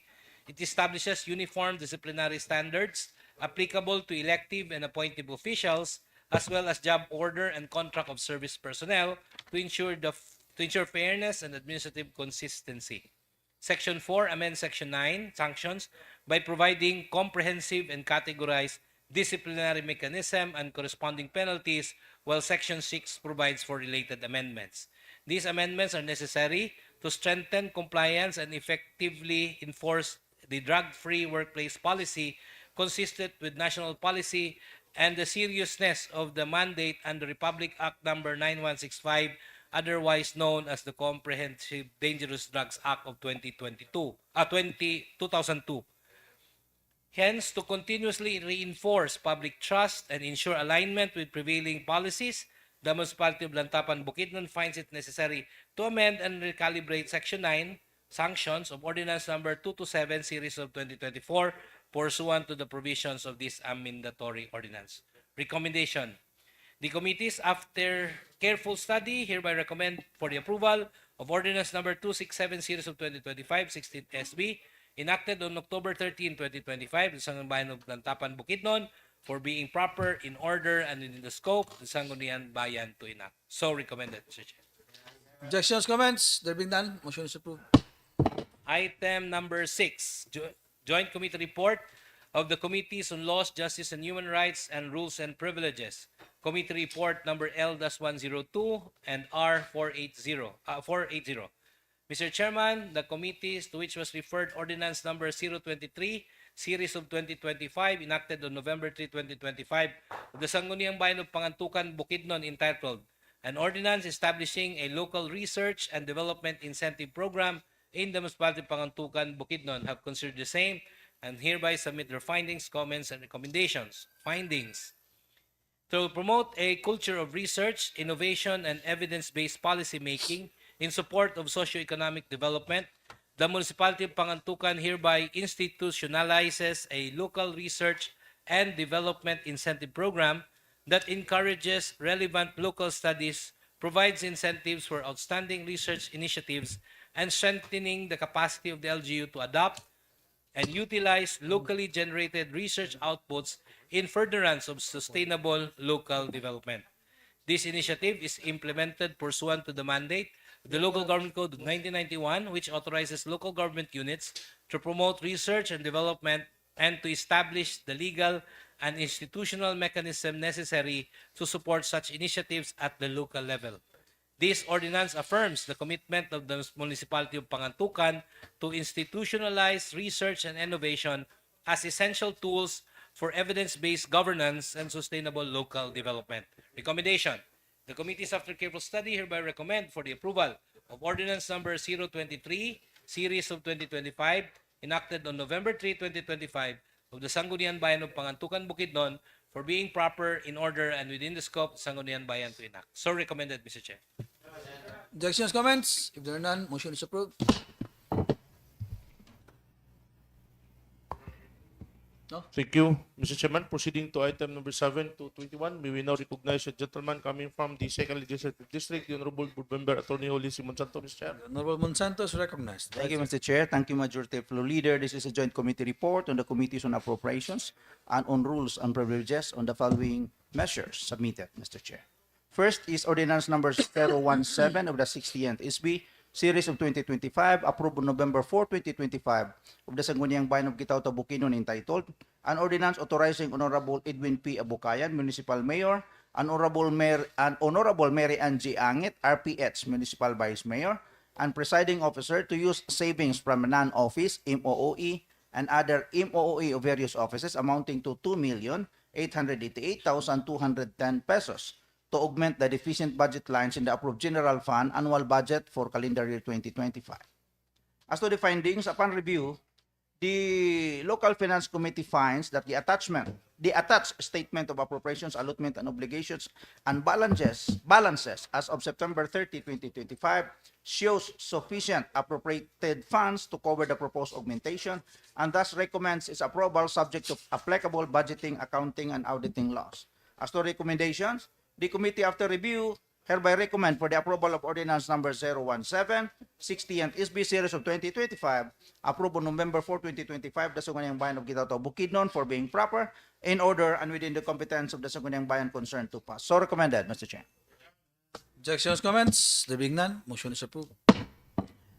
It establishes uniform disciplinary standards applicable to elective and appointive officials, as well as job order and contract of service personnel to ensure fairness and administrative consistency. Section 4 amends Section 9, sanctions, by providing comprehensive and categorized disciplinary mechanism and corresponding penalties, while Section 6 provides for related amendments. These amendments are necessary to strengthen compliance and effectively enforce the drug-free workplace policy consistent with national policy and the seriousness of the mandate under Republic Act number 9165, otherwise known as the Comprehensive Dangerous Drugs Act of 2002. Hence, to continuously reinforce public trust and ensure alignment with prevailing policies, the Municipality of Lantapan, Bukidnon finds it necessary to amend and recalibrate Section 9, sanctions of Ordinance number 227, Series of 2024, pursuant to the provisions of this amendatory ordinance. Recommendation. The committees, after careful study, hereby recommend for the approval of Ordinance number 267, Series of 2025, 16th SB, enacted on October 13, 2025, the Sangguniang Bayan of Lantapan, Bukidnon, for being proper, in order, and within the scope of the Sangguniang Bayan to enact. So recommended, Mr. Chair.
Objections, comments? There being none, motion is approved.
Item number 6, Joint Committee Report of the Committees on Laws, Justice, and Human Rights and Rules and Privileges. Committee Report number L-102 and R-480. Mr. Chairman, the committees to which was referred Ordinance number 023, Series of 2025, enacted on November 3, 2025, of the Sangguniang Bayan of Pangantukan, Bukidnon, entitled An Ordinance Establishing a Local Research and Development Incentive Program in the Municipality of Pangantukan, Bukidnon, have considered the same and hereby submit their findings, comments, and recommendations. Findings. To promote a culture of research, innovation, and evidence-based policy making in support of socioeconomic development, the Municipality of Pangantukan hereby institutionalizes a local research and development incentive program that encourages relevant local studies, provides incentives for outstanding research initiatives, and strengthening the capacity of the LGU to adopt and utilize locally generated research outputs in furtherance of sustainable local development. This initiative is implemented pursuant to the mandate of the Local Government Code of 1991, which authorizes local government units to promote research and development and to establish the legal and institutional mechanism necessary to support such initiatives at the local level. This ordinance affirms the commitment of the Municipality of Pangantucan to institutionalize research and innovation as essential tools for evidence-based governance and sustainable local development. Recommendation. The committees, after careful study, hereby recommend for the approval of Ordinance Number 023, Series of 2025, enacted on November 3, 2025, of the Sangguniang Bayan of Pangantucan, Bukidnon, for being proper, in order, and within the scope of Sangguniang Bayan to enact. So recommended, Mr. Chair.
Objections, comments? If there are none, motion is approved.
Thank you, Mr. Chairman. Proceeding to item number 7 to 21, may we now recognize a gentleman coming from the Second Legislative District, the Honorable Board Member Attorney Ulysses Monsanto, Mr. Chair.
Honorable Monsanto is recognized.
Thank you, Mr. Chair. Thank you, Majority Floor Leader. This is a joint committee report on the Committees on Appropriations and on Rules and Privileges on the following measures submitted, Mr. Chair. First is Ordinance Number 017 of the 60th SB, Series of 2025, approved on November 4, 2025, of the Sangguniang Bayan of Gitauta, Bukidnon, entitled An Ordinance Authorizing Honorable Edwin P. Abucayan, Municipal Mayor, and Honorable Mary Ann G. Angit, RPH, Municipal Vice Mayor, and Presiding Officer to use savings from non-office, MOOE, and other MOOE of various offices amounting to 2,888,210 pesos to augment the deficient budget lines in the approved general fund annual budget for calendar year 2025. As to the findings, upon review, the Local Finance Committee finds that the attached statement of appropriations, allotment, and obligations and balances as of September 30, 2025 shows sufficient appropriated funds to cover the proposed augmentation and thus recommends its approval subject to applicable budgeting, accounting, and auditing laws. As to recommendations, the committee, after review, hereby recommend for the approval of Ordinance Number 017, 60th SB Series of 2025, approved on November 4, 2025, the Sangguniang Bayan of Gitauta, Bukidnon, for being proper, in order, and within the competence of the Sangguniang Bayan concerned to pass. So recommended, Mr. Chair.
Objections, comments? There being none, motion is approved.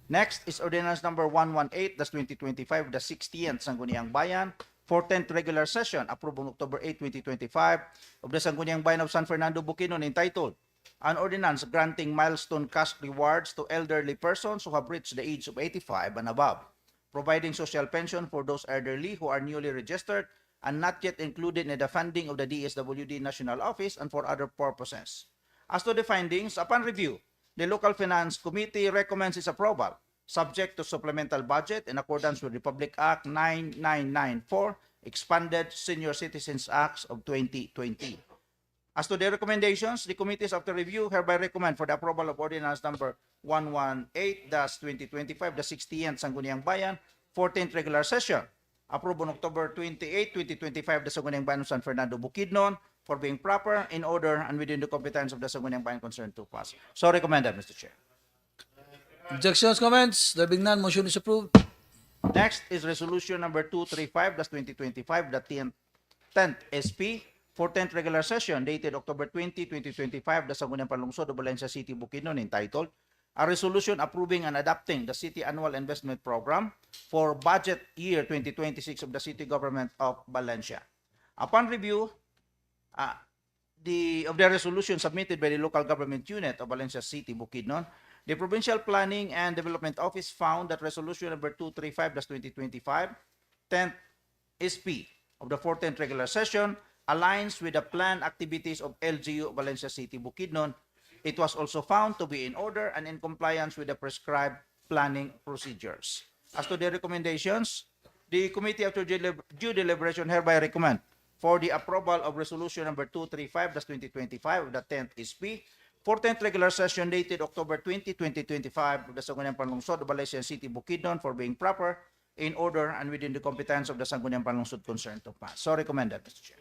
Next is Ordinance Number 118-2025, the 60th Sangguniang Bayan, 14th regular session, approved on October 8, 2025, of the Sangguniang Bayan of San Fernando, Bukidnon, entitled An Ordinance Granting Milestone Cash Rewards to Elderly Persons Who Have Reached the Age of 85 and Above, Providing Social Pension for Those Elderly Who Are Newly Registered and Not Yet Included in the Funding of the DSWD National Office and for other purposes. As to the findings, upon review, the Local Finance Committee recommends its approval, subject to supplemental budget in accordance with Republic Act 9994, Expanded Senior Citizens Acts of 2020. As to the recommendations, the committees, after review, hereby recommend for the approval of Ordinance Number 118-2025, the 60th Sangguniang Bayan, 14th regular session, approved on October 28, 2025, the Sangguniang Bayan of San Fernando, Bukidnon, for being proper, in order, and within the competence of the Sangguniang Bayan concerned to pass. So recommended, Mr. Chair.
Objections, comments? There being none, motion is approved.
Next is Resolution Number 235-2025, the 10th SP, 14th regular session, dated October 20, 2025, the Sangguniang Panlungsod of Valencia City, Bukidnon, entitled A Resolution Approving and Adopting the City Annual Investment Program for Budget Year 2026 of the City Government of Valencia. Upon review of the resolution submitted by the Local Government Unit of Valencia City, Bukidnon, the Provincial Planning and Development Office found that Resolution Number 235-2025, 10th SP of the 14th regular session, aligns with the planned activities of LGU Valencia City, Bukidnon. It was also found to be in order and in compliance with the prescribed planning procedures. As to the recommendations, the committee, after due deliberation, hereby recommend for the approval of Resolution Number 235-2025 of the 10th SP, 14th regular session dated October 20, 2025 of the Sangguniang Panlungsod of Valencia City, Bukidnon, for being proper, in order, and within the competence of the Sangguniang Panlungsod concerned to pass. So recommended, Mr. Chair.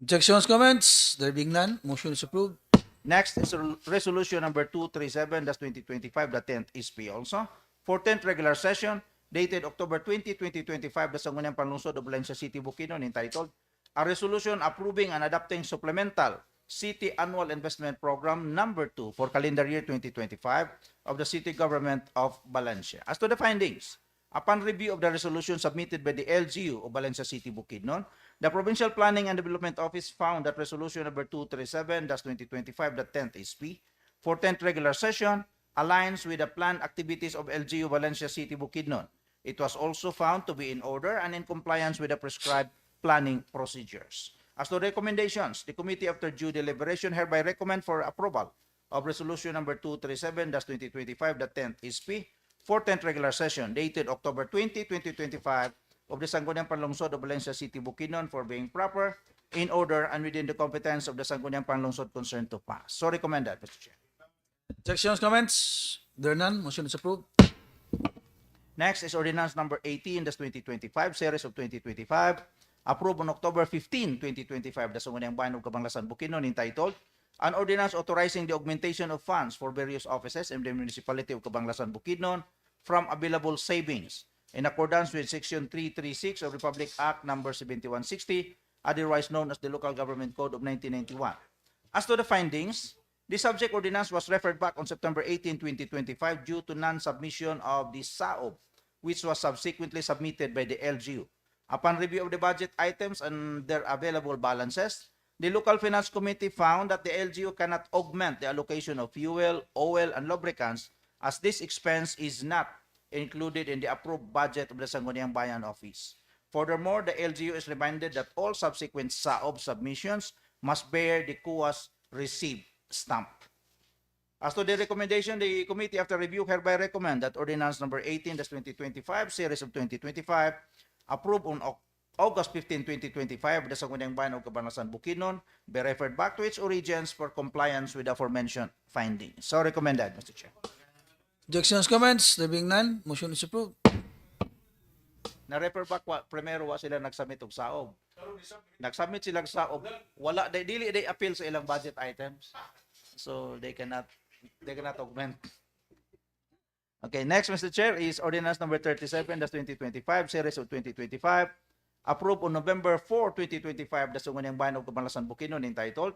Objections, comments? There being none, motion is approved.
Next is Resolution Number 237-2025, the 10th SP also. 14th regular session dated October 20, 2025, the Sangguniang Panlungsod of Valencia City, Bukidnon, entitled A Resolution Approving and Adopting Supplemental City Annual Investment Program number 2 for calendar year 2025 of the City Government of Valencia. As to the findings, upon review of the resolution submitted by the LGU of Valencia City, Bukidnon, the Provincial Planning and Development Office found that resolution number 237-2025, the 10th SP, for 10th regular session, aligns with the planned activities of LGU Valencia City, Bukidnon. It was also found to be in order and in compliance with the prescribed planning procedures. As to recommendations, the committee after due deliberation hereby recommend for approval of resolution number 237-2025, the 10th SP, for 10th regular session dated October 20, 2025 of the Sangguniang Panlungsod of Valencia City, Bukidnon for being proper, in order, and within the competence of the Sangguniang Panlungsod concerned to pass. So recommended, Mr. Chair.
Objections, comments? There are none. Motion is approved.
Next is Ordinance number 18-2025, Series of 2025, approved on October 15, 2025, the Sangguniang Bayan of Cabanglasan, Bukidnon, entitled An Ordinance Authorizing the Augmentation of Funds for Various Offices in the Municipality of Cabanglasan, Bukidnon from Available Savings in accordance with Section 336 of Republic Act number 7160, otherwise known as the Local Government Code of 1991. As to the findings, the subject ordinance was referred back on September 18, 2025 due to non-submission of the SAOB, which was subsequently submitted by the LGU. Upon review of the budget items and their available balances, the Local Finance Committee found that the LGU cannot augment the allocation of fuel, oil, and lubricants as this expense is not included in the approved budget of the Sangguniang Bayan Office. Furthermore, the LGU is reminded that all subsequent SAOB submissions must bear the CUAS receipt stamp. As to the recommendation, the committee after review hereby recommend that Ordinance number 18-2025, Series of 2025, approved on August 15, 2025, the Sangguniang Bayan of Cabanglasan, Bukidnon, be referred back to its origins for compliance with the aforementioned findings. So recommended, Mr. Chair.
Objections, comments? There being none, motion is approved.
Na-refer back, primero wa sila nagsubmit og SAOB. Nagsubmit silang SAOB, wala, dili they appeal sa ilang budget items. So they cannot augment. Okay, next, Mr. Chair, is Ordinance number 37-2025, Series of 2025, approved on November 4, 2025, the Sangguniang Bayan of Cabanglasan, Bukidnon, entitled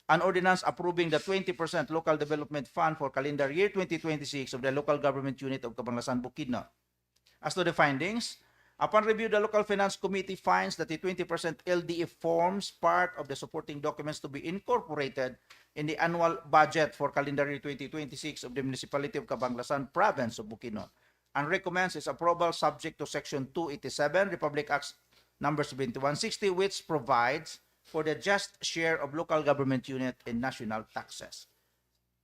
An Ordinance Approving the 20% Local Development Fund for Calendar Year 2026 of the Local Government Unit of Cabanglasan, Bukidnon. As to the findings, upon review, the Local Finance Committee finds that the 20% LDF forms part of the supporting documents to be incorporated in the annual budget for calendar year 2026 of the Municipality of Cabanglasan, Province of Bukidnon, and recommends its approval subject to Section 287, Republic Act number 7160, which provides for the just share of local government unit in national taxes.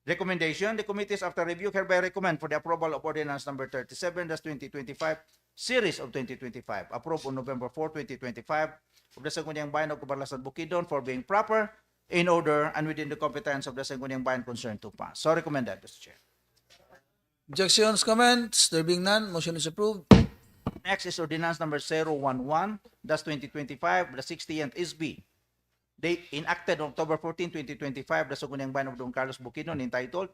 Recommendation, the committees after review hereby recommend for the approval of Ordinance number 37-2025, Series of 2025, approved on November 4, 2025, of the Sangguniang Bayan of Cabanglasan, Bukidnon for being proper, in order, and within the competence of the Sangguniang Bayan concerned to pass. So recommended, Mr. Chair.
Objections, comments? There being none, motion is approved.
Next is Ordinance number 011-2025, the 60th SB. They enacted on October 14, 2025, the Sangguniang Bayan of Don Carlos, Bukidnon, entitled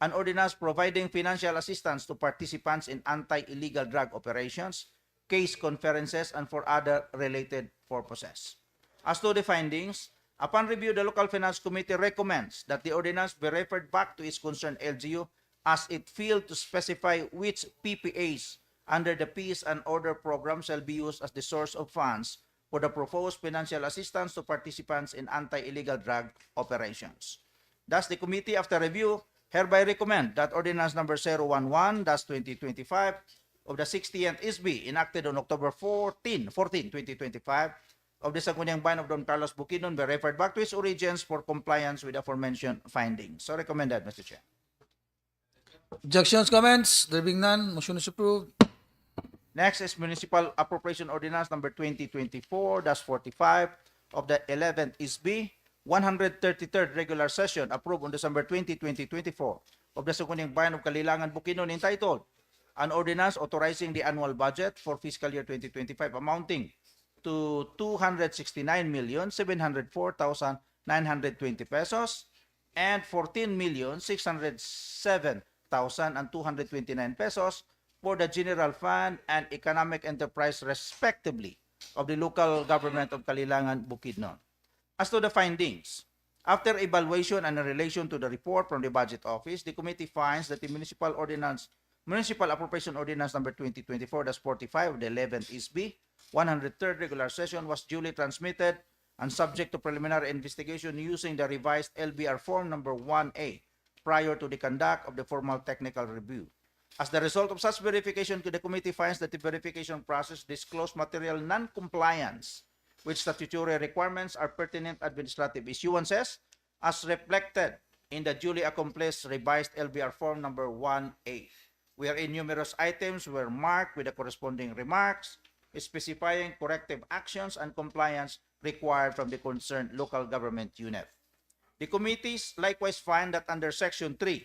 An Ordinance Providing Financial Assistance to Participants in Anti-Illegal Drug Operations, Case Conferences, and for other related purposes. As to the findings, upon review, the Local Finance Committee recommends that the ordinance be referred back to its concerned LGU as it failed to specify which PPAs under the Peace and Order Program shall be used as the source of funds for the proposed financial assistance to participants in anti-illegal drug operations. Thus, the committee, after review, hereby recommend that Ordinance number 011-2025 of the 60th SB enacted on October 14, 2025, of the Sangguniang Bayan of Don Carlos, Bukidnon be referred back to its origins for compliance with the aforementioned findings. So recommended, Mr. Chair.
Objections, comments? There being none, motion is approved.
Next is Municipal Appropriation Ordinance number 2024-45 of the 11th SB, 133rd regular session, approved on December 20, 2024 of the Sangguniang Bayan of Kalilangan, Bukidnon, entitled An Ordinance Authorizing the Annual Budget for Fiscal Year 2025 amounting to 269,704,920 pesos and 14,607,229 pesos for the General Fund and Economic Enterprise respectively of the Local Government of Kalilangan, Bukidnon. As to the findings, After evaluation and in relation to the report from the Budget Office, the committee finds that the Municipal Appropriation Ordinance number 2024-45 of the 11th ISB 103rd regular session was duly transmitted and subject to preliminary investigation using the revised LBR form number 1A prior to the conduct of the formal technical review. As the result of such verification, the committee finds that the verification process disclosed material non-compliance with statutory requirements are pertinent administrative issuances as reflected in the duly accomplished revised LBR form number 1A, wherein numerous items were marked with the corresponding remarks, specifying corrective actions and compliance required from the concerned local government unit. The committees likewise find that under Section 3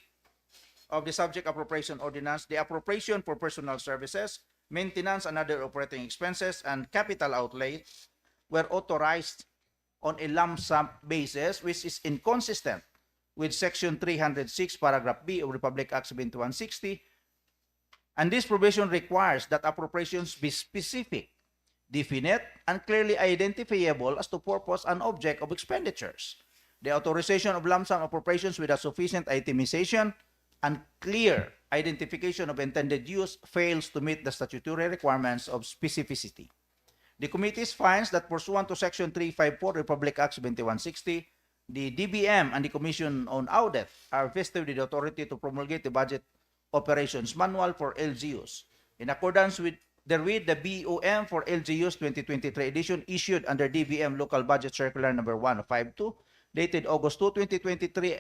of the subject appropriation ordinance, the appropriation for personal services, maintenance and other operating expenses, and capital outlay were authorized on a lump sum basis, which is inconsistent with Section 306, Paragraph B of Republic Act 7160, and this provision requires that appropriations be specific, definite, and clearly identifiable as to purpose and object of expenditures. The authorization of lump sum appropriations without sufficient itemization and clear identification of intended use fails to meet the statutory requirements of specificity. The committee finds that pursuant to Section 354 Republic Act 7160, the DBM and the Commission on Audit are vested with the authority to promulgate the Budget Operations Manual for LGUs. In accordance with therewith, the BOM for LGUs 2023 edition issued under DBM Local Budget Circular number 152, dated August 2, 2023,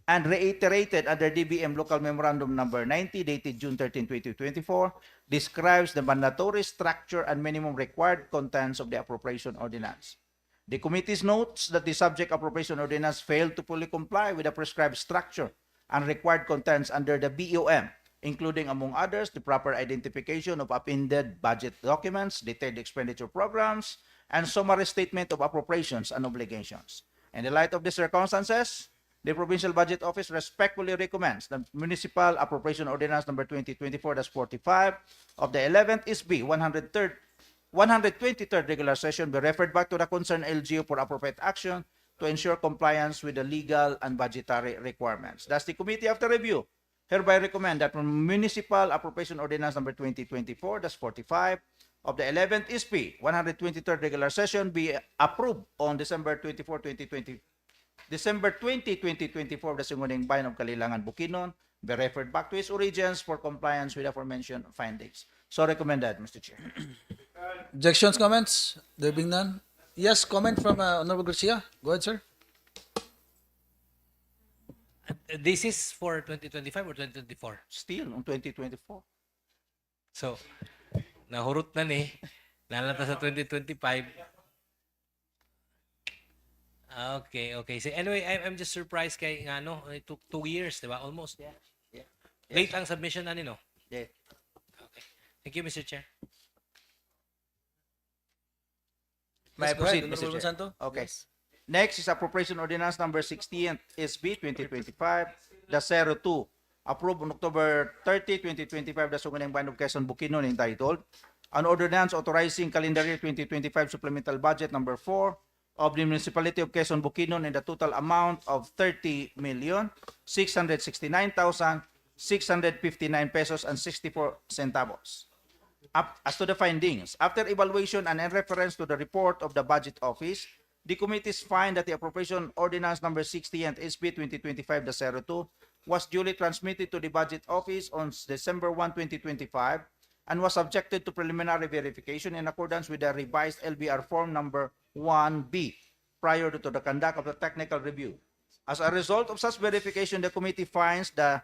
and reiterated under DBM Local Memorandum number 90, dated June 13, 2024, describes the mandatory structure and minimum required contents of the appropriation ordinance. The committee notes that the subject appropriation ordinance failed to fully comply with the prescribed structure and required contents under the BOM, including, among others, the proper identification of appended budget documents, detailed expenditure programs, and summary statement of appropriations and obligations. In the light of the circumstances, the Provincial Budget Office respectfully recommends the Municipal Appropriation Ordinance number 2024-45 of the 11th ISB 123rd regular session be referred back to the concerned LGU for appropriate action to ensure compliance with the legal and budgetary requirements. Thus, the committee, after review, hereby recommend that Municipal Appropriation Ordinance number 2024-45 of the 11th ISP 123rd regular session be approved on December 20, 2024 of the Sangguniang Bayan of Kalilangan, Bukidnon, be referred back to its origins for compliance with the aforementioned findings. So recommended, Mr. Chair.
Objections, comments? There being none? Yes, comment from Honorable Garcia. Go ahead, sir.
This is for 2025 or 2024?
Still on 2024.
So, nahurot na ni. Lalata sa 2025. Okay. So anyway, I'm just surprised kay ano, it took 2 years, 'di ba? Almost.
Yeah.
Late ang submission ani no?
Yeah.
Okay. Thank you, Mr. Chair.
May I
Yes, go ahead,
proceed, Mr.
Honorable
Chair?
Santo?
Okay.
Yes.
Next is Appropriation Ordinance number 60th SB 2025, the 02, approved on October 30, 2025, the Sangguniang Bayan of Quezon, Bukidnon, entitled An Ordinance Authorizing Calendar Year 2025 Supplemental Budget number 4 of the Municipality of Quezon, Bukidnon in the total amount of 30,669,659 pesos and 64 centavos. As to the findings, after evaluation and in reference to the report of the Budget Office, the committees find that the Appropriation Ordinance number 60 and SB 2025-02 was duly transmitted to the Budget Office on December 1, 2025 and was subjected to preliminary verification in accordance with the revised LBR form number 1B prior to the conduct of the technical review. As a result of such verification, the committee finds the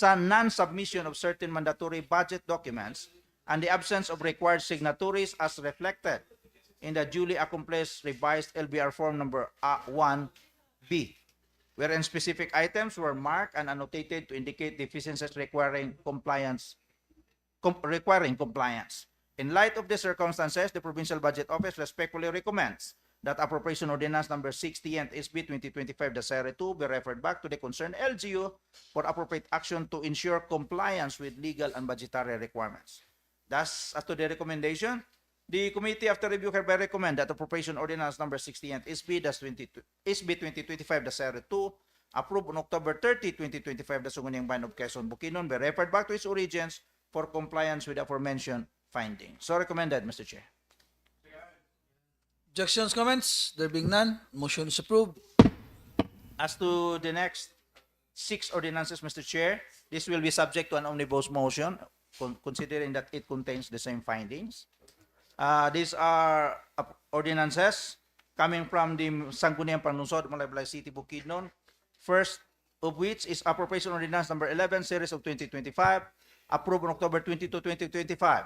non-submission of certain mandatory budget documents and the absence of required signatories as reflected in the duly accomplished revised LBR form number 1B, wherein specific items were marked and annotated to indicate deficiencies requiring compliance. In light of the circumstances, the Provincial Budget Office respectfully recommends that Appropriation Ordinance number 60 and SB 2025-02 be referred back to the concerned LGU for appropriate action to ensure compliance with legal and budgetary requirements. Thus, as to the recommendation, The committee, after review, hereby recommend that appropriation ordinance number 68 SB 2025-02 approved on October 30, 2025, the Sangguniang Bayan of Quezon, Bukidnon, be referred back to its origins for compliance with the aforementioned findings. So recommended, Mr. Chair.
Objections, comments? There being none, motion is approved.
As to the next 6 ordinances, Mr. Chair, this will be subject to an omnibus motion, considering that it contains the same findings. These are ordinances coming from the Sangguniang Panlalawigan, Malaybalay City, Bukidnon. First of which is appropriation ordinance number 11, series of 2025, approved on October 22, 2025.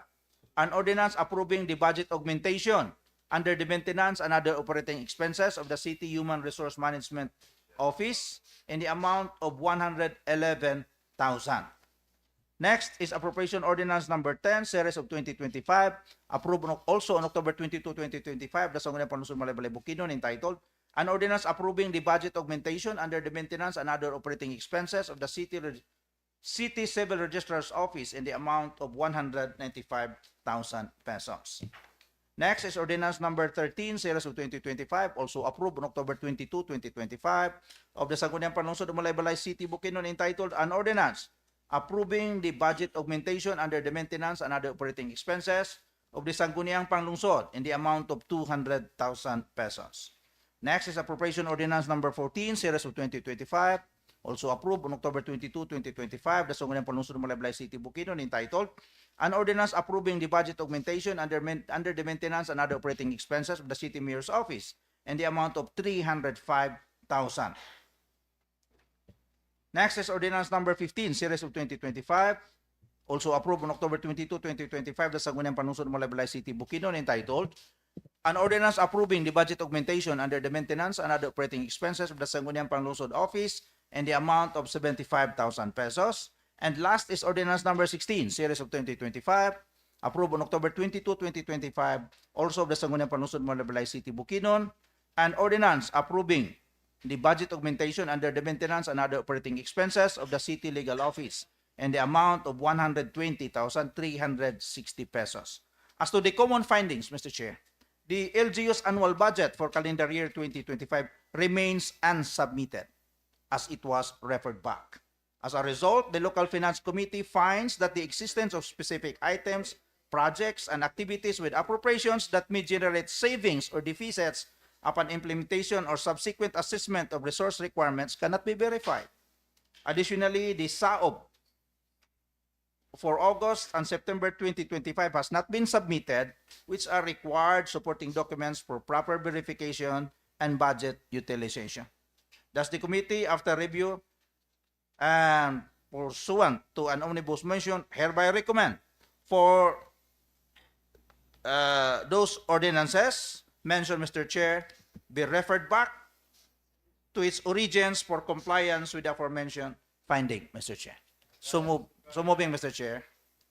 An ordinance approving the budget augmentation under the maintenance and other operating expenses of the City Human Resource Management Office in the amount of 111,000. Next is appropriation ordinance number 10, series of 2025, approved also on October 22, 2025, the Sangguniang Panlalawigan, Malaybalay, Bukidnon, entitled an ordinance approving the budget augmentation under the maintenance and other operating expenses of the City Civil Registrar's Office in the amount of 195,000 pesos. Next is ordinance number 13, series of 2025, also approved on October 22, 2025, of the Sangguniang Panlalawigan, Malaybalay City, Bukidnon, entitled an ordinance approving the budget augmentation under the maintenance and other operating expenses of the Sangguniang Panlungsod in the amount of 200,000 pesos. Next is appropriation ordinance number 14, series of 2025, also approved on October 22, 2025, the Sangguniang Panlungsod, Malaybalay City, Bukidnon, entitled an ordinance approving the budget augmentation under the maintenance and other operating expenses of the City Mayor's Office in the amount of 305,000. Next is ordinance number 15, series of 2025, also approved on October 22, 2025, the Sangguniang Panlungsod, Malaybalay City, Bukidnon, entitled an ordinance approving the budget augmentation under the maintenance and other operating expenses of the Sangguniang Panlungsod Office in the amount of 75,000 pesos. And last is ordinance number 16, series of 2025, approved on October 22, 2025, also of the Sangguniang Panlungsod, Malaybalay City, Bukidnon, an ordinance approving the budget augmentation under the maintenance and other operating expenses of the City Legal Office in the amount of 120,360 pesos. As to the common findings, Mr. Chair, the LGU's annual budget for calendar year 2025 remains unsubmitted as it was referred back. As a result, the Local Finance Committee finds that the existence of specific items, projects, and activities with appropriations that may generate savings or deficits upon implementation or subsequent assessment of resource requirements cannot be verified. Additionally, the SAOB for August and September 2025 has not been submitted, which are required supporting documents for proper verification and budget utilization. Thus, the committee, after review and pursuant to an omnibus motion, hereby recommend for those ordinances mentioned, Mr. Chair, be referred back to its origins for compliance with the aforementioned finding, Mr. Chair. So moving, Mr. Chair.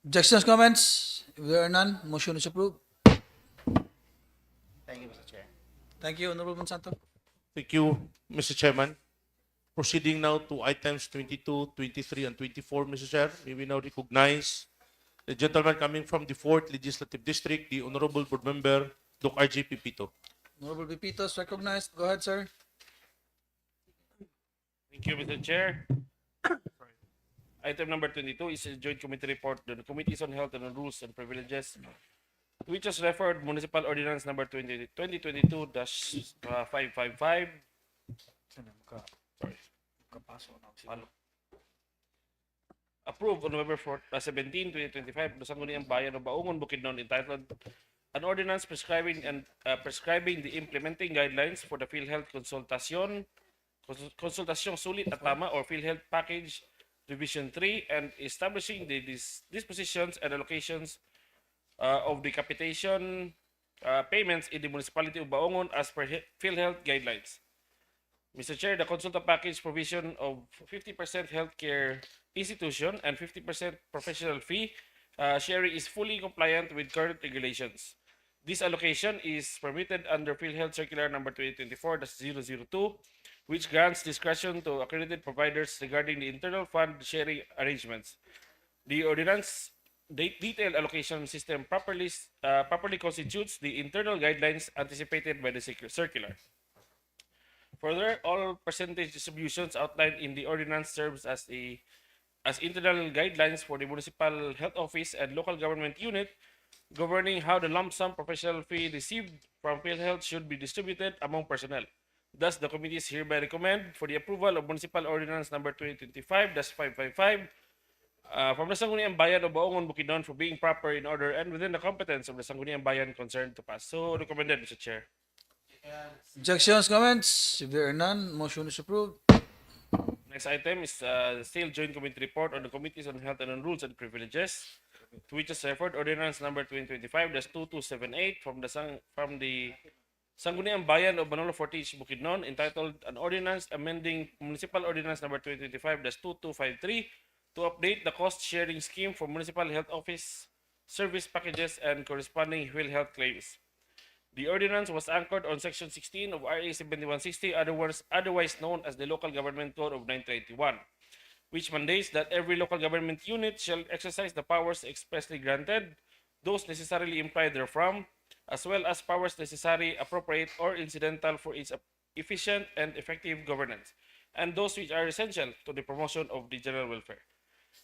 Objections, comments? If there are none, motion is approved.
Thank you, Mr. Chair.
Thank you, Honorable Monsanto.
Thank you, Mr. Chairman. Proceeding now to items 22, 23, and 24, Mr. Chair. May we now recognize the gentleman coming from the 4th Legislative District, the Honorable Board Member, Dr. R.J. Pipito.
Honorable Pipito is recognized. Go ahead, sir.
Thank you, Mr. Chair. Item number 22 is a joint committee report to the Committees on Health and on Rules and Privileges, which has referred Municipal Ordinance number 2022-555. Approved on November 17, 2025, the Sangguniang Bayan of Baungon, Bukidnon, entitled an ordinance prescribing the implementing guidelines for the PhilHealth Consultasyong Sulit at Tama or PhilHealth Package Revision 3 and establishing the dispositions and allocations of the capitation payments in the municipality of Baungon as per PhilHealth guidelines. Mr. Chair, the consultant package provision of 50% healthcare institution and 50% professional fee sharing is fully compliant with current regulations. This allocation is permitted under PhilHealth Circular number 2024-002, which grants discretion to accredited providers regarding the internal fund sharing arrangements. The ordinance detailed allocation system properly constitutes the internal guidelines anticipated by the circular. Further, all percentage distributions outlined in the ordinance serves as internal guidelines for the municipal health office and local government unit governing how the lump sum professional fee received from PhilHealth should be distributed among personnel. Thus, the committee is hereby recommend for the approval of Municipal Ordinance Number 2025-555 from the Sangguniang Bayan of Baongon, Bukidnon for being proper in order and within the competence of the Sangguniang Bayan concerned to pass. So, recommended, Mr. Chair.
Objections, comments? If there are none, motion is approved.
Next item is still joint committee report on the Committees on Health and on Rules and Privileges, to which is referred Ordinance Number 2025-2278 from the Sangguniang Bayan of Manolo Fortich, Bukidnon, entitled An Ordinance Amending Municipal Ordinance Number 2025-2253 to update the cost-sharing scheme for municipal health office service packages and corresponding PhilHealth claims. The ordinance was anchored on Section 16 of RA 7160, otherwise known as the Local Government Code of 1991, which mandates that every local government unit shall exercise the powers expressly granted, those necessarily implied therefrom, as well as powers necessary, appropriate, or incidental for its efficient and effective governance, and those which are essential to the promotion of the general welfare.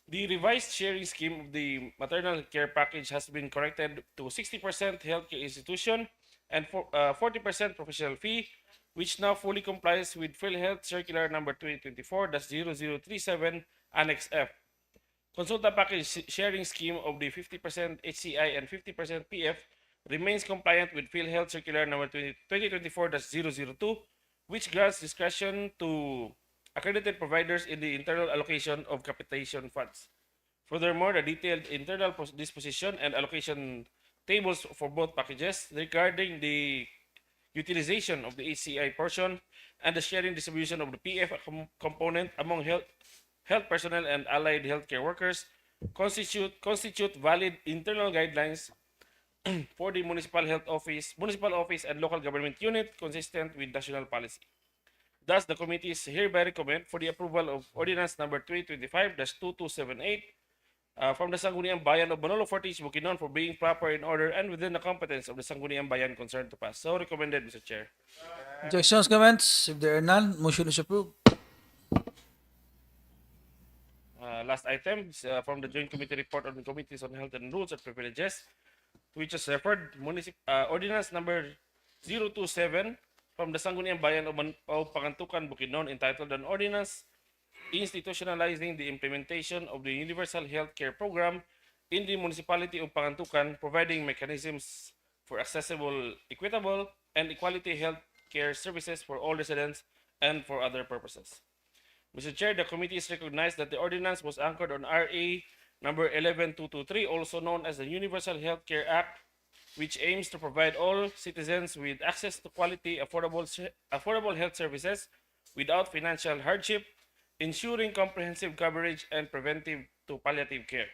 The revised sharing scheme of the maternal care package has been corrected to 60% healthcare institution and 40% professional fee, which now fully complies with PhilHealth Circular Number 2024-0037 Annex F. Consulta package sharing scheme of the 50% HCI and 50% PF remains compliant with PhilHealth Circular Number 2024-002, which grants discretion to accredited providers in the internal allocation of capitation funds. Furthermore, the detailed internal disposition and allocation tables for both packages regarding the utilization of the HCI portion and the sharing distribution of the PF component among health personnel and allied healthcare workers constitute valid internal guidelines for the municipal office and local government unit consistent with national policy. Thus, the committee is hereby recommend for the approval of Ordinance Number 2025-2278 from the Sangguniang Bayan of Manolo Fortich, Bukidnon for being proper in order and within the competence of the Sangguniang Bayan concerned to pass. So recommended, Mr. Chair.
Objections, comments? If there are none, motion is approved.
Last item is from the Joint Committee Report on the Committees on Health and Rules and Privileges, which is referred Ordinance Number 027 from the Sangguniang Bayan of Pangantukan, Bukidnon, entitled An Ordinance Institutionalizing the Implementation of the Universal Health Care Program in the Municipality of Pangantukan, providing mechanisms for accessible, equitable, and equality health care services for all residents and for other purposes. Mr. Chair, the committee is recognized that the ordinance was anchored on RA number 11223, also known as the Universal Health Care Act, which aims to provide all citizens with access to quality, affordable health services without financial hardship, ensuring comprehensive coverage and preventive to palliative care.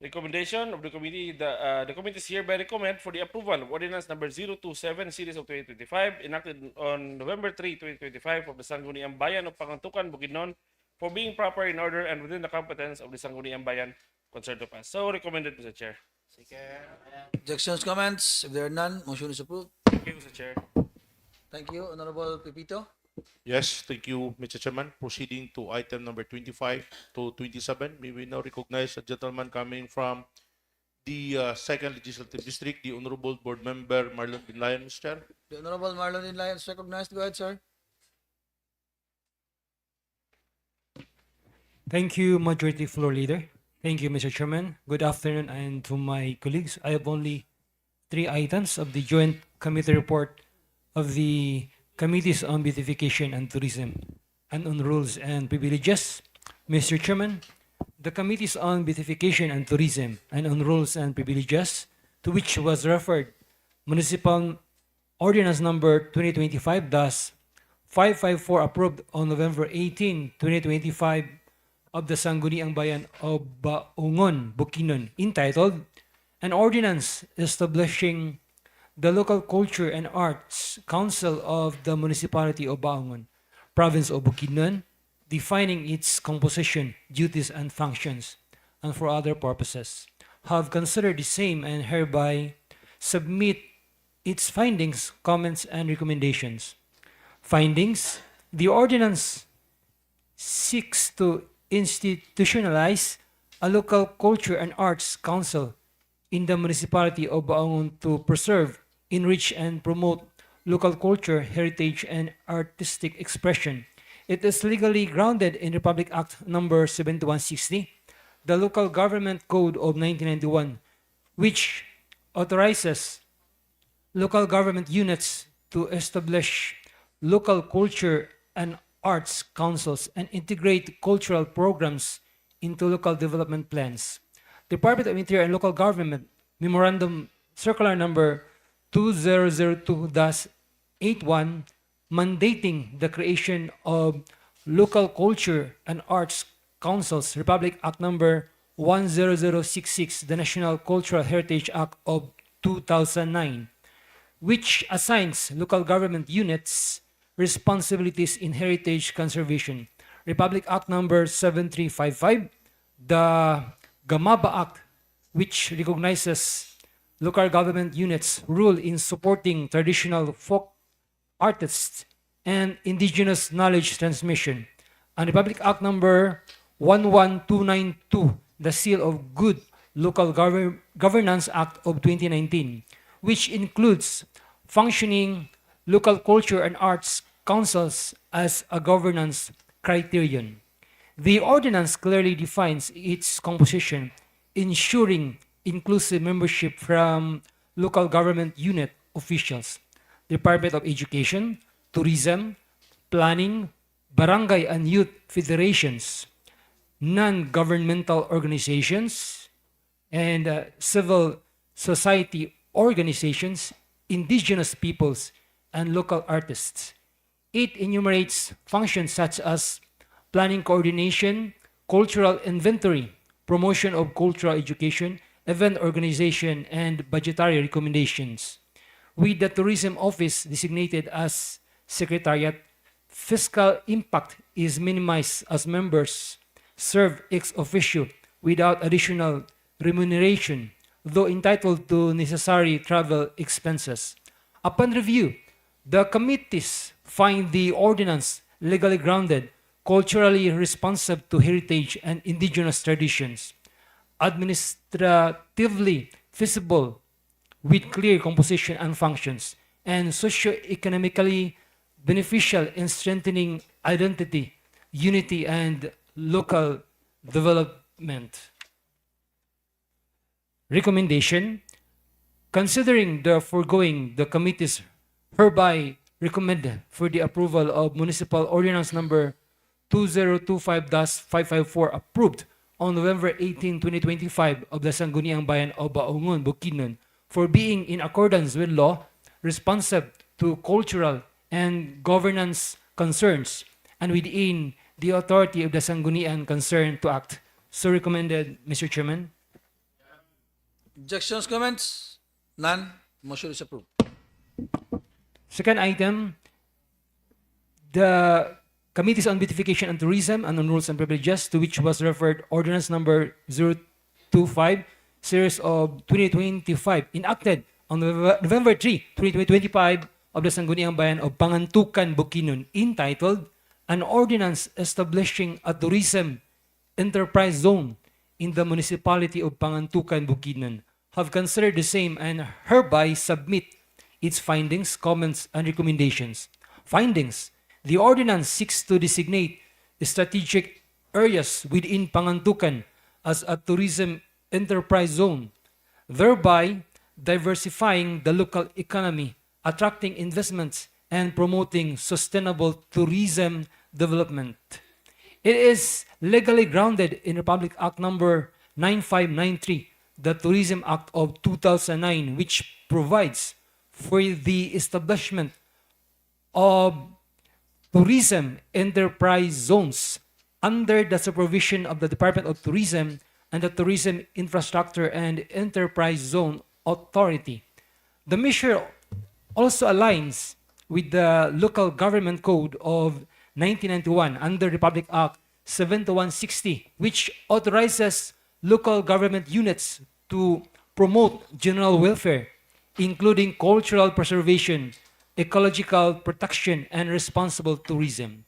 Recommendation of the committee, the committee is hereby recommend for the approval of Ordinance Number 027 Series of 2025, enacted on November 3, 2025 of the Sangguniang Bayan of Pangantukan, Bukidnon, for being proper in order and within the competence of the Sangguniang Bayan concerned to pass. So recommended, Mr. Chair.
Objections, comments? If there are none, motion is approved.
Thank you, Mr. Chair.
Thank you, Honorable Pepito.
Yes, thank you, Mr. Chairman. Proceeding to item number 25 to 27, may we now recognize a gentleman coming from the second legislative district, the Honorable Board Member Marlon Binlayan, Mr. Chair.
The Honorable Marlon Inlayan is recognized. Go ahead, sir.
Thank you, Majority Floor Leader. Thank you, Mr. Chairman. Good afternoon, and to my colleagues. I have only 3 items of the Joint Committee Report of the Committees on Beautification and Tourism and on Rules and Privileges. Mr. Chairman, the Committees on Beautification and Tourism and on Rules and Privileges, to which was referred Municipal Ordinance Number 2025-554, approved on November 18, 2025 of the Sangguniang Bayan of Baongon, Bukidnon, entitled An Ordinance Establishing the Local Culture and Arts Council of the Municipality of Baongon, Province of Bukidnon, defining its composition, duties, and functions, and for other purposes. have considered the same and hereby submit its findings, comments, and recommendations. Findings: the ordinance seeks to institutionalize a local culture and arts council in the municipality of Baangon to preserve, enrich, and promote local culture, heritage, and artistic expression. It is legally grounded in Republic Act Number 7160, the Local Government Code of 1991, which authorizes local government units to establish local culture and arts councils and integrate cultural programs into local development plans. Department of Interior and Local Government Memorandum Circular Number 2002-81 mandating the creation of local culture and arts councils, Republic Act Number 10066, the National Cultural Heritage Act of 2009, which assigns local government units responsibilities in heritage conservation. Republic Act Number 7355, the Gamaba Act, which recognizes local government units' role in supporting traditional folk artists and indigenous knowledge transmission. And Republic Act Number 11292, the Seal of Good Local Governance Act of 2019, which includes functioning local culture and arts councils as a governance criterion. The ordinance clearly defines its composition, ensuring inclusive membership from local government unit officials, Department of Education, Tourism, Planning, barangay and youth federations, non-governmental organizations, and civil society organizations, indigenous peoples, and local artists. It enumerates functions such as planning coordination, cultural inventory, promotion of cultural education, event organization, and budgetary recommendations. With the Tourism Office designated as Secretariat, fiscal impact is minimized as members serve ex officio without additional remuneration, though entitled to necessary travel expenses. Upon review, the committees find the ordinance legally grounded, culturally responsive to heritage and indigenous traditions, administratively feasible with clear composition and functions, and socio-economically beneficial in strengthening identity, unity, and local development. Recommendation: considering the foregoing, the committees hereby recommend for the approval of Municipal Ordinance Number 2025-554 approved on November 18, 2025 of the Sangguniang Bayan of Baangon, Bukidnon, for being in accordance with law, responsive to cultural and governance concerns, and within the authority of the Sangguniang concerned to act. So recommended, Mr. Chairman.
Objections, comments? None. Motion is approved.
Second item, the Committees on Beautification and Tourism and on Rules and Privileges, to which was referred Ordinance Number 025, Series of 2025, enacted on November 3, 2025 of the Sangguniang Bayan of Pangantukan, Bukidnon, entitled An Ordinance Establishing a Tourism Enterprise Zone in the Municipality of Pangantukan, Bukidnon, have considered the same and hereby submit its findings, comments, and recommendations. Findings: the ordinance seeks to designate strategic areas within Pangantukan as a tourism enterprise zone, thereby diversifying the local economy, attracting investments, and promoting sustainable tourism development. It is legally grounded in Republic Act Number 9593, the Tourism Act of 2009, which provides for the establishment of tourism enterprise zones under the supervision of the Department of Tourism and the Tourism Infrastructure and Enterprise Zone Authority. The measure also aligns with the Local Government Code of 1991 under Republic Act 7160, which authorizes local government units to to promote general welfare, including cultural preservation, ecological protection, and responsible tourism.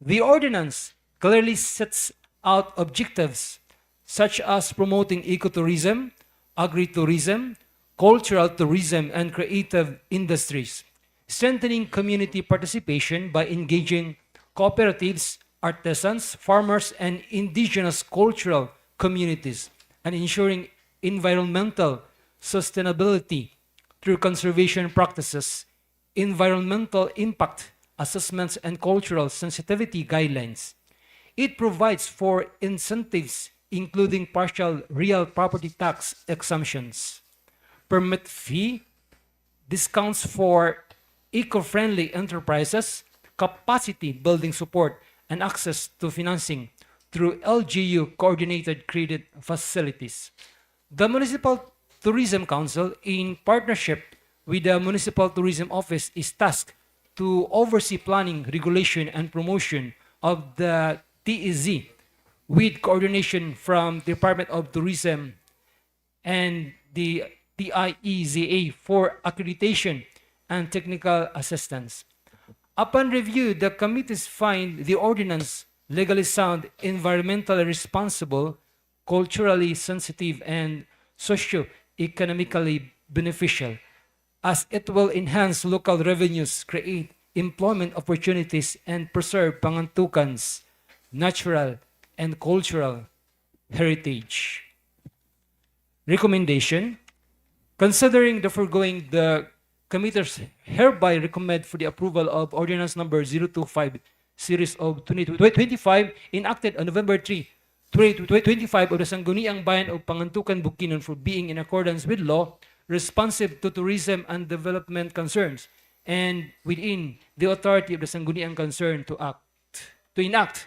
The ordinance clearly sets out objectives such as promoting ecotourism, agritourism, cultural tourism, and creative industries, strengthening community participation by engaging cooperatives, artisans, farmers, and indigenous cultural communities, and ensuring environmental sustainability through conservation practices, environmental impact assessments, and cultural sensitivity guidelines. It provides for incentives, including partial real property tax exemptions, permit fee, discounts for eco-friendly enterprises, capacity building support, and access to financing through LGU coordinated credit facilities. The Municipal Tourism Council, in partnership with the Municipal Tourism Office, is tasked to oversee planning, regulation, and promotion of the TEZ with coordination from Department of Tourism and the TIEZA for accreditation and technical assistance. Upon review, the committees find the ordinance legally sound, environmentally responsible, culturally sensitive, and socio-economically beneficial, as it will enhance local revenues, create employment opportunities, and preserve Pangantucan's natural and cultural heritage. Recommendation: considering the foregoing, the committees hereby recommend for the approval of Ordinance Number 025, Series of 2025, enacted on November 3, 2025 of the Sangguniang Bayan of Pangantucan, Bukidnon, for being in accordance with law, responsive to tourism and development concerns, and within the authority of the Sangguniang concerned to enact.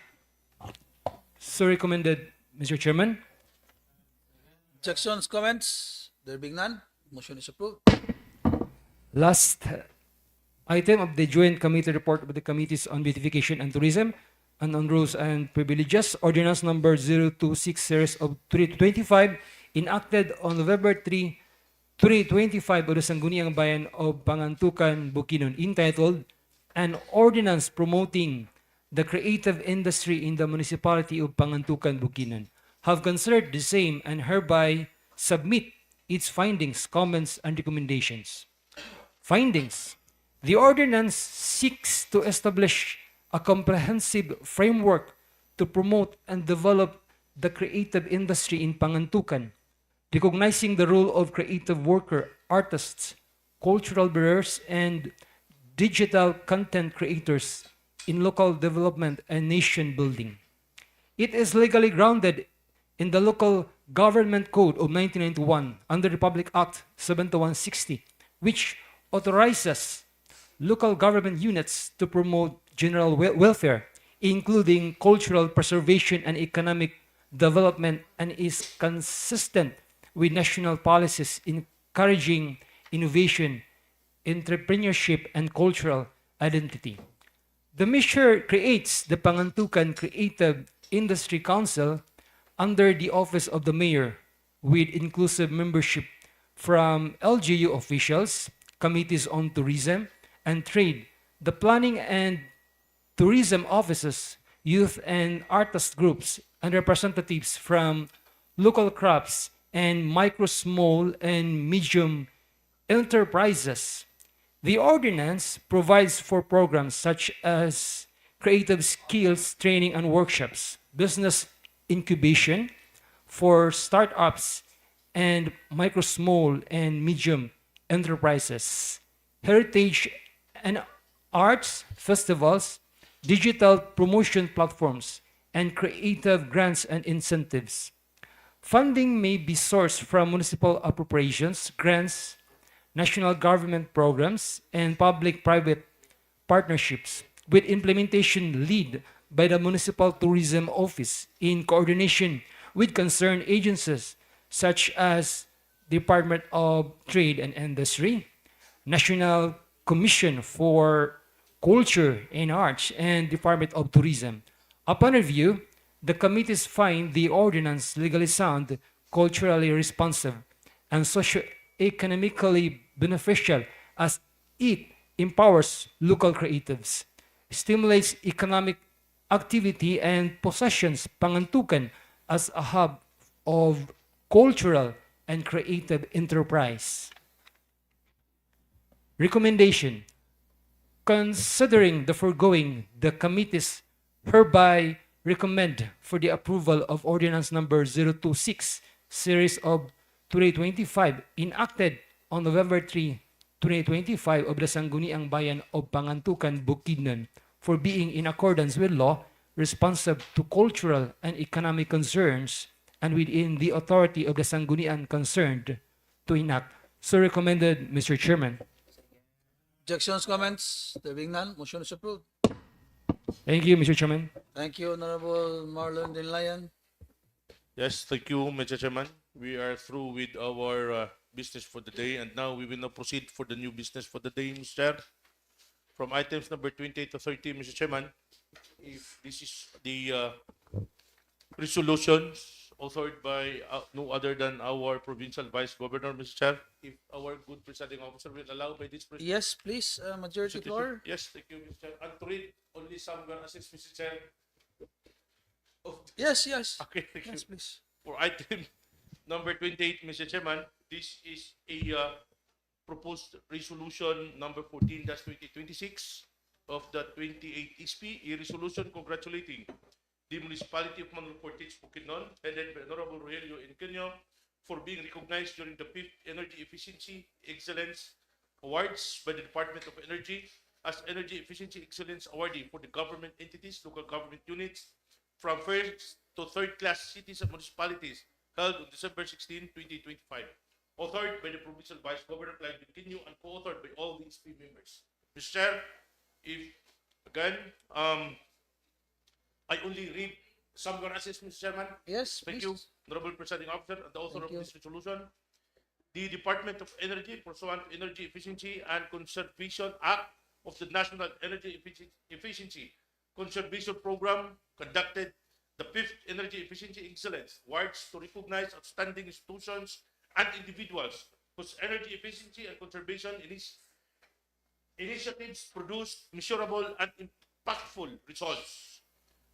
So recommended, Mr. Chairman.
Objections, comments? There being none, motion is approved.
Last item of the joint committee report of the Committees on Beautification and Tourism and on Rules and Privileges, Ordinance Number 026, Series of 2025, enacted on November 3, 2025 of the Sangguniang Bayan of Pangantucan, Bukidnon, entitled An Ordinance Promoting the Creative Industry in the Municipality of Pangantucan, Bukidnon, have considered the same and hereby submit its findings, comments, and recommendations. Findings: the ordinance seeks to establish a comprehensive framework to promote and develop the creative industry in Pangantucan, recognizing the role of creative worker, artists, cultural bearers, and digital content creators in local development and nation building. It is legally grounded in the Local Government Code of 1991 under Republic Act 7160, which authorizes local government units to promote general welfare, including cultural preservation and economic development, and is consistent with national policies encouraging innovation, entrepreneurship, and cultural identity. The measure creates the Pangantucan Creative Industry Council under the Office of the Mayor with inclusive membership from LGU officials, committees on tourism and trade, the planning and tourism offices, youth and artist groups, and representatives from local crafts and micro, small, and medium enterprises. The ordinance provides for programs such as creative skills training and workshops, business incubation for startups and micro, small, and medium enterprises, heritage and arts festivals, digital promotion platforms, and creative grants and incentives. Funding may be sourced from municipal appropriations, grants, national government programs, and public-private partnerships, with implementation led by the Municipal Tourism Office in coordination with concerned agencies such as Department of Trade and Industry, National Commission for Culture and Arts, and Department of Tourism. Upon review, the committees find the ordinance legally sound, culturally responsive, and socio-economically beneficial as it empowers local creatives, stimulates economic activity, and positions Pangantukan as a hub of cultural and creative enterprise. Recommendation: considering the foregoing, the committees hereby recommend for the approval of Ordinance Number 026, Series of 2025, enacted on November 3, 2025 of the Sangguniang Bayan of Pangantukan, Bukidnon, for being in accordance with law, responsive to cultural and economic concerns, and within the authority of the Sangguniang concerned to enact. So recommended, Mr. Chairman.
Objections, comments? There being none, motion is approved.
Thank you, Mr. Chairman.
Thank you, Honorable Marlon Dinlayan.
Yes, thank you, Mr. Chairman. We are through with our business for the day, and now we will now proceed for the new business for the day, Mr. Chair. From items number 28 to 30, Mr. Chairman, if this is the resolutions authored by no other than our provincial vice governor, Mr. Chair, if our good presiding officer will allow by this president.
Yes, please, majority floor.
Yes, thank you, Mr. Chair. And to read only some assist, Mr. Chair.
Yes, yes.
Okay, thank
Yes,
you.
please.
For item number 28, Mr. Chairman, this is a proposed resolution number 14-2026 of the 28th SP, a resolution congratulating the municipality of Manolo Portage, Bukidnon, headed by Honorable Rogelio Ingenio, for being recognized during the 5th Energy Efficiency Excellence Awards by the Department of Energy as Energy Efficiency Excellence Awardee for the government entities, local government units, from first to third class cities and municipalities, held on December 16, 2025. Authored by the Provincial Vice Governor Clyde Binquinho and co-authored by all the SP members. Mr. Chair, if again, I only read some assist, Mr. Chairman.
Yes,
Thank
please.
you, Honorable Presiding Officer, and the author
Thank
of
you.
this resolution. The Department of Energy, pursuant to Energy Efficiency and Conservation Act of the National Energy Efficiency Conservation Program, conducted the 5th Energy Efficiency Excellence Awards to recognize outstanding institutions and individuals whose energy efficiency and conservation initiatives produced measurable and impactful results.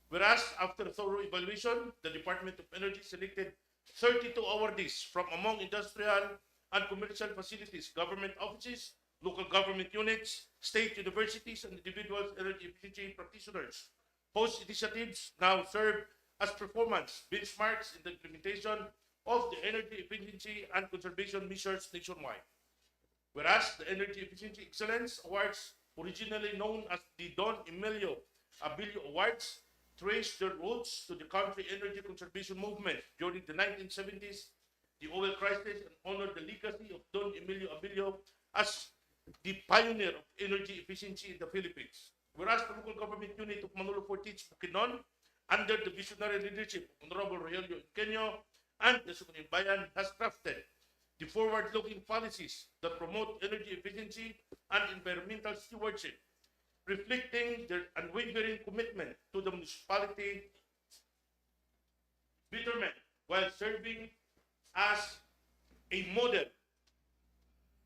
Whereas, after thorough evaluation, the Department of Energy selected 32 awardees from among industrial and commercial facilities, government offices, local government units, state universities, and individuals energy efficiency practitioners, whose initiatives now serve as performance benchmarks in the implementation of the energy efficiency and conservation measures nationwide. Whereas the Energy Efficiency Excellence Awards, originally known as the Don Emilio Abilio Awards, traced their roots to the country energy conservation movement during the 1970s, the oil crisis, and honored the legacy of Don Emilio Abilio as the pioneer of energy efficiency in the Philippines. Whereas the local government unit of Manolo Portage, Bukidnon, under the visionary leadership of Honorable Rogelio Ingenio and the Sangguniang Bayan, has crafted the forward-looking policies that promote energy efficiency and environmental stewardship, reflecting their unwavering commitment to the municipality betterment while serving as a model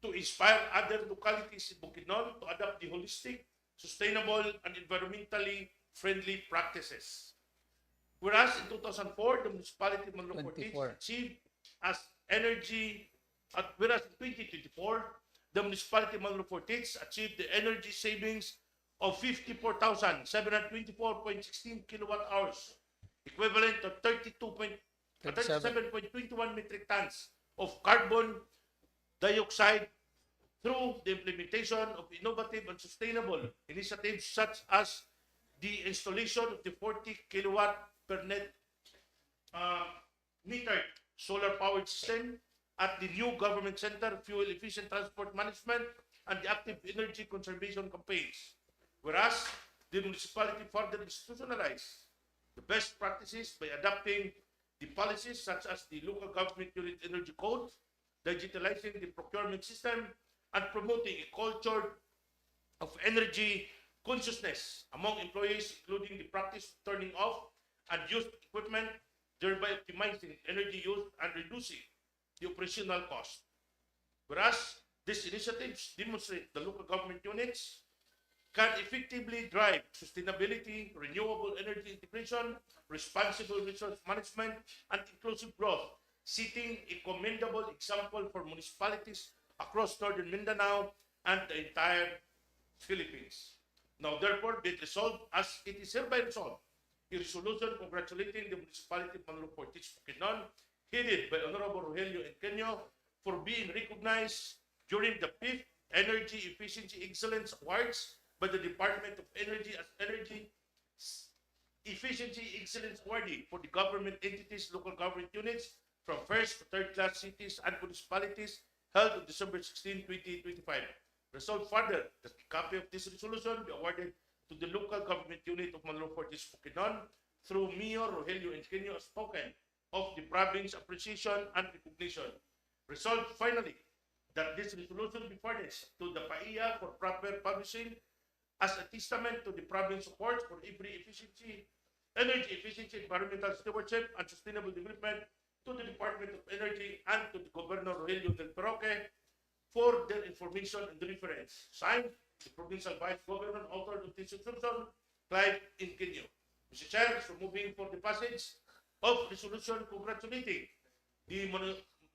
to inspire other localities in Bukidnon to adopt the holistic, sustainable, and environmentally friendly practices. Whereas in 2004, the municipality of Manolo Portage
24.
achieved as energy, whereas in 2024, the municipality of Manolo Portage achieved the energy savings of 54,724.16 kilowatt hours, equivalent to 37.21 metric tons of carbon dioxide through the implementation of innovative and sustainable initiatives such as the installation of the 40 kilowatt per net metered solar powered system at the new government center, fuel efficient transport management, and the active energy conservation campaigns. Whereas the municipality further institutionalized the best practices by adopting the policies such as the local government unit energy code, digitalizing the procurement system, and promoting a culture of energy consciousness among employees, including the practice of turning off and used equipment, thereby optimizing energy use and reducing the operational cost. Whereas these initiatives demonstrate the local government units can effectively drive sustainability, renewable energy integration, responsible resource management, and inclusive growth, setting a commendable example for municipalities across northern Mindanao and the entire Philippines. Now, therefore, be it resolved as it is hereby resolved, a resolution congratulating the municipality of Manluportis, Bukidnon, headed by Honorable Rogelio Enqueño, for being recognized during the 5th Energy Efficiency Excellence Awards by the Department of Energy as Energy Efficiency Excellence Awardee for the government entities, local government units from first to third class cities and municipalities held on December 16, 2025. Resolved further that a copy of this resolution be awarded to the local government unit of Manluportis, Bukidnon through Mayor Rogelio Enqueño as token of the province appreciation and recognition. Resolved finally that this resolution be furnished to the PAIA for proper publishing as a testament to the province support for every efficiency, energy efficiency, environmental stewardship, and sustainable development, to the Department of Energy and to the Governor Rogelio del Peroque for their information and reference. Signed, the Provincial Vice Governor, author of this resolution, Clive Enqueño. Mr. Chair, so moving for the passage of resolution congratulating the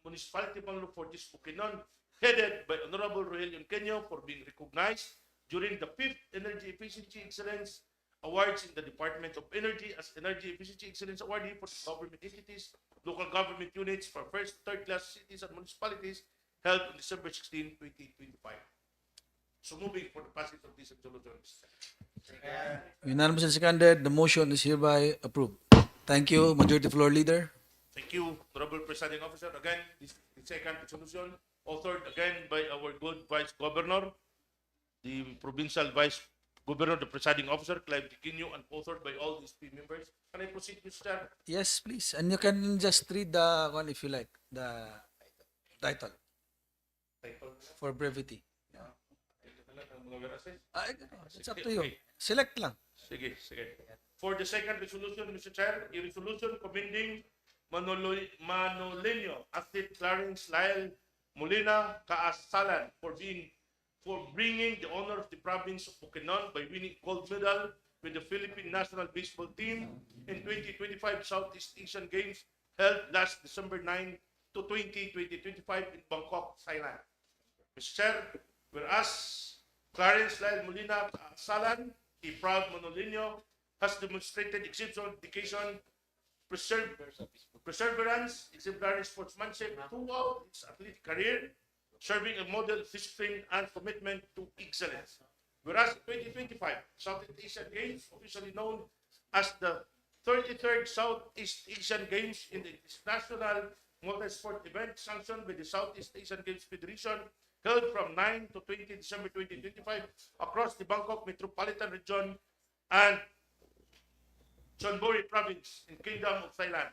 municipality of Manluportis, Bukidnon, headed by Honorable Rogelio Enqueño for being recognized during the 5th Energy Efficiency Excellence Awards in the Department of Energy as Energy Efficiency Excellence Awardee for government entities, local government units for first, third class cities and municipalities held on December 16, 2025. So moving for the passage of these resolutions.
Unanimously seconded. The motion is hereby approved. Thank you, Majority Floor Leader.
Thank you, Honorable Presiding Officer. Again, this the second resolution, authored again by our good Vice Governor, the Provincial Vice Governor, the Presiding Officer, Clive Enqueño, and authored by all these three members. Can I proceed, Mr. Chair?
Yes, please. And you can just read the one if you like, the title for brevity. It's up to you. Select lang.
Sige, sige. For the second resolution, Mr. Chair, a resolution commending Manoleño athlete Clarence Lyle Molina Kaasalan for bringing the honor of the province of Bukidnon by winning gold medal with the Philippine national baseball team in 2025 Southeast Asian Games held last December 9 to 2025 in Bangkok, Thailand. Mr. Chair, whereas Clarence Lyle Molina Kaasalan, a proud Manoleño, has demonstrated exceptional dedication, perseverance, exemplary sportsmanship throughout its athletic career, serving a model of discipline and commitment to excellence. Whereas 2025 Southeast Asian Games, officially known as the 33rd Southeast Asian Games in the international multi-sport event sanctioned by the Southeast Asian Games Federation, held from 9 to 20 December 2025 across the Bangkok Metropolitan Region and Chonburi Province in Kingdom of Thailand.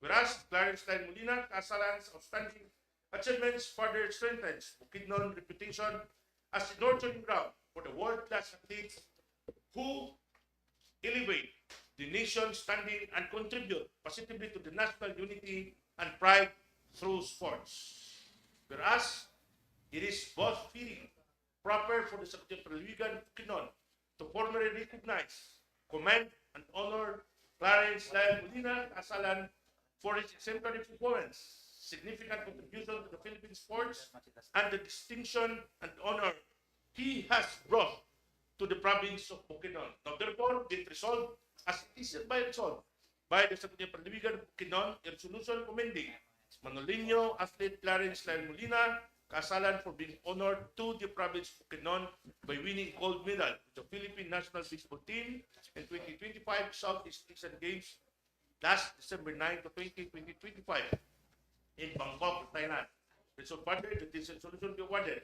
Whereas Clarence Lyle Molina Kaasalan's outstanding achievements further strengthens Bukidnon reputation as a nurturing ground for the world-class athletes who elevate the nation's standing and contribute positively to the national unity and pride through sports. Whereas it is both fitting, proper for the Sangguniang Panlalawigan Bukidnon to formally recognize, commend, and honor Clarence Lyle Molina Kaasalan for his exemplary performance, significant contribution to the Philippine sports, and the distinction and honor he has brought to the province of Bukidnon. Now, therefore, be it resolved, as it is resolved by the Sangguniang Panlalawigan Bukidnon, a resolution commending Manoleño athlete Clarence Lyle Molina Kaasalan for being honored to the province of Bukidnon by winning gold medal with the Philippine national baseball team in 2025 Southeast Asian Games last December 9 to 2025 in Bangkok, Thailand. Resolved further that this resolution be awarded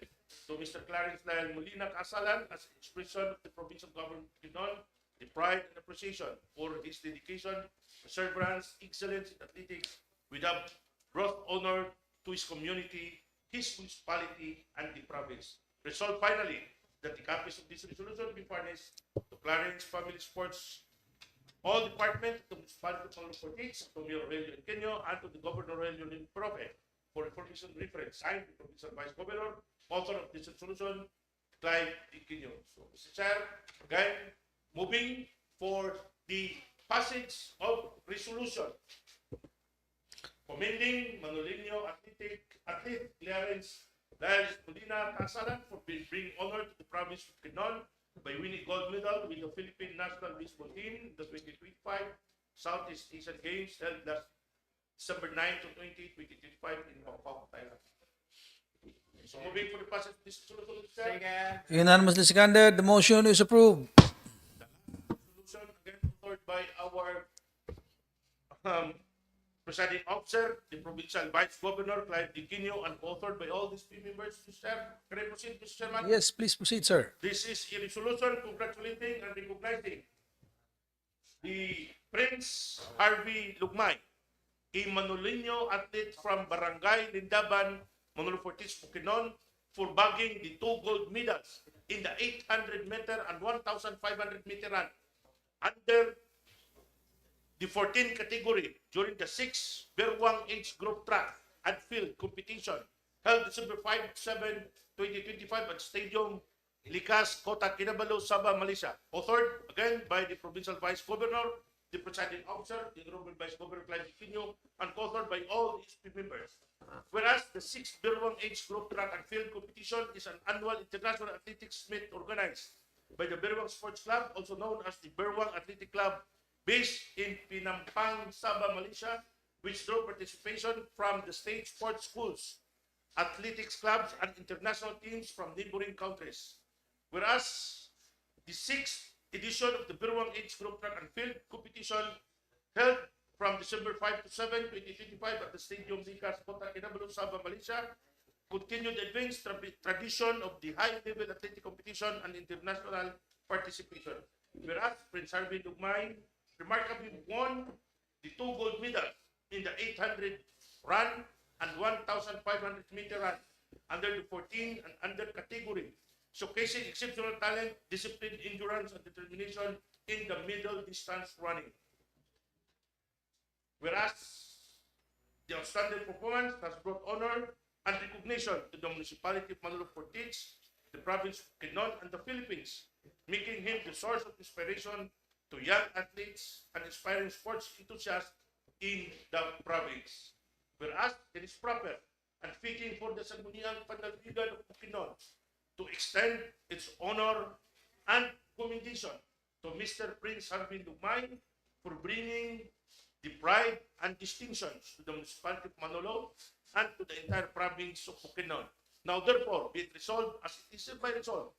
to Mr. Clarence Lyle Molina Kaasalan as an expression of the provincial government of Bukidnon, the pride and appreciation for his dedication, perseverance, excellence in athletics, without brought honor to his community, his municipality, and the province. Resolved finally that the copies of this resolution be furnished to Clarence Family Sports, all departments, to the municipality of Manluportis, to Mayor Rogelio Enqueño, and to the Governor Rogelio del Peroque for information reference. Signed, the Provincial Vice Governor, author of this resolution, Clive Diquinho. So, Mr. Chair, again, moving for the passage of resolution commending Manolino athlete Clarence Dias Medina Casalan for bringing honor to the province of Bukidnon by winning gold medal with the Philippine national baseball team in the 2025 Southeast Asian Games held last December 9 to 20, 2025 in Bangkok, Thailand. So moving for the passage of this resolution, sir.
Unanimously seconded. The motion is approved.
Resolution again authored by our presiding officer, the provincial vice governor, Clive Diquinho, and authored by all these three members. Mr. Can I proceed, Mr. Chairman?
Yes, please proceed, sir.
This is a resolution congratulating and recognizing the Prince Harvey Lugmay, a Manolino athlete from Barangay Lindaban, Manolo Fortis, Bukidnon, for bagging the 2 gold medals in the 800 meter and 1,500 meter run under the 14 category during the 6 Berwang age group track and field competition held December 5-7, 2025 at Stadium Likas, Kota Kinabalu, Sabah, Malaysia. Authored again by the Provincial Vice Governor, the Presiding Officer, the Honorable Vice Governor Clive Diquinho, and authored by all SP members. Whereas the 6th Berwang age group track and field competition is an annual international athletics meet organized by the Berwang Sports Club, also known as the Berwang Athletic Club, based in Pinampang, Sabah, Malaysia, which drew participation from the state sports schools, athletics clubs, and international teams from neighboring countries. Whereas the 6th edition of the Berwang Age Group Track and Field competition held from December 5 to 7, 2025 at the Stadium Likas, Kota Kinabalu, Sabah, Malaysia, continued the advanced tradition of the high-level athletic competition and international participation. Whereas Prince Harvey Lugmay remarkably won the 2 gold medals in the 800 run and 1,500 meter run under the 14 and under category, showcasing exceptional talent, discipline, endurance, and determination in the middle distance running. Whereas the outstanding performance has brought honor and recognition to the municipality of Manolo Fortis, the province of Bukidnon, and the Philippines, making him the source of inspiration to young athletes and inspiring sports enthusiasts in the province. Whereas it is proper and fitting for the Sangguniang Panlalawigan of Bukidnon to extend its honor and commendation to Mr. Prince Harvey Lugmay for bringing the pride and distinctions to the municipality of Manolo and to the entire province of Bukidnon. Now, therefore, be it resolved as it is hereby resolved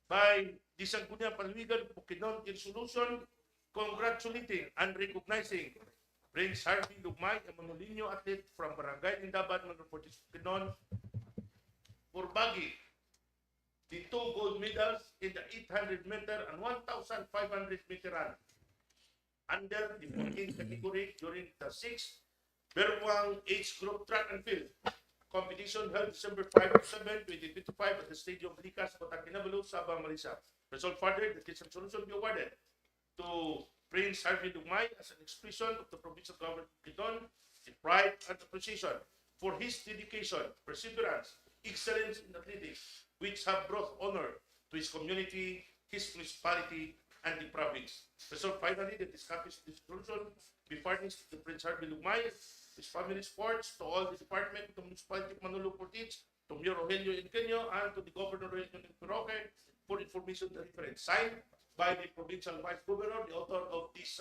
by the Sangguniang Panlalawigan of Bukidnon resolution congratulating and recognizing Prince Harvey Lugmay, a Manolino athlete from Barangay Lindaban, Manolo Fortis, Bukidnon, for bagging the 2 gold medals in the 800 meter and 1,500 meter run under the 14 category during the 6th Berwang Age Group Track and Field competition held December 5 to 7, 2025 at the Stadium Likas, Kota Kinabalu, Sabah, Malaysia. Resolved further that this resolution be awarded to Prince Harvey Lugmay as an expression of the provincial government of Bukidnon in pride and appreciation for his dedication, perseverance, excellence in athletics, which have brought honor to his community, his municipality, and the province. Resolved finally that this copy of this resolution be furnished to Prince Harvey Lugmay, his family sports, to all the department, to the municipality of Manolo Fortis, to Mayor Rogelio Ingenio, and to the Governor Rogelio Ingenio for information and reference. Signed by the Provincial Vice Governor, the author of this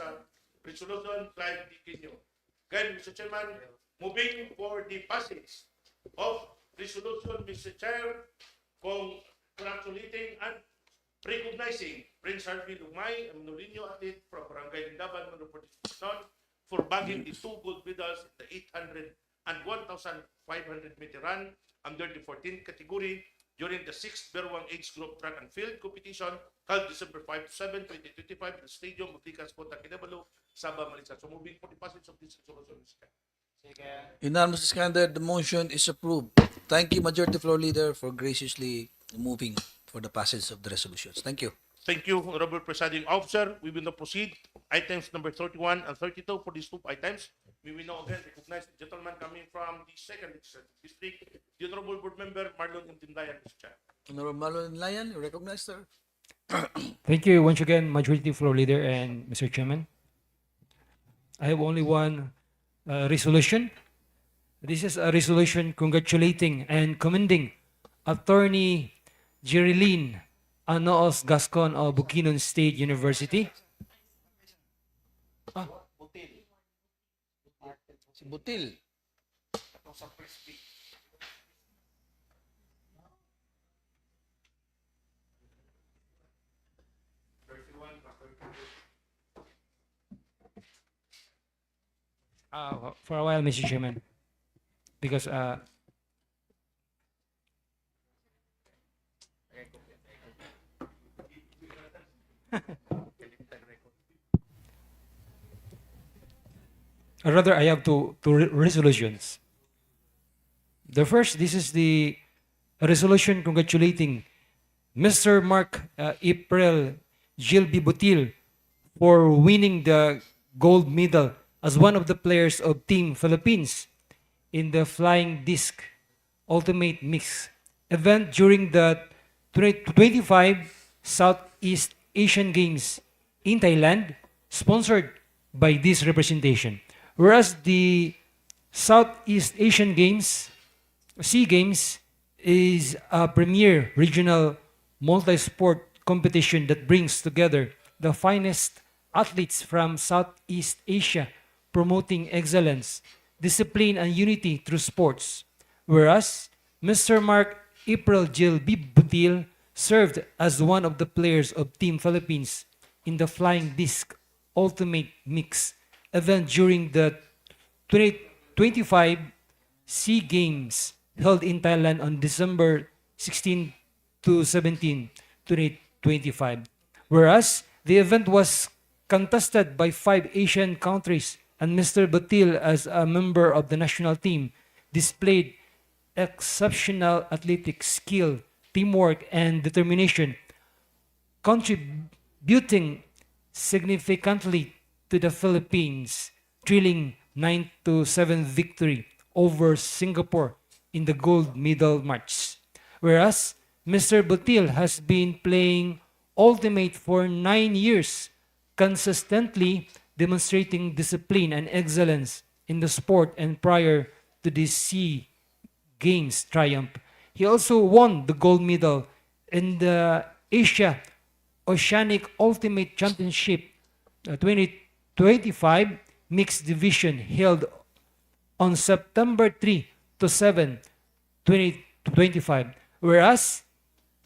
resolution, Clive Diquinho. Again, Mr. Chairman, moving for the passage of resolution, Mr. Chair, congratulating and recognizing Prince Harvey Lugmay, a Manolino athlete from Barangay Lindaban, Manolo Fortis, Bukidnon, for bagging the 2 gold medals in the 800 and 1,500 meter run under the 14th category during the 6th Berwang Age Group Track and Field competition held December 5 to 7, 2025 at the Stadium of Likas, Kota Kinabalu, Sabah, Malaysia. So moving for the passage of this resolution, Mr.
Unanimously seconded. The motion is approved. Thank you, Majority Floor Leader, for graciously moving for the passage of the resolutions. Thank you.
Thank you, Honorable Presiding Officer. We will now proceed items number 31 and 32 for these 2 items. May we now again recognize the gentleman coming from the second legislative district, the Honorable Board Member Marlon Intindayan, Mr. Chair.
Honorable Marlon Lion, you recognize, sir.
Thank you once again, Majority Floor Leader and Mr. Chairman. I have only one resolution. This is a resolution congratulating and commending Attorney Jerilyn Anoos Gascon of Bukidnon State University.
Si Butil.
For a while, Mr. Chairman, because rather I have two resolutions. The first, this is the resolution congratulating Mr. Mark April Gilby Butil for winning the gold medal as one of the players of Team Philippines in the flying disc ultimate mix event during the 2025 Southeast Asian Games in Thailand, sponsored by this representation. Whereas the Southeast Asian Games, SEA Games, is a premier regional multi-sport competition that brings together the finest athletes from Southeast Asia, promoting excellence, discipline, and unity through sports. Whereas Mr. Mark April Jill B. Butil served as one of the players of Team Philippines in the flying disc ultimate mix event during the 2025 SEA Games held in Thailand on December 16 to 17, 2025. Whereas the event was contested by 5 Asian countries, and Mr. Butil, as a member of the national team, displayed exceptional athletic skill, teamwork, and determination, contributing significantly to the Philippines' thrilling 9-7 victory over Singapore in the gold medal match. Whereas Mr. Butil has been playing Ultimate for 9 years, consistently demonstrating discipline and excellence in the sport, and prior to this SEA Games triumph, he also won the gold medal in the Asia Oceanic Ultimate Championship 2025 mixed division held on September 3 to 7, 2025. Whereas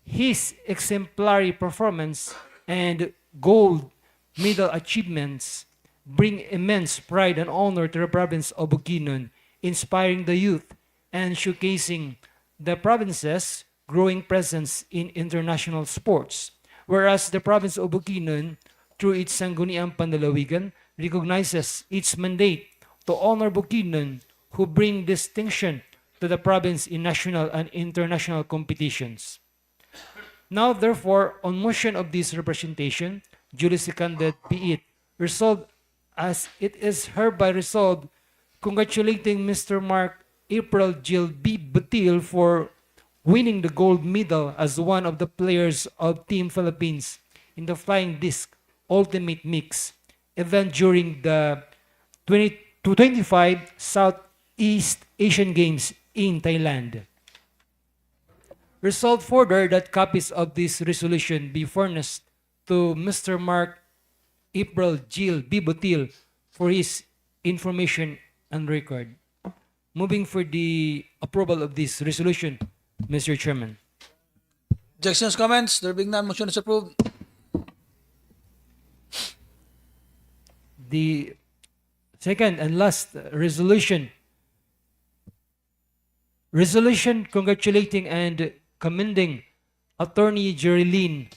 his exemplary performance and gold medal achievements bring immense pride and honor to the province of Bukidnon, inspiring the youth and showcasing the province's growing presence in international sports. Whereas the province of Bukidnon, through its Sangguniang Panlalawigan, recognizes its mandate to honor Bukidnon, who bring distinction to the province in national and international competitions. Now, therefore, on motion of this representation, duly seconded be it resolved as it is hereby resolved, congratulating Mr. Mark April Jill B. Butil for winning the gold medal as one of the players of Team Philippines in the flying disc ultimate mix event during the 2025 Southeast Asian Games in Thailand. Resolved further that copies of this resolution be furnished to Mr. Mark April Jill B. Butil for his information and record. Moving for the approval of this resolution, Mr. Chairman.
Objections, comments? There being none, motion is approved.
The second and last resolution congratulating and commending Attorney Jerilyn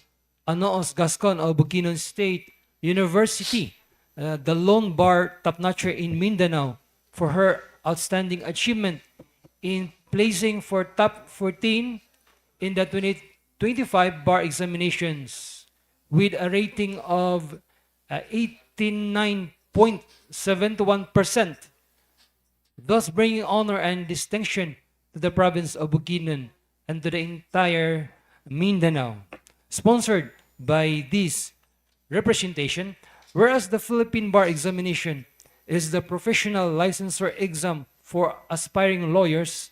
Anoos Gascon of Bukidnon State University, the lone bar top-notcher in Mindanao, for her outstanding achievement in placing for top 14 in the 2025 bar examinations with a rating of 89.71%, thus bringing honor and distinction to the province of Bukidnon and to the entire Mindanao. Sponsored by this representation, whereas the Philippine Bar Examination is the professional licensure exam for aspiring lawyers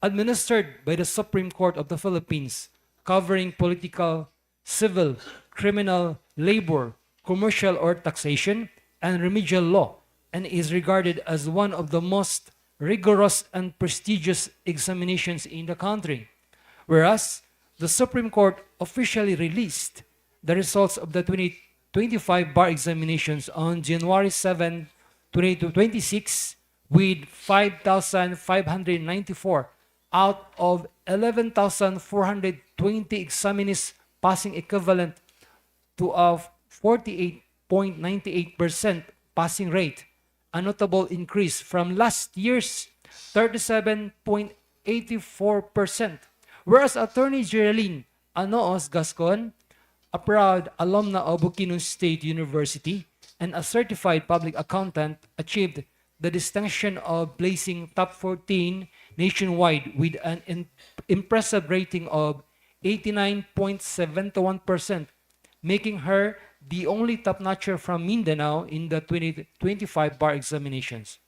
administered by the Supreme Court of the Philippines, covering political, civil, criminal, labor, commercial or taxation, and remedial law, and is regarded as one of the most rigorous and prestigious examinations in the country. Whereas the Supreme Court officially released the results of the 2025 bar examinations on January 7, 2026, with 5,594 out of 11,420 examinees passing, equivalent to a 48.98% passing rate, a notable increase from last year's 37.84%. Whereas Attorney Geraldine Anoos Gascon, a proud alumna of Bukidnon State University and a certified public accountant, achieved the distinction of placing top 14 nationwide with an impressive rating of 89.71%, making her the only top-notcher from Mindanao in the 2025 bar examinations.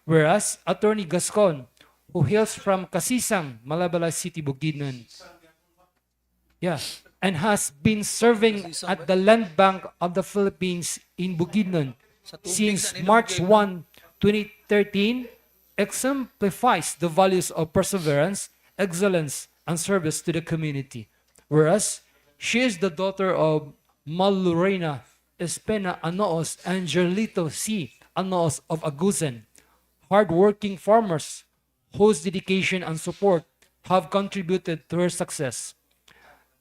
Whereas Attorney Gascon, who hails from Kasisang, Malabala City, Bukidnon, and has been serving at the Land Bank of the Philippines in Bukidnon since March 1, 2013, exemplifies the values of perseverance, excellence, and service to the community. Whereas she is the daughter of Malurena Espena Anoos and Jerlito C. Anoos of Agusan, hardworking farmers whose dedication and support have contributed to her success,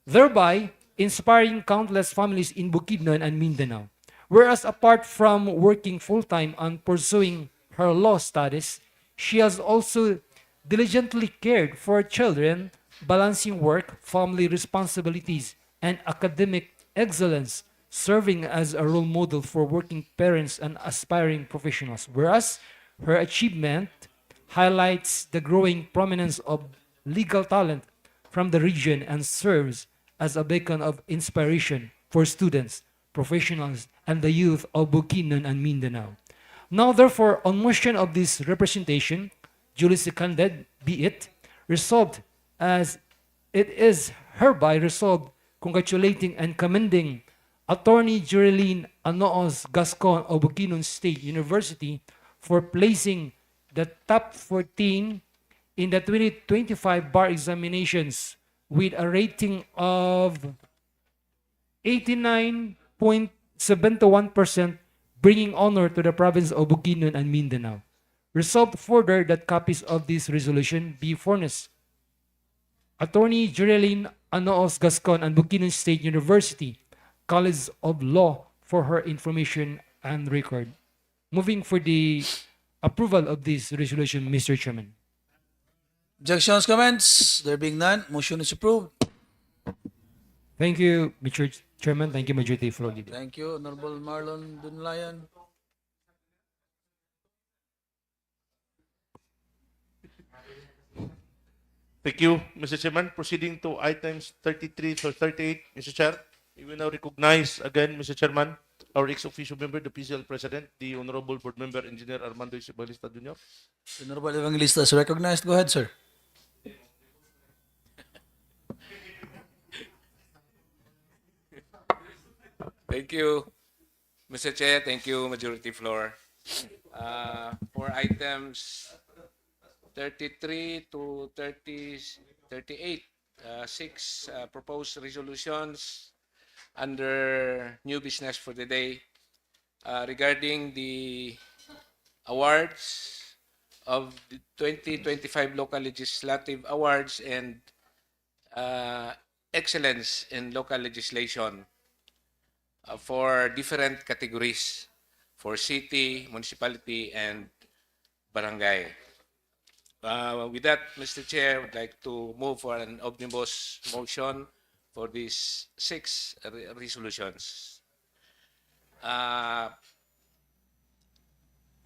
thereby inspiring countless families in Bukidnon and Mindanao. Whereas apart from working full-time and pursuing her law studies, she has also diligently cared for children, balancing work, family responsibilities, and academic excellence, serving as a role model for working parents and aspiring professionals. Whereas her achievement highlights the growing prominence of legal talent from the region and serves as a beacon of inspiration for students, professionals, and the youth of Bukidnon and Mindanao. Now, therefore, on motion of this representation, duly seconded, be it resolved as it is hereby resolved, congratulating and commending Attorney Geraldine Anoos Gascon of Bukidnon State University for placing the top 14 in the 2025 bar examinations with a rating of 89.71%, bringing honor to the province of Bukidnon and Mindanao. Resolved further that copies of this resolution be furnished Attorney Geraldine Anoos Gascon and Bukidnon State University College of Law for her information and record. Moving for the approval of this resolution, Mr. Chairman.
Objections, comments? There being none, motion is approved.
Thank you, Mr. Chairman. Thank you, Majority Floor Leader.
Thank you, Honorable Marlon Dunlayan.
Thank you, Mr. Chairman. Proceeding to items 33 to 38, Mr. Chair. We will now recognize again, Mr. Chairman, our ex-officio member, the PCL President, the Honorable Board Member, Engineer Armando Evangelista Jr.
Honorable Evangelista is recognized. Go ahead, sir.
Thank you, Mr. Chair. Thank you, Majority Floor. For items 33 to 38, six proposed resolutions under new business for the day regarding the awards of the 2025 local legislative awards and excellence in local legislation for different categories for city, municipality, and barangay. With that, Mr. Chair, I would like to move for an omnibus motion for these six resolutions.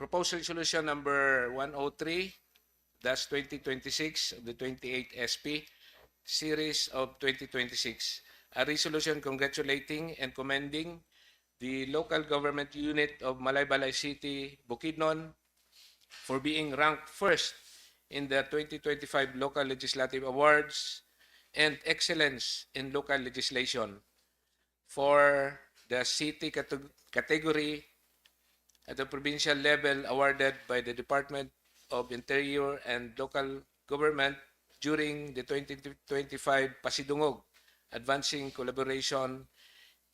Proposed Resolution number 103-2026 of the 28th SP, Series of 2026. A resolution congratulating and commending the local government unit of Malaybalay City, Bukidnon, for being ranked first in the 2025 Local Legislative Awards and Excellence in Local Legislation. For the city category at the provincial level awarded by the Department of Interior and Local Government during the 2025 Pasidungog, advancing collaboration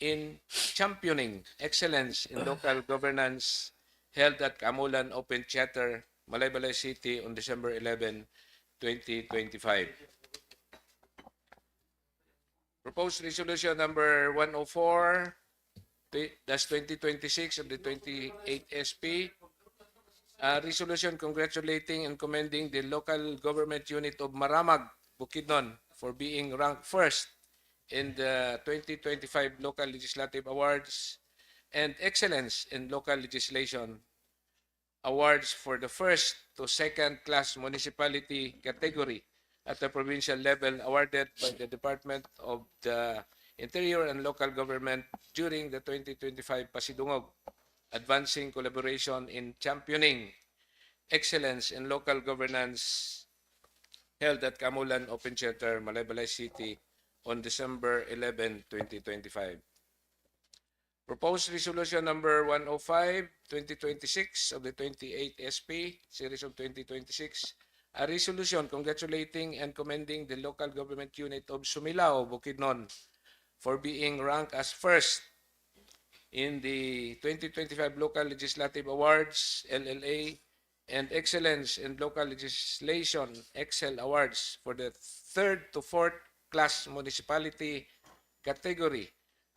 in championing excellence in local governance, held at Kamulan Open Theater, Malaybalay City on December 11, 2025. Proposed Resolution number 104-2026 of the 28th SP, a resolution congratulating and commending the local government unit of Maramag, Bukidnon, for being ranked first in the 2025 Local Legislative Awards and Excellence in Local Legislation Awards for the first to second class municipality category at the provincial level awarded by the Department of the Interior and Local Government during the 2025 Pasidungog, advancing collaboration in championing excellence in local governance, held at Kamulan Open Theater, Malaybalay City on December 11, 2025. Proposed Resolution number 105-2026 of the 28th SP, Series of 2026, a resolution congratulating and commending the local government unit of Sumilao, Bukidnon, for being ranked as first in the 2025 Local Legislative Awards, LLA, and Excellence in Local Legislation, Excel Awards for the third to fourth class municipality category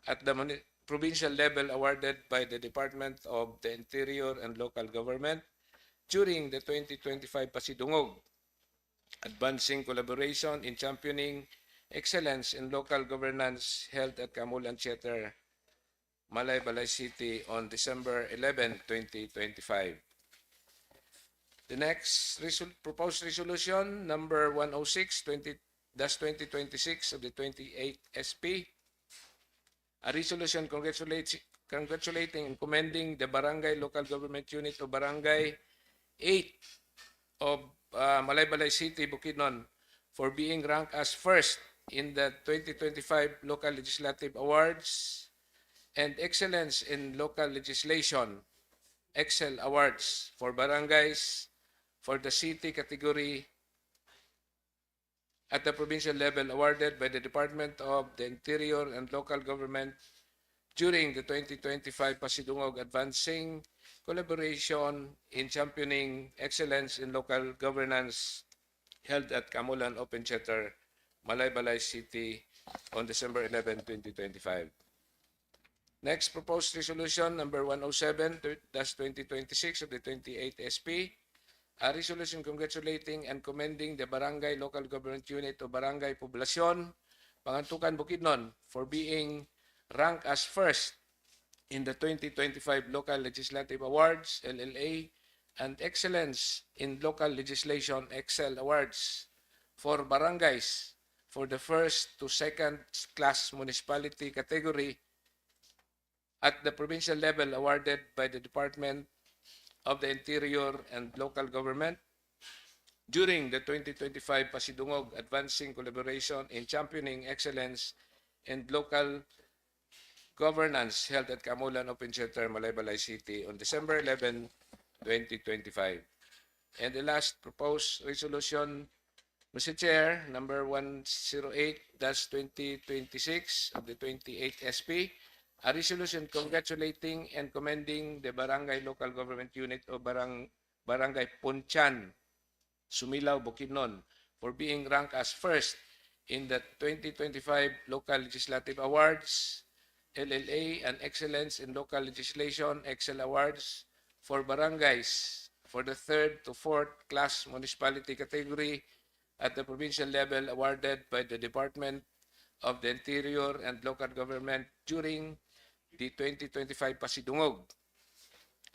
at the provincial level awarded by the Department of the Interior and Local Government during the 2025 Pasidungog, advancing collaboration in championing excellence in local governance, held at Kamulan Theater, Malaybalay City on December 11, 2025. The next proposed resolution, number 106-2026 of the 28th SP, a resolution congratulating and commending the Barangay Local Government Unit of Barangay 8 of Malaybalay City, Bukidnon, for being ranked as first in the 2025 Local Legislative Awards and Excellence in Local Legislation, Excel Awards for barangays for the city category at the provincial level awarded by the Department of the Interior and Local Government during the 2025 Pasidungog, advancing collaboration in championing excellence in local governance, held at Kamulan Open Theater, Malaybalay City on December 11, 2025. Next, proposed resolution number 107-2026 of the 28th SP, a resolution congratulating and commending the Barangay Local Government Unit of Barangay Poblacion, Pangantukan, Bukidnon, for being ranked as first in the 2025 Local Legislative Awards, LLA, and Excellence in Local Legislation, Excel Awards for barangays for the first to second class municipality category at the provincial level awarded by the Department of the Interior and Local Government during the 2025 Pasidungog, advancing collaboration in championing excellence in local governance, held at Kamulan Open Theater, Malaybalay City on December 11, 2025. And the last proposed resolution, Mr. Chair, number 108-2026 of the 28th SP, a resolution congratulating and commending the Barangay Local Government Unit of Barangay Punchan, Sumilao, Bukidnon, for being ranked as first in the 2025 Local Legislative Awards, LLA, and Excellence in Local Legislation, Excel Awards for barangays for the third to fourth class municipality category at the provincial level awarded by the Department of the Interior and Local Government during the 2025 Pasidungog,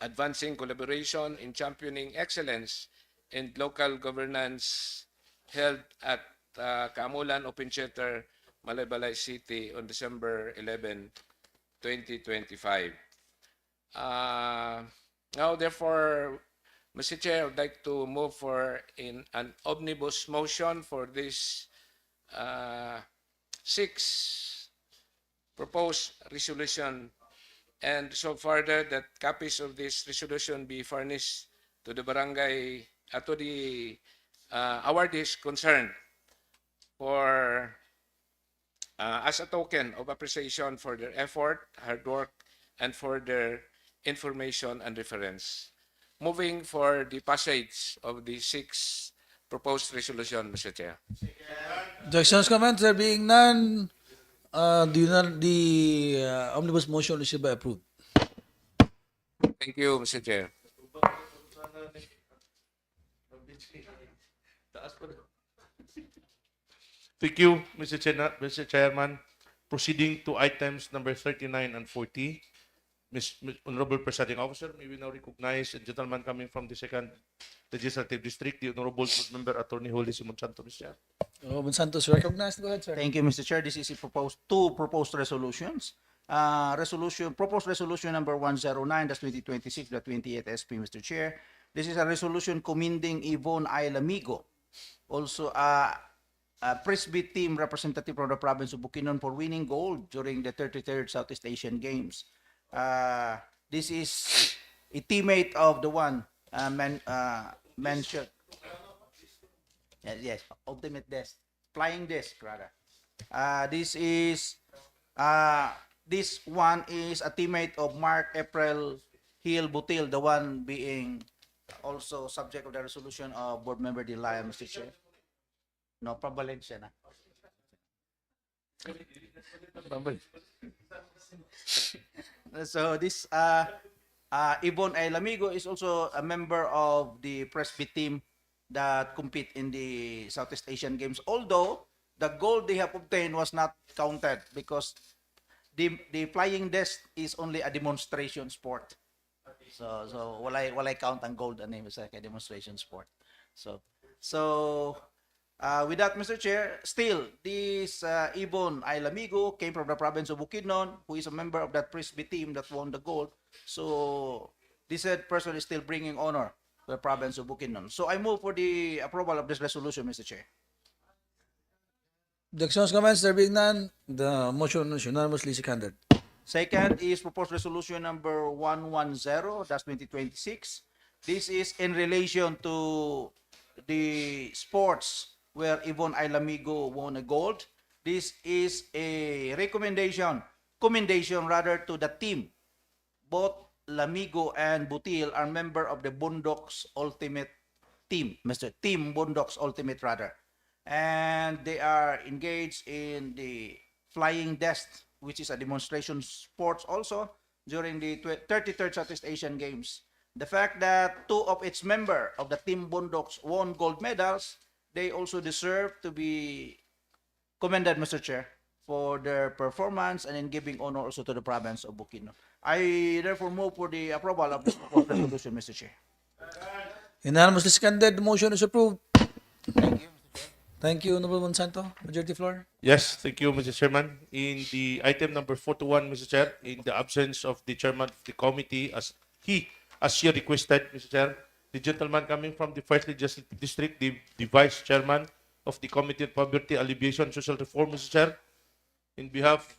advancing collaboration in championing excellence in local governance held at Kaamulan Open Theater, Malaybalay City on December 11, 2025. Now, therefore, Mr. Chair, I would like to move for an omnibus motion for this six proposed resolution, and so further that copies of this resolution be furnished to the barangay, to the awardees concerned for as a token of appreciation for their effort, hard work, and for their information and reference. Moving for the passage of the six proposed resolution, Mr. Chair.
Objections, comments, there being none, the omnibus motion is hereby approved.
Thank you, Mr. Chair.
Thank you, Mr. Chairman. Proceeding to items number 39 and 40. Honorable Presiding Officer, may we now recognize a gentleman coming from the 2nd Legislative District, the Honorable Board Member Attorney Holly Simon Santos, Mr. Chair.
Santos recognized. Go ahead, sir.
Thank you, Mr. Chair. This is two proposed resolutions. Proposed resolution number 109-2026, the 28th SP, Mr. Chair. This is a resolution commending Yvonne Ailamigo, also a Presby team representative from the province of Bukidnon, for winning gold during the 33rd Southeast Asian Games. This is a teammate of the one mentioned. Yes, ultimate desk, flying desk rather. This one is a teammate of Mark April Hill Butil, the one being also subject of the resolution of Board Member Dilaya, Mr. Chair. No, Valencia na. So this Yvonne Ailamigo is also a member of the Presby team that compete in the Southeast Asian Games. Although the gold they have obtained was not counted because the flying desk is only a demonstration sport. So walay count ang gold ani sa a demonstration sport. So with that, Mr. Chair, still this Yvonne Ailamigo came from the province of Bukidnon, who is a member of that Presby team that won the gold. So this said person is still bringing honor to the province of Bukidnon. So I move for the approval of this resolution, Mr. Chair.
Objections, comments, there being none, the motion is unanimously seconded.
Second is proposed resolution number 110-2026. This is in relation to the sports where Yvonne Ailamigo won a gold. This is a commendation rather to the team. Both Lamigo and Butil are member of the Bundoks Ultimate Team, Team Bundoks Ultimate rather. And they are engaged in the flying desk, which is a demonstration sports also during the 33rd Southeast Asian Games. The fact that two of its members of the Team Bundoks won gold medals, they also deserve to be commended, Mr. Chair, for their performance and in giving honor also to the province of Bukidnon. I therefore move for the approval of this proposed resolution, Mr. Chair.
Unanimously seconded, the motion is approved.
Thank you.
Thank you, Honorable Monsanto. Majority floor.
Yes, thank you, Mr. Chairman. In the item number 41, Mr. Chair, in the absence of the chairman of the committee, as she requested, Mr. Chair, the gentleman coming from the 1st Legislative District, the vice chairman of the Committee on Poverty Alleviation and Social Reform, Mr. Chair, in behalf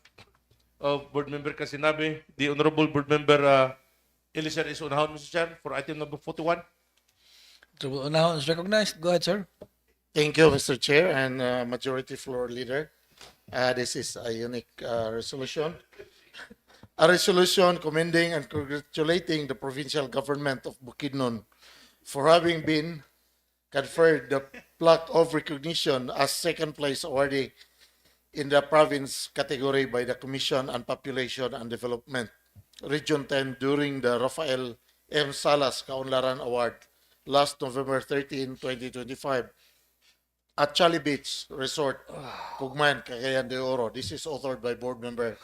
of Board Member Kasinabe, the Honorable Board Member Eliser is unahon, Mr. Chair, for item number 41.
Unahon is recognized. Go ahead, sir.
Thank you, Mr. Chair and Majority Floor Leader. This is a unique resolution. A resolution commending and congratulating the provincial government of Bukidnon for having been conferred the plaque of recognition as second place awardee in the province category by the Commission on Population and Development, Region 10, during the Rafael M. Salas Kaunlaran Award last November 13, 2025 at Chali Beach Resort, Cugman, Cagayan de Oro. This is authored by Board Member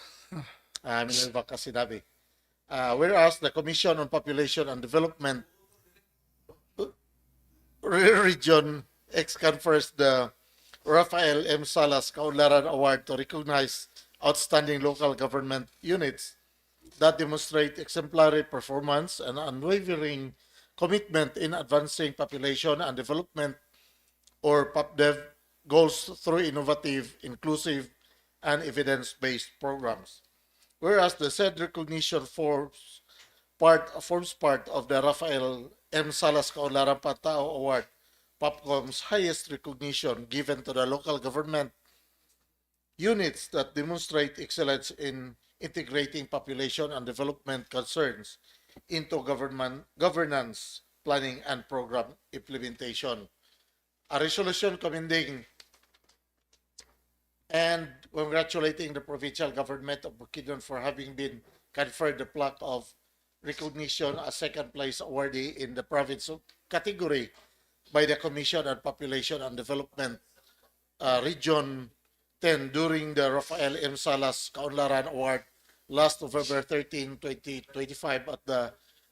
Minerva Kasinabe. Whereas the Commission on Population and Development Region X confers the Rafael M. Salas Kaunlaran Award to recognize outstanding local government units that demonstrate exemplary performance and unwavering commitment in advancing population and development or PopDev goals through innovative, inclusive, and evidence-based programs. Whereas the said recognition forms part of the Rafael M. Salas Kaunlaran Patao Award, POPCOM's highest recognition given to the local government units that demonstrate excellence in integrating population and development concerns into governance, planning, and program implementation. A resolution commending and congratulating the provincial government of Bukidnon for having been conferred the plaque of recognition as second place awardee in the province category by the Commission on Population and Development Region 10 during the Rafael M. Salas Kaunlaran Award last November 13, 2025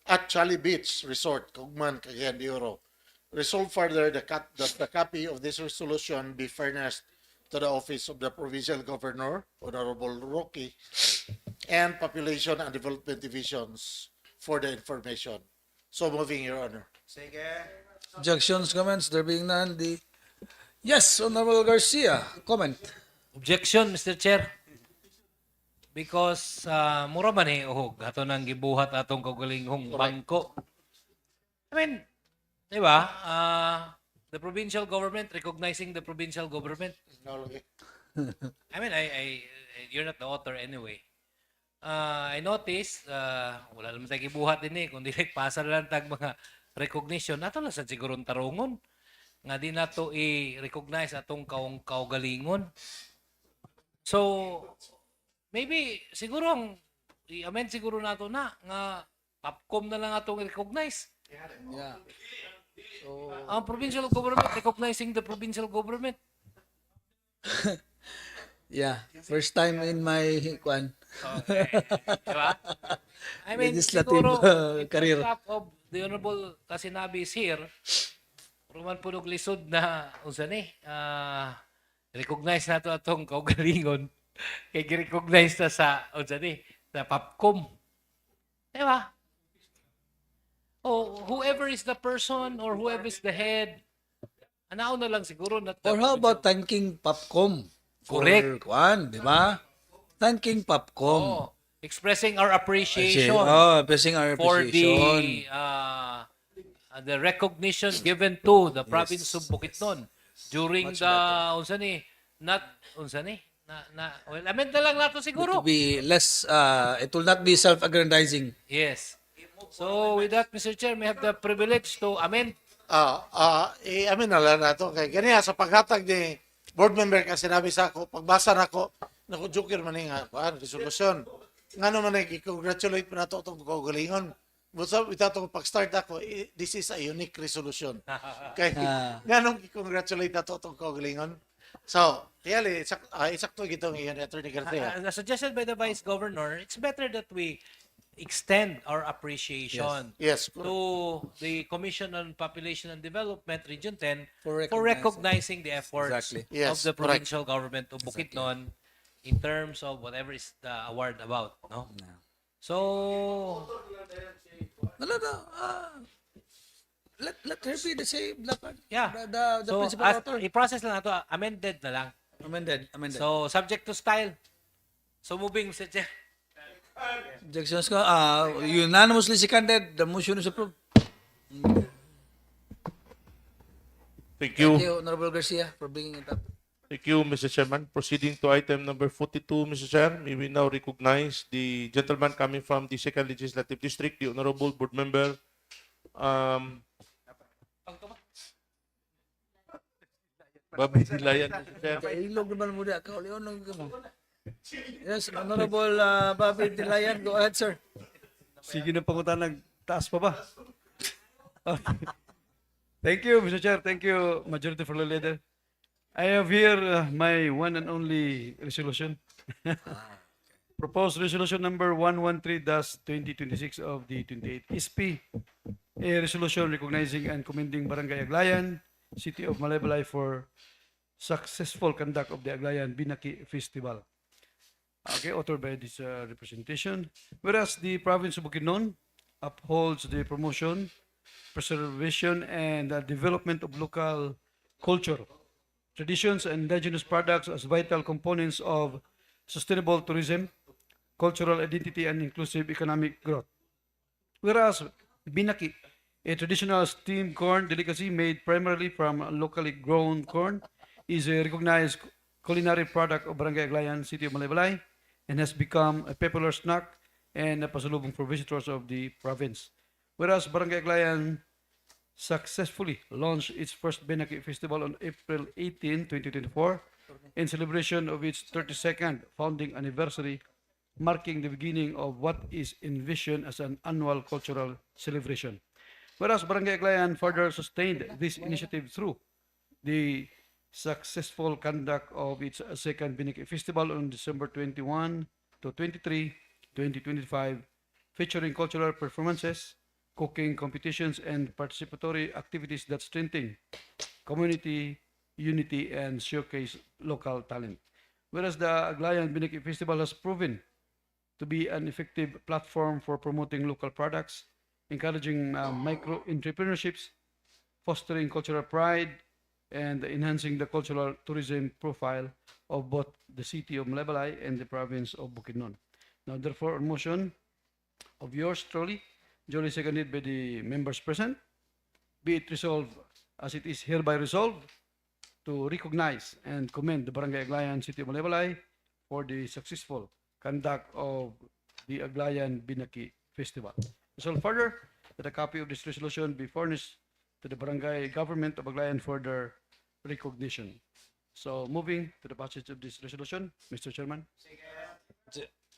at Chali Beach Resort, Cagman, Cagayan de Oro. Resolved further that the copy of this resolution be furnished to the Office of the Provincial Governor, Honorable Rocky, and Population and Development Divisions for the information. So moving, Your Honor.
Objections, comments, there being none, Yes, Honorable Garcia, comment.
Objection, Mr. Chair. Because mura man uhog ato nang gibuhat atong kaugalingong bangko. I mean, di ba? The provincial government recognizing the provincial government. I mean, you're not the author anyway. I noticed, wala naman tayo gibuhat din kung direct pasar lang tag mga recognition. Ato lang sa sigurong tarungon. Nga di na to i-recognize atong kaugalingon. So, maybe, siguro i-amend siguro nato na nga POPCOM na lang atong i-recognize.
Yeah. So,
ang provincial government recognizing the provincial government.
Yeah, first time in my
Diba? I mean,
legislative
siguro,
career.
top of the Honorable Kasinabi is here, Roman Punog Lisod na, recognize na to atong kaugalingon, kay recognize na sa, sa POPCOM. Diba? Oh, whoever is the person or whoever is the head, anaw na lang siguro.
Or how about thanking POPCOM?
Correct.
Di ba? Thanking POPCOM.
Oh, expressing our appreciation.
Expressing our
for
appreciation.
the recognition given to the province of Bukidnon during the well, amend na lang nato siguro.
To be less, it will not be self-aggrandizing.
Yes. So with that, Mr. Chair, may have the privilege to amend.
I-amin na lang nato kay ganiya sa paghatag ni board member kasi sinabi sa ako, pagbasa na ako, nakujukir man nga, resolution. Nga naman i-congratulate mo na ito itong kaugalingon. Busa, itong pag-start ako, this is a unique resolution. Kaya, nga nung i-congratulate na ito itong kaugalingon. So, kaya isakto gitong iyon, Attorney Garcia.
Suggested by the Vice Governor, it's better that we extend our appreciation to the Commission on Population and Development, Region 10, for recognizing the efforts of the provincial government of Bukidnon in terms of whatever is the award about. No? So,
let her be the same.
Yeah.
The
So,
principal author.
i-process lang nato, amended na lang.
Amended.
So, subject to style. So, moving, Mr. Chair.
Objections ko, unanimously seconded. The motion is approved.
Thank you.
Thank you, Honorable Garcia, for bringing it up.
Thank you, Mr. Chairman. Proceeding to item number 42, Mr. Chair, may we now recognize the gentleman coming from the 2nd Legislative District, the Honorable Board Member, Babi Dilayan, Mr. Chair.
Ilog naman muna ka. Yes, Honorable Babi Dilayan, go ahead, sir.
Sige na pangutan, nagtaas pa ba? Thank you, Mr. Chair. Thank you, Majority Floor Leader. I have here my one and only resolution. Proposed Resolution Number 113-2026 of the 28th SP, a resolution recognizing and commending Barangay Aglayan, City of Malaybalay for successful conduct of the Aglayan Binaki Festival. Okay, authored by this representation. Whereas the province of Bukidnon upholds the promotion, preservation, and development of local culture, traditions, and indigenous products as vital components of sustainable tourism, cultural identity, and inclusive economic growth. Whereas Binaki, a traditional steamed corn delicacy made primarily from locally grown corn, is a recognized culinary product of Barangay Aglayan, City of Malaybalay, and has become a popular snack and a pasalubong for visitors of the province. Whereas Barangay Aglayan successfully launched its first Binaki Festival on April 18, 2024, in celebration of its 32nd founding anniversary, marking the beginning of what is envisioned as an annual cultural celebration. Whereas Barangay Aglayan further sustained this initiative through the successful conduct of its second Binaki Festival on December 21 to 23, 2025, featuring cultural performances, cooking competitions, and participatory activities that strengthen community unity and showcase local talent. Whereas the Aglayan Binaki Festival has proven to be an effective platform for promoting local products, encouraging micro entrepreneurships, fostering cultural pride, and enhancing the cultural tourism profile of both the city of Malaybalay and the province of Bukidnon. Now, therefore, a motion of yours truly, duly seconded by the members present, be it resolved as it is hereby resolved to recognize and commend the Barangay Aglayan, City of Malaybalay for the successful conduct of the Aglayan Binaki Festival. Resolved further that a copy of this resolution be furnished to the barangay government of Aglayan for their recognition. So moving to the passage of this resolution, Mr. Chairman.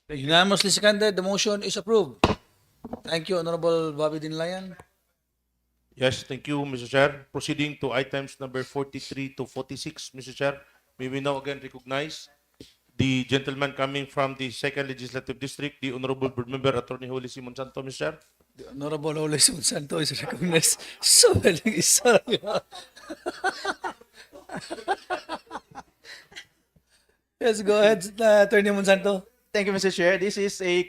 Unanimously seconded, the motion is approved. Thank you, Honorable Bobby Dinlayan.
Yes, thank you, Mr. Chair. Proceeding to items number 43 to 46, Mr. Chair. May we now again recognize the gentleman coming from the 2nd Legislative District, the Honorable Board Member Attorney Holy Simon Santo, Mr. Chair.
The Honorable Oleson Santo is recognized. So, isa. Yes, go ahead, Attorney Monsanto.
Thank you, Mr. Chair. This is a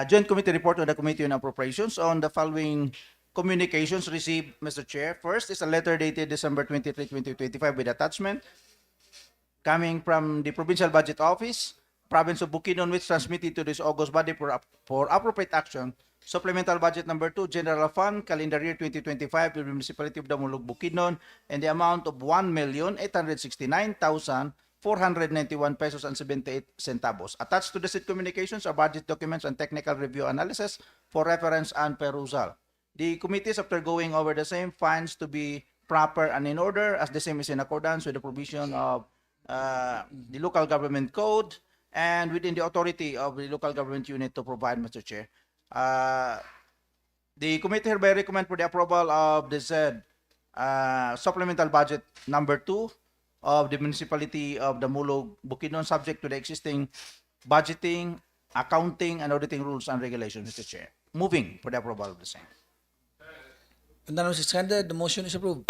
joint committee report on the Committee on Appropriations on the following communications received, Mr. Chair. First is a letter dated December 23, 2025 with attachment coming from the Provincial Budget Office, Province of Bukidnon, which transmitted to this August body for appropriate action. Supplemental Budget Number 2, General Fund, Calendar Year 2025, to the Municipality of Damulog, Bukidnon, and the amount of 1,869,491 pesos and 78 centavos. Attached to the said communications are budget documents and technical review analysis for reference and perusal. The committees, after going over the same, finds to be proper and in order, as the same is in accordance with the provision of the local government code and within the authority of the local government unit to provide, Mr. Chair. The committee hereby recommend for the approval of the said supplemental budget number 2 of the municipality of Damulog, Bukidnon, subject to the existing budgeting, accounting, and auditing rules and regulations, Mr. Chair. Moving for the approval of the same.
Unanimously seconded, the motion is approved.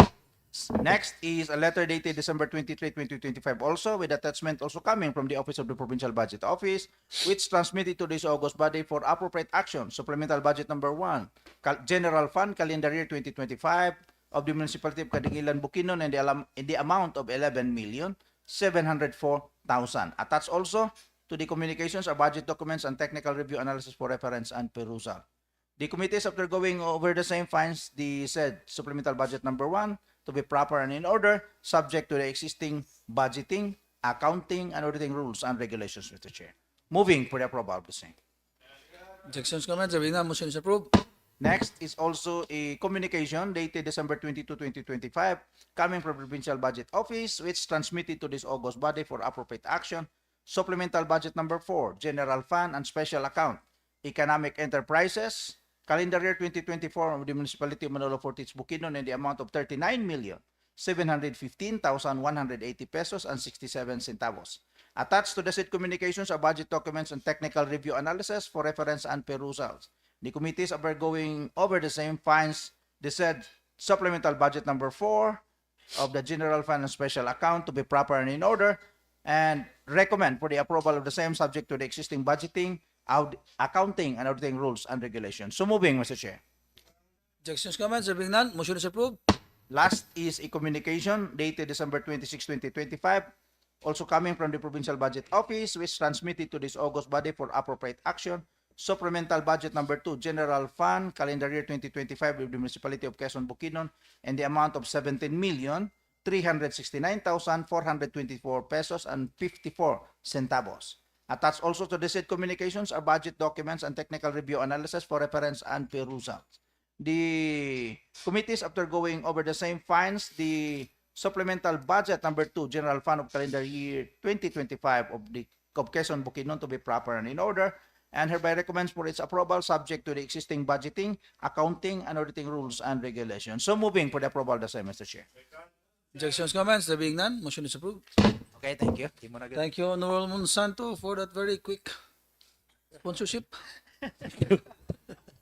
Next is a letter dated December 23, 2025 also with attachment also coming from the Office of the Provincial Budget Office, which transmitted to this August body for appropriate action. Supplemental Budget Number 1, General Fund, Calendar Year 2025 of the Municipality of Cadigilan, Bukidnon, and the amount of 11,704,000. Attached also to the communications are budget documents and technical review analysis for reference and perusal. The committees, after going over the same, finds the said Supplemental Budget Number 1 to be proper and in order, subject to the existing budgeting, accounting, and auditing rules and regulations, Mr. Chair. Moving for the approval of the same.
Objections, comments, hearing none, motion is approved.
Next is also a communication dated December 22, 2025, coming from Provincial Budget Office, which transmitted to this August body for appropriate action. Supplemental Budget Number 4, General Fund and Special Account, Economic Enterprises, Calendar Year 2024 of the Municipality of Manolo Fortich, Bukidnon, in the amount of 39,715,180 pesos and 67 centavos. Attached to the said communications are budget documents and technical review analysis for reference and perusals. The committees are going over the same finds the said supplemental budget number 4 of the general fund and special account to be proper and in order, and recommend for the approval of the same subject to the existing budgeting, accounting, and auditing rules and regulations. So moving, Mr. Chair.
Objections, comments, there being none, motion is approved.
Last is a communication dated December 26, 2025, also coming from the Provincial Budget Office, which transmitted to this August body for appropriate action. Supplemental Budget Number 2, General Fund, Calendar Year 2025 of the Municipality of Quezon, Bukidnon, and the amount of 17,369,424 pesos and 54 centavos. Attached also to the said communications are budget documents and technical review analysis for reference and perusal. The committees, after going over the same finds, the Supplemental Budget Number 2, General Fund of Calendar Year 2025 of Quezon, Bukidnon to be proper and in order, and hereby recommends for its approval subject to the existing budgeting, accounting, and auditing rules and regulations. So moving for the approval of the same, Mr. Chair.
Objections, comments, there being none, motion is approved.
Okay, thank you.
Thank you, Honorable Monsanto, for that very quick sponsorship.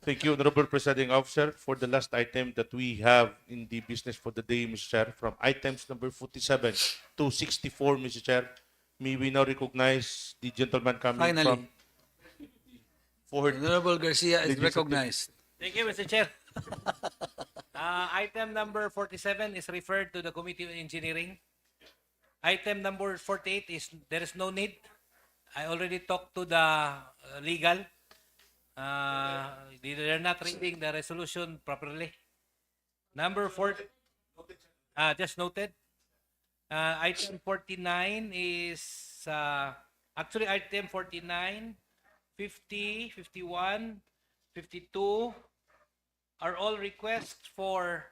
Thank you, Honorable Presiding Officer. For the last item that we have in the business for the day, Mr. Chair, from items number 47 to 64, Mr. Chair, may we now recognize the gentleman coming
Finally.
from...
Honorable Garcia is recognized.
Thank you, Mr. Chair. Item number 47 is referred to the Committee on Engineering. Item number 48 is there is no need. I already talked to the legal. They're not reading the resolution properly. Number 4, just noted. Item 49 is actually item 49, 50, 51, 52 are all requests for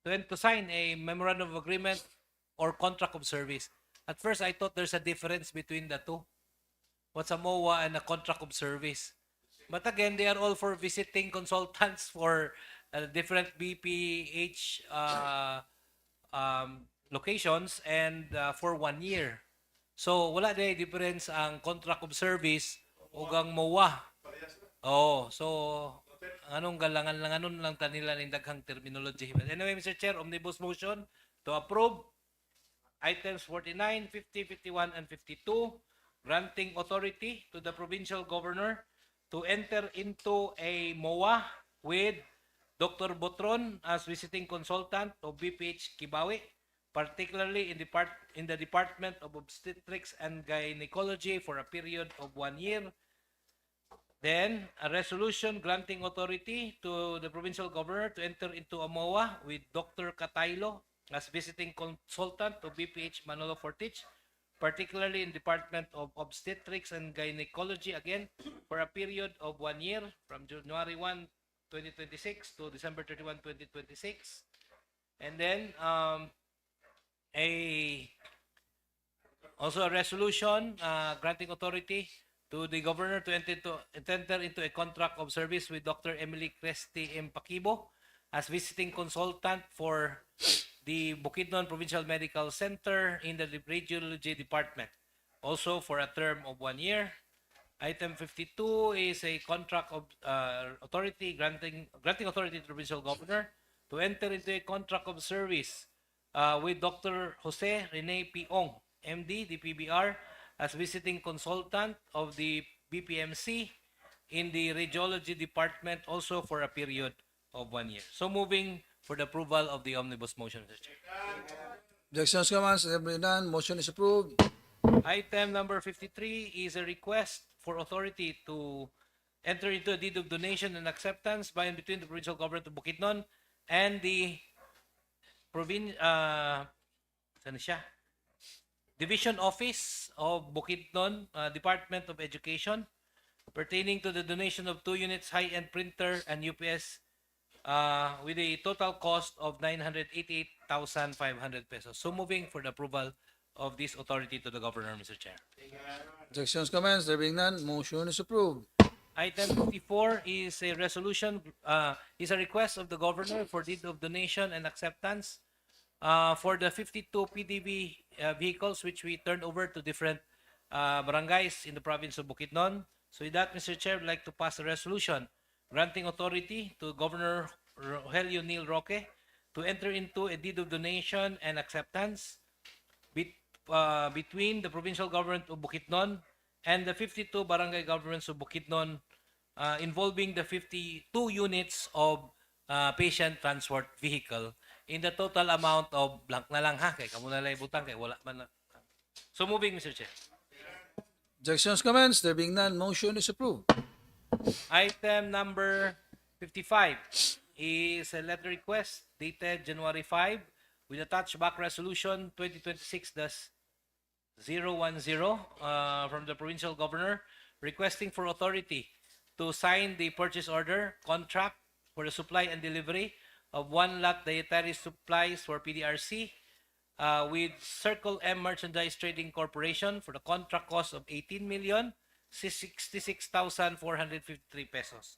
to sign a memorandum of agreement or contract of service. At first, I thought there's a difference between the two. What's a MOA and a contract of service? But again, they are all for visiting consultants for different BPH locations and for 1 year. So, wala na difference ang contract of service o ang MOA. Oh, so anong galangan lang anon lang tanila ning daghang terminology. But anyway, Mr. Chair, omnibus motion to approve items 49, 50, 51, and 52, granting authority to the provincial governor to enter into a MOA with Dr. Botron as visiting consultant of BPH Kibawi, particularly in the Department of Obstetrics and Gynecology for a period of 1 year. Then, a resolution granting authority to the provincial governor to enter into a MOA with Dr. Cataylo as visiting consultant of BPH Manolo Fortich, particularly in Department of Obstetrics and Gynecology, again, for a period of 1 year from January 1, 2026 to December 31, 2026. And then, also a resolution granting authority to the governor to enter into a contract of service with Dr. Emily Cresti M. Paquibo as visiting consultant for the Bukidnon Provincial Medical Center in the Radiology Department, also for a term of 1 year. Item 52 is a contract of authority granting authority to the provincial governor to enter into a contract of service with Dr. Jose Rene P. Ong, MD, DPBR, as visiting consultant of the BPMC in the Radiology Department, also for a period of 1 year. So moving for the approval of the omnibus motion, Mr. Chair.
Objections, comments, there being none, motion is approved.
Item number 53 is a request for authority to enter into a deed of donation and acceptance by and between the provincial government of Bukidnon and the Division Office of Bukidnon, Department of Education, pertaining to the donation of 2 units high-end printer and UPS with a total cost of 988,500 pesos. So moving for the approval of this authority to the governor, Mr. Chair.
Objections, comments, there being none, motion is approved.
Item 54 is a resolution, is a request of the governor for deed of donation and acceptance for the 52 PDB vehicles which we turned over to different barangays in the province of Bukidnon. So with that, Mr. Chair, I'd like to pass a resolution granting authority to Governor Rogelio Neil Roque to enter into a deed of donation and acceptance between the provincial government of Bukidnon and the 52 barangay governments of Bukidnon involving the 52 units of patient transport vehicle in the total amount of blank na lang ha. Kaya kamo na lang ibutang kaya wala man na. So moving, Mr. Chair.
Objections, comments? There being none, motion is approved.
Item number 55 is a letter request dated January 5 with attached back resolution 2026-010 from the provincial governor requesting for authority to sign the purchase order contract for the supply and delivery of one lot dietary supplies for PDRC with Circle M Merchandise Trading Corporation for the contract cost of 18,066,453 pesos.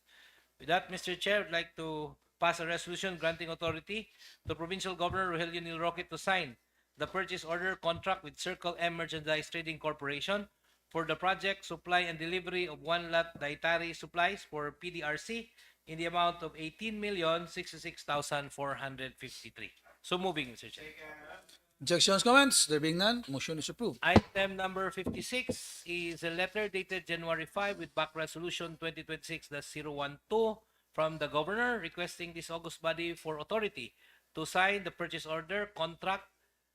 With that, Mr. Chair, I'd like to pass a resolution granting authority to Provincial Governor Rogelio Neil Roque to sign the purchase order contract with Circle M Merchandise Trading Corporation for the project supply and delivery of one lot dietary supplies for PDRC in the amount of 18,066,453. So moving, Mr. Chair.
Objections, comments? There being none, motion is approved.
Item number 56 is a letter dated January 5 with back resolution 2026-012 from the governor requesting this august body for authority to sign the purchase order contract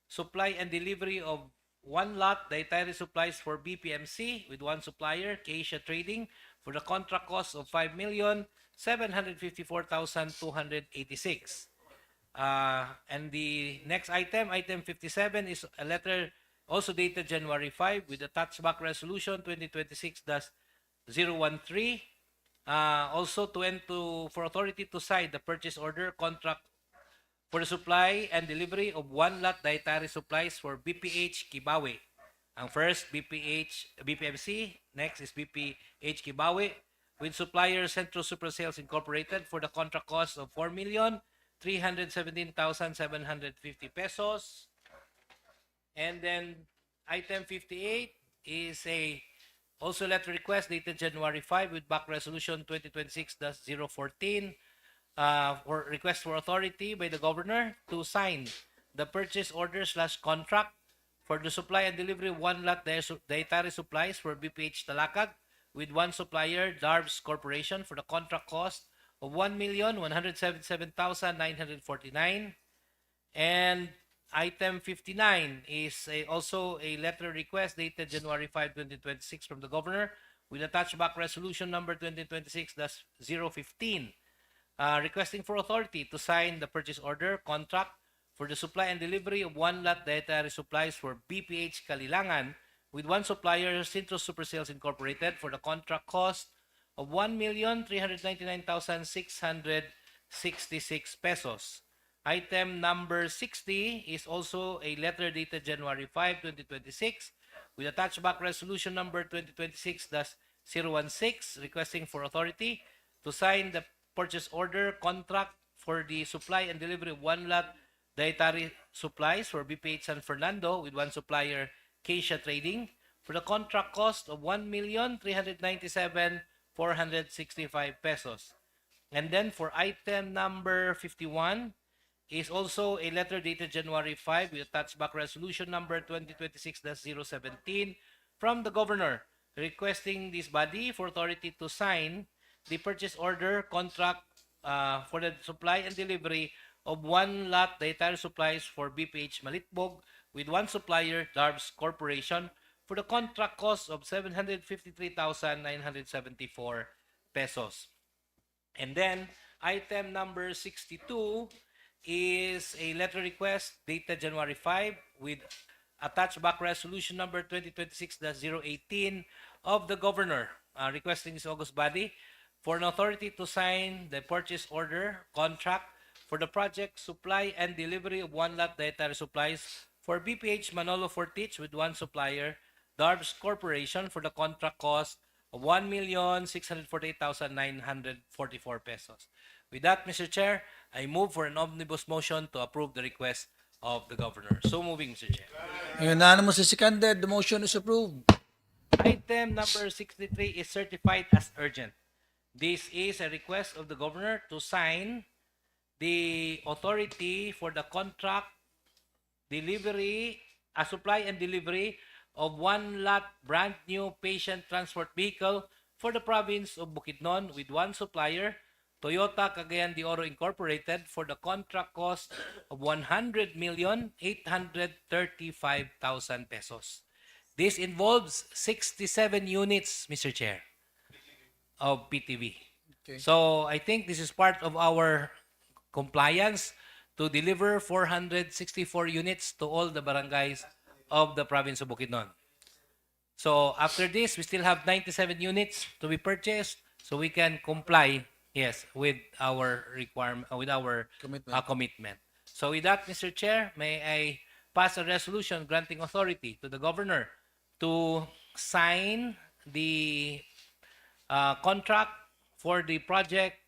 supply and delivery of one lot dietary supplies for BPMC with one supplier, Acacia Trading, for the contract cost of 5,754,286. And the next item, item 57, is a letter also dated January 5 with attached back resolution 2026-013. Also for authority to sign the purchase order contract for the supply and delivery of one lot dietary supplies for BPH Kibawe. Ang first, BPMC. Next is BPH Kibawe with supplier Centro Super Sales Incorporated for the contract cost of 4,317,750 pesos. And then item 58 is also letter request dated January 5 with back resolution 2026-014 for request for authority by the governor to sign the purchase order / contract for the supply and delivery of one lot dietary supplies for BPH Talakag with one supplier, Darbs Corporation, for the contract cost of 1,177,949. And item 59 is also a letter request dated January 5, 2026 from the governor with attached back resolution number 2026-015 requesting for authority to sign the purchase order contract for the supply and delivery of one lot dietary supplies for BPH Kalilangan with one supplier, Centro Super Sales Incorporated, for the contract cost of 1,399,666 pesos. Item number 60 is also a letter dated January 5, 2026 with attached back resolution number 2026-016 requesting for authority to sign the purchase order contract for the supply and delivery of one lot dietary supplies for BPH San Fernando with one supplier, Acacia Trading, for the contract cost of 1,397,465 pesos. And then for item number 51 is also a letter dated January 5 with attached back resolution number 2026-017 from the governor requesting this body for authority to sign the purchase order contract for the supply and delivery of one lot dietary supplies for BPH Malitbog with one supplier, Darbs Corporation, for the contract cost of 753,974 pesos. And then item number 62 is a letter request dated January 5 with attached back resolution number 2026-018 of the governor requesting this august body for an authority to sign the purchase order contract for the project supply and delivery of one lot dietary supplies for BPH Manolo Fortich with one supplier, Darbs Corporation, for the contract cost of 1,648,944 pesos. With that, Mr. Chair, I move for an omnibus motion to approve the request of the governor. So moving, Mr. Chair.
Unanimously seconded, the motion is approved.
Item number 63 is certified as urgent. This is a request of the governor to sign the authority for the contract delivery, supply and delivery of one lot brand new patient transport vehicle for the province of Bukidnon with one supplier, Toyota Cagayan de Oro Incorporated, for the contract cost of 100,835,000 pesos. This involves 67 units, Mr. Chair, of PTV.
Okay.
So I think this is part of our compliance to deliver 464 units to all the barangays of the province of Bukidnon. So after this, we still have 97 units to be purchased, so we can comply, yes, with our requirement, with our commitment. So with that, Mr. Chair, may I pass a resolution granting authority to the governor to sign the contract for the project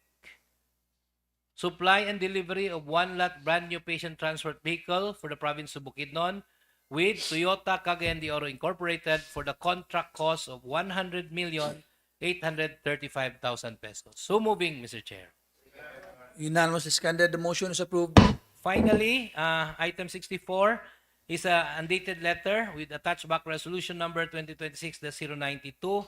supply and delivery of one lot brand new patient transport vehicle for the province of Bukidnon with Toyota Cagayan de Oro Incorporated for the contract cost of 100,835,000 pesos. So moving, Mr. Chair.
Unanimously seconded, the motion is approved.
Finally, item 64 is a undated letter with attached back resolution number 2026-092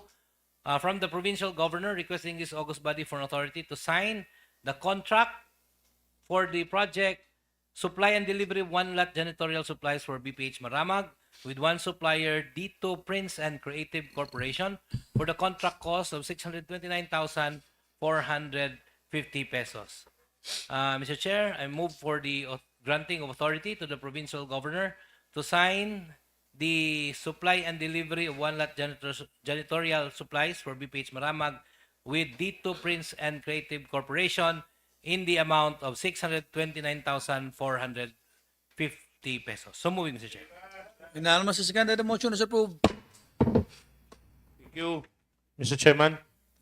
from the provincial governor requesting this August body for an authority to sign the contract for the project supply and delivery of one lot janitorial supplies for BPH Maramag with one supplier, Dito Prince and Creative Corporation, for the contract cost of 629,450 pesos. Mr. Chair, I move for the granting of authority to the provincial governor to sign the supply and delivery of one lot janitorial supplies for BPH Maramag with Dito Prince and Creative Corporation in the amount of 629,450 pesos. So moving, Mr. Chair.
Unanimously seconded, the motion is approved.
Thank you, Mr. Chairman.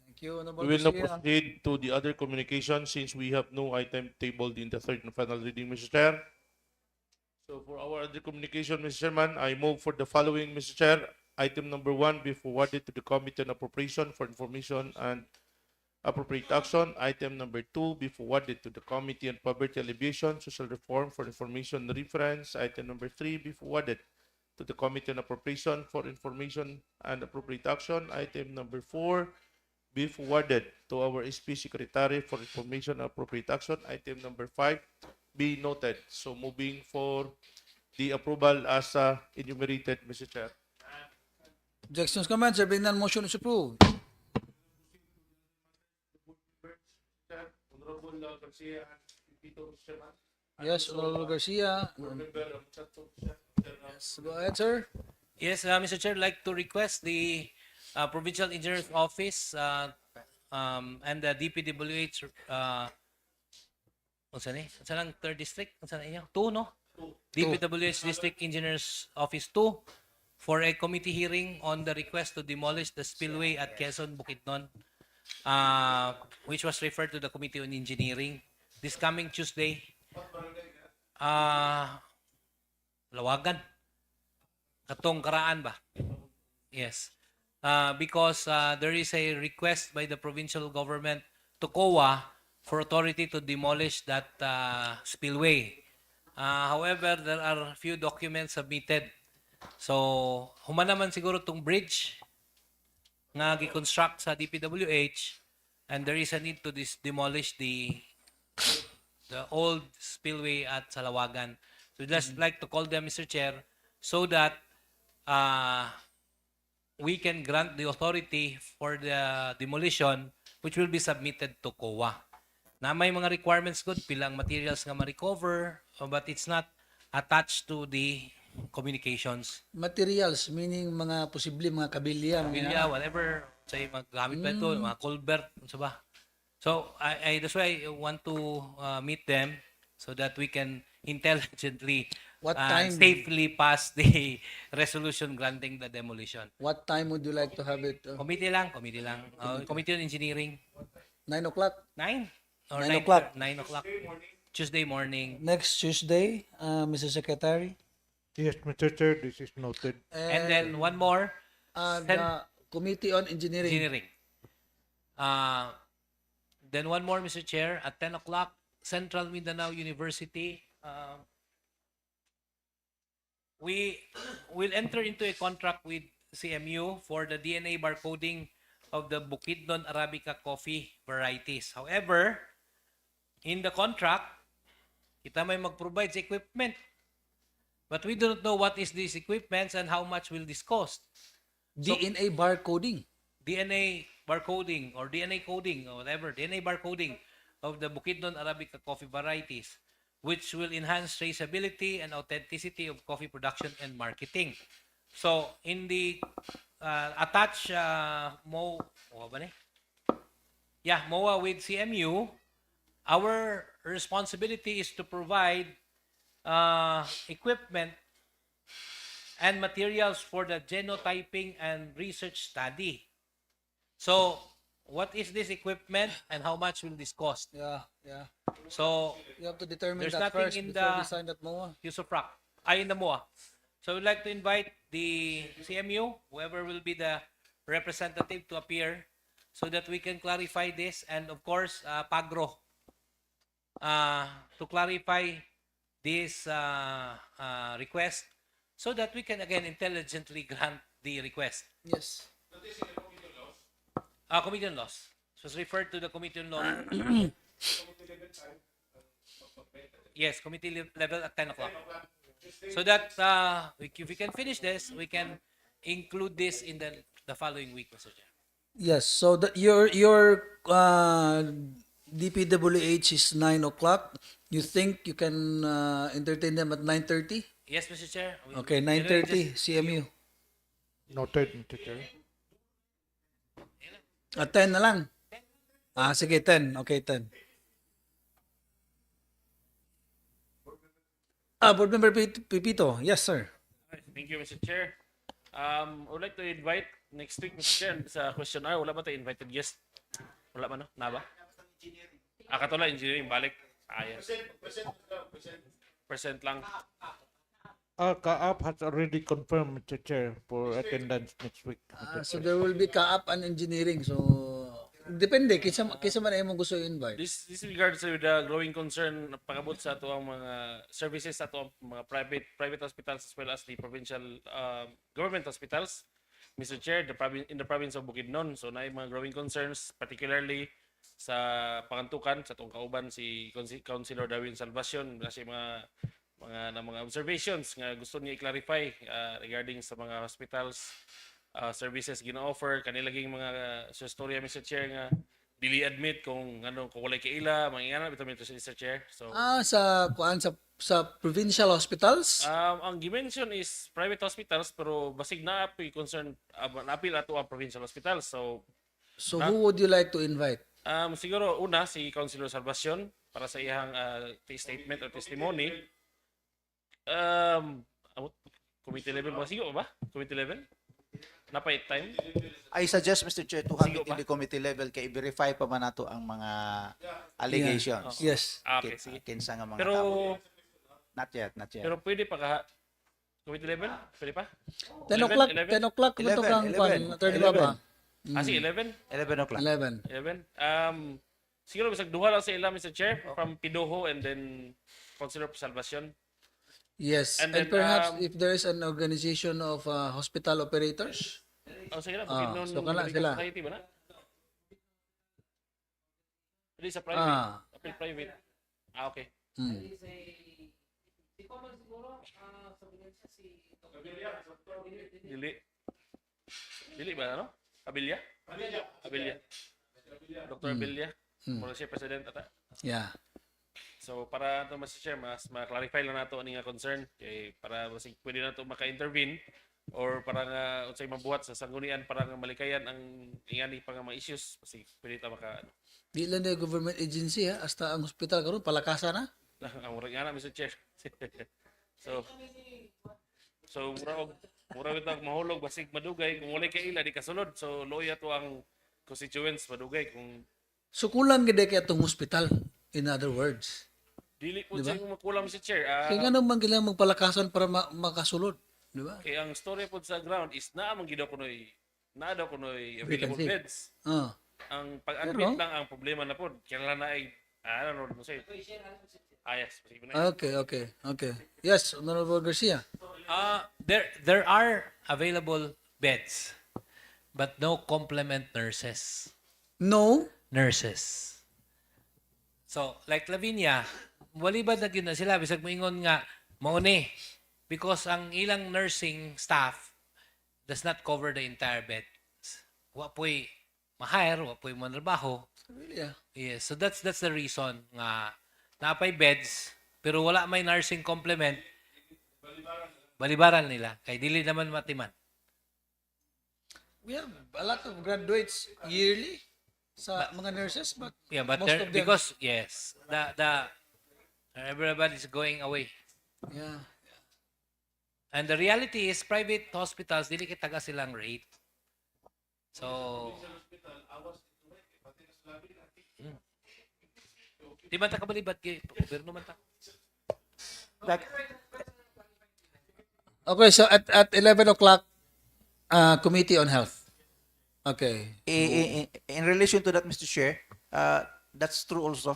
Thank you, Honorable
We will now
Garcia.
proceed to the other communication since we have no item tabled in the third and final reading, Mr. Chair. So for our other communication, Mr. Chairman, I move for the following, Mr. Chair. Item number 1 be forwarded to the Committee on Appropriation for information and appropriate action. Item number 2 be forwarded to the Committee on Poverty Alleviation, Social Reform for information reference. Item number 3 be forwarded to the Committee on Appropriation for information and appropriate action. Item number 4 be forwarded to our SP Secretary for information and appropriate action. Item number 5 be noted. So moving for the approval as enumerated, Mr. Chair.
Objections, comments, there being none, motion is approved.
Honorable Garcia and Pito, Mr. Chairman.
Yes, Honorable Garcia. Yes, go ahead, sir.
Yes, Mr. Chair, I'd like to request the Provincial Engineer's Office and the DPWH unsa ni? Unsa lang 3rd district? Unsa na inyo? 2, no? DPWH District Engineers Office 2 for a committee hearing on the request to demolish the spillway at Quezon, Bukidnon, which was referred to the Committee on Engineering this coming Tuesday. Lawagan. Katong Karaan ba? Yes. Because there is a request by the provincial government to COA for authority to demolish that spillway. However, there are a few documents submitted. So, human naman siguro tong bridge nga gi-construct sa DPWH and there is a need to demolish the old spillway at Salawagan. So, just like to call them, Mr. Chair, so that we can grant the authority for the demolition which will be submitted to COA. Na may mga requirements good, pilang materials nga ma-recover, but it's not attached to the communications.
Materials, meaning mga posible mga kabilya.
Kabilya, whatever, say maggamit pa ito, mga culvert, ano ba? So, that's why I want to meet them so that we can intelligently safely pass the resolution granting the demolition.
What time would you like to have it?
Committee lang. Committee on Engineering.
9 o'clock?
9? Or
9 o'clock.
9 o'clock. Tuesday morning.
Next Tuesday, Mr. Secretary.
Yes, Mr. Chair, this is noted.
And then one more,
The Committee on Engineering.
engineering. Then one more, Mr. Chair, at 10 o'clock, Central Mindanao University. We will enter into a contract with CMU for the DNA barcoding of the Bukidnon Arabica coffee varieties. However, in the contract, kita may mag-provide sa equipment. But we do not know what is these equipments and how much will this cost. So,
DNA barcoding.
DNA barcoding or DNA coding or whatever, DNA barcoding of the Bukidnon Arabica coffee varieties, which will enhance traceability and authenticity of coffee production and marketing. So, in the attached MOA with CMU, our responsibility is to provide equipment and materials for the genotyping and research study. So, what is this equipment and how much will this cost?
Yeah.
So,
You have to determine
there's
that
nothing
first
in
before
the
we sign that MOA.
use of rock. In the MOA. So, we'd like to invite the CMU, whoever will be the representative, to appear so that we can clarify this, and of course, PAGRO, to clarify this request so that we can again intelligently grant the request.
Yes.
Committee on Laws. So it's referred to the Committee on Laws. Yes, committee level at 10 o'clock. So that if we can finish this, we can include this in the following week, Mr. Chair.
Yes. So that your DPWH is 9 o'clock. You think you can entertain them at 9:30?
Yes, Mr. Chair.
Okay, 9:30 CMU.
Noted, Mr. Chair.
At 10 na lang. Sige, 10. Okay, 10. Board Member Pipito. Yes, sir.
Thank you, Mr. Chair. I would like to invite next week, Mr. Chair, sa question hour, wala ba tayo invited guest? Wala ba, no? Na ba? Katula, engineering, balik. Yes. Percent lang.
Kaap has already confirmed, Mr. Chair, for attendance next week.
So there will be kaap and engineering. So depende kisa man imong gusto i-invite.
This regards to the growing concern pagabot sa ato ang mga services sa ato ang mga private hospitals as well as the provincial government hospitals. Mr. Chair, in the province of Bukidnon, so na mga growing concerns particularly sa pangantukan sa atong kauban si Councilor Darwin Salvacion kasi mga observations nga gusto niya i-clarify regarding sa mga hospitals services gina-offer kanilaging mga sa storya, Mr. Chair, nga dili admit kung walay kaila mangingana bitaw Mr. Chair. So
sa provincial hospitals?
Ang gimension is private hospitals pero basig na apoy concern apil ato ang provincial hospitals. So
who would you like to invite?
Siguro una si Councilor Salvacion para sa iyang statement or testimony. Committee level ba? Siguro ba? Committee level? Napay time?
I suggest, Mr. Chair, to have it in the committee level kay i-verify pa man nato ang mga allegations.
Yeah. Yes.
Okay, sige.
Kinsa nga mga
Pero
tao. Not yet.
Pero pwede pa committee level? Pwede pa?
10 o'clock. 10 o'clock ito kang third ba?
Sige, 11?
11 o'clock.
11.
Siguro bisag duha lang sa ila, Mr. Chair, from Pidoho and then Councilor Salvacion.
Yes. And
then,
perhaps if there is an organization of hospital operators.
Sige na, Bukidnon
so kana sila.
Society ba na? Pwede sa private. Apil private. Okay. Dili ba, ano? Abilia? Abilia. Dr. Abilia. Mura siya president ata.
Yeah.
So para ito, Mr. Chair, mas ma-clarify lang nato ani nga concern kay para masig pwede nato maka-intervene or para nga unsay mabuhat sa sanggunian para nga malikayan ang ingani pa nga mga issues masig pwede ta maka
Di lang na government agency hasta ang hospital karon palakasan na.
ang mura nga na, Mr. Chair. So mura bitaw mahulog basig madugay kung walay kay ila di kasulod. So loya to ang constituents madugay kung
So kulang gid kay atong hospital, in other words.
Dili po
Di ba?
siya makulang si Chair.
Kaya nga naman kailangan magpalakasan para makasulod. Di ba?
Kaya ang story po sa ground is naamang gidaw kunoy available
Vacancy.
beds.
Ah.
Ang pag-admit
Pero-
lang ang problema na po. Kailangan na ay ano mo say. Yes. Sige na.
Okay. Yes, Honorable Garcia.
There are available beds, but no complement nurses.
No?
Nurses. So, like Lavinia, walibad na gyud na sila bisag moingon nga mauni because ang ilang nursing staff does not cover the entire beds. Wa po'y ma-hire, wa po'y manarbaho.
Really, yeah.
Yes, so that's the reason nga napay beds pero wala may nursing complement. Balibaran nila kay dili naman matiman.
We have a lot of graduates yearly sa mga nurses, but
Yeah, but
most
there,
of them,
because yes, the everybody's going away.
yeah.
And the reality is private hospitals dili kay taga silang rate. So di man ta kabalibat kay gobyerno man ta.
Okay, so at 11 o'clock, Committee on Health. Okay.
In relation to that, Mr. Chair, that's true also.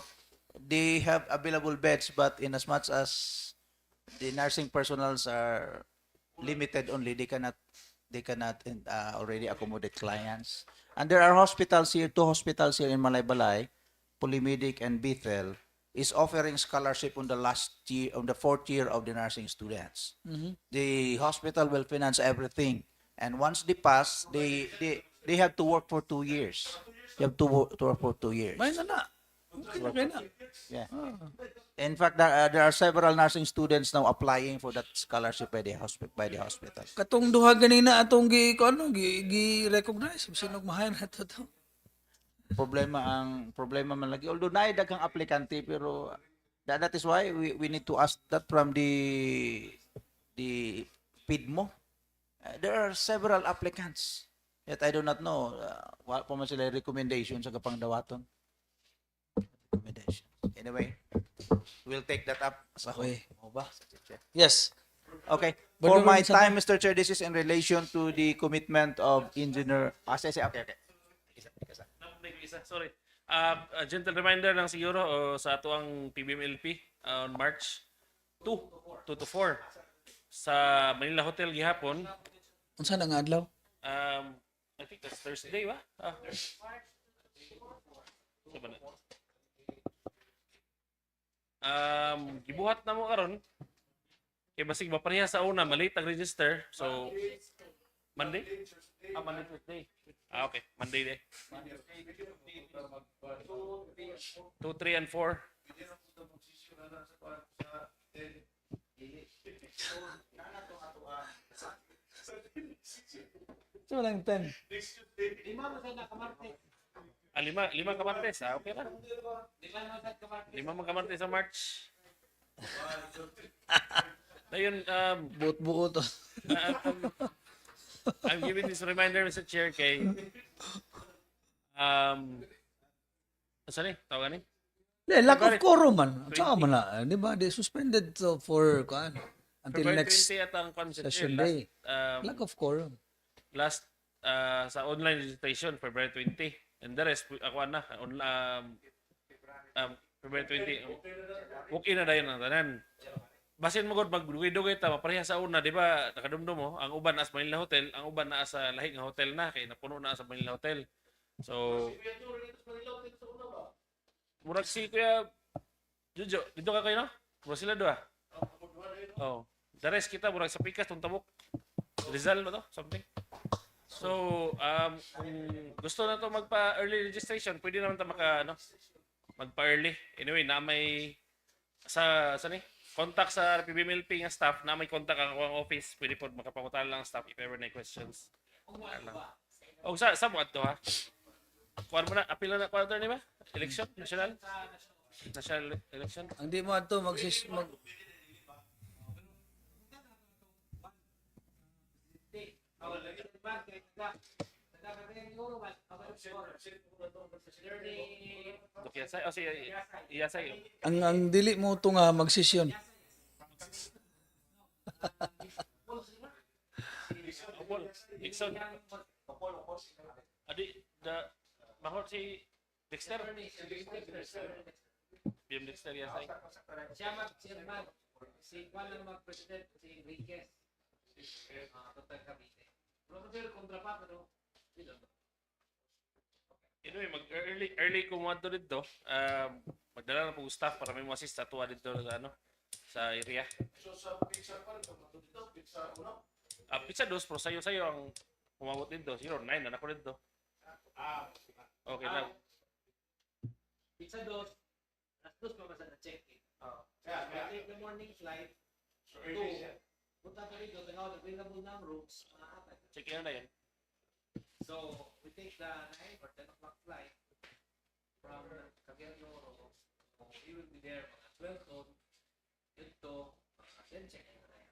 They have available beds, but in as much as the nursing personals are limited only, they cannot already accommodate clients. And there are hospitals here, two hospitals here in Malaybalay, Polymedic and Bethel, is offering scholarship on the fourth year of the nursing students.
Mhm.
The hospital will finance everything, and once they pass, they have to work for 2 years. They have to work for 2 years.
May na. Okay na.
Yeah. In fact, there are several nursing students now applying for that scholarship by the hospital.
Katong duha ganina atong gi-recognize sino mahayag na to.
Problema man lagi, although naay daghang aplikante, pero that is why we need to ask that from the PIDMO. There are several applicants, yet I do not know what pa man sila recommendation sa kapangdawaton. Anyway, we'll take that up sa
Okay.
Mo ba?
Yes.
Okay.
But
For
we
my
will-
time, Mr. Chair, this is in relation to the commitment of Engineer. Okay.
Sorry. A gentle reminder lang siguro sa ato ang PBMLP on March 2 to 4 sa Manila Hotel gihapon.
Unsa na nga adlaw?
I think that's Thursday ba? Sa ba na? Gibuhat na mo karon. Kay basig mapareha sa una, malate ang register. So Monday? Monday, Tuesday. Okay. Monday day. 2, 3, and 4.
So lang 10.
Lima ka Martes. Okay na. Lima man ka Martes sa March. Ayun,
buot-buot.
I'm giving this reminder, Mr. Chair, kay sorry, tawagan ni?
Lack of quorum man. Saka man na, di ba? They suspended for until
February
next
20 at ang Mr. Chair,
session
last,
day. Lack of quorum.
Last sa online registration, February 20. And the rest, ako na, February 20. Okay na dayon ang tanan. Basin mo gud magdugay-dugay ta mapareha sa una, di ba? Nakadumdum mo, ang uban naa sa Manila Hotel, ang uban naa sa lahi nga hotel na kay napuno na sa Manila Hotel. So murag si Kuya Jojo, dito ka kayo no? Murag sila duha. Oh, the rest kita murag sa Pikas tong tabok. Rizal ba to? Something. So, kung gusto na to magpa-early registration, pwede naman ta magpa-early. Anyway, na may ni contact sa PBMLP nga staff, na may contact ang office, pwede po makapangutana lang ang staff if ever na questions. O sa mo ato ha? Kuan mo na, apil na quarter ni ba? Election? National election?
Ang di mo ato
Okay, say, oh, sige, iyasay.
Ang dili mo to nga magsesyon.
Dixon. Adi, mahal si Dexter. PM Dexter yasay.
Siya mag-chairman. Si Juan ang mag-president, si Enriquez. Total Cavite. Pero kontra pa, pero
Anyway, early kumadto dito. Magdala na po staff para may mo assist sa tuwa dito sa ano sa area.
So sa pizza pa rin, dito, pizza uno.
Pizza dos, pero sayo ang umabot dito. 09 na ako dito. Okay na.
pizza dos, alas dos pa basta na-check-in. Take the morning flight.
So early siya.
Punta pa rito, tanaw, available ng rooms, mga apat.
Check-in na yan.
So, we take the 9 or 10 o'clock flight from Cavite. We will be there mga 12 noon. Ito, then check-in na yan.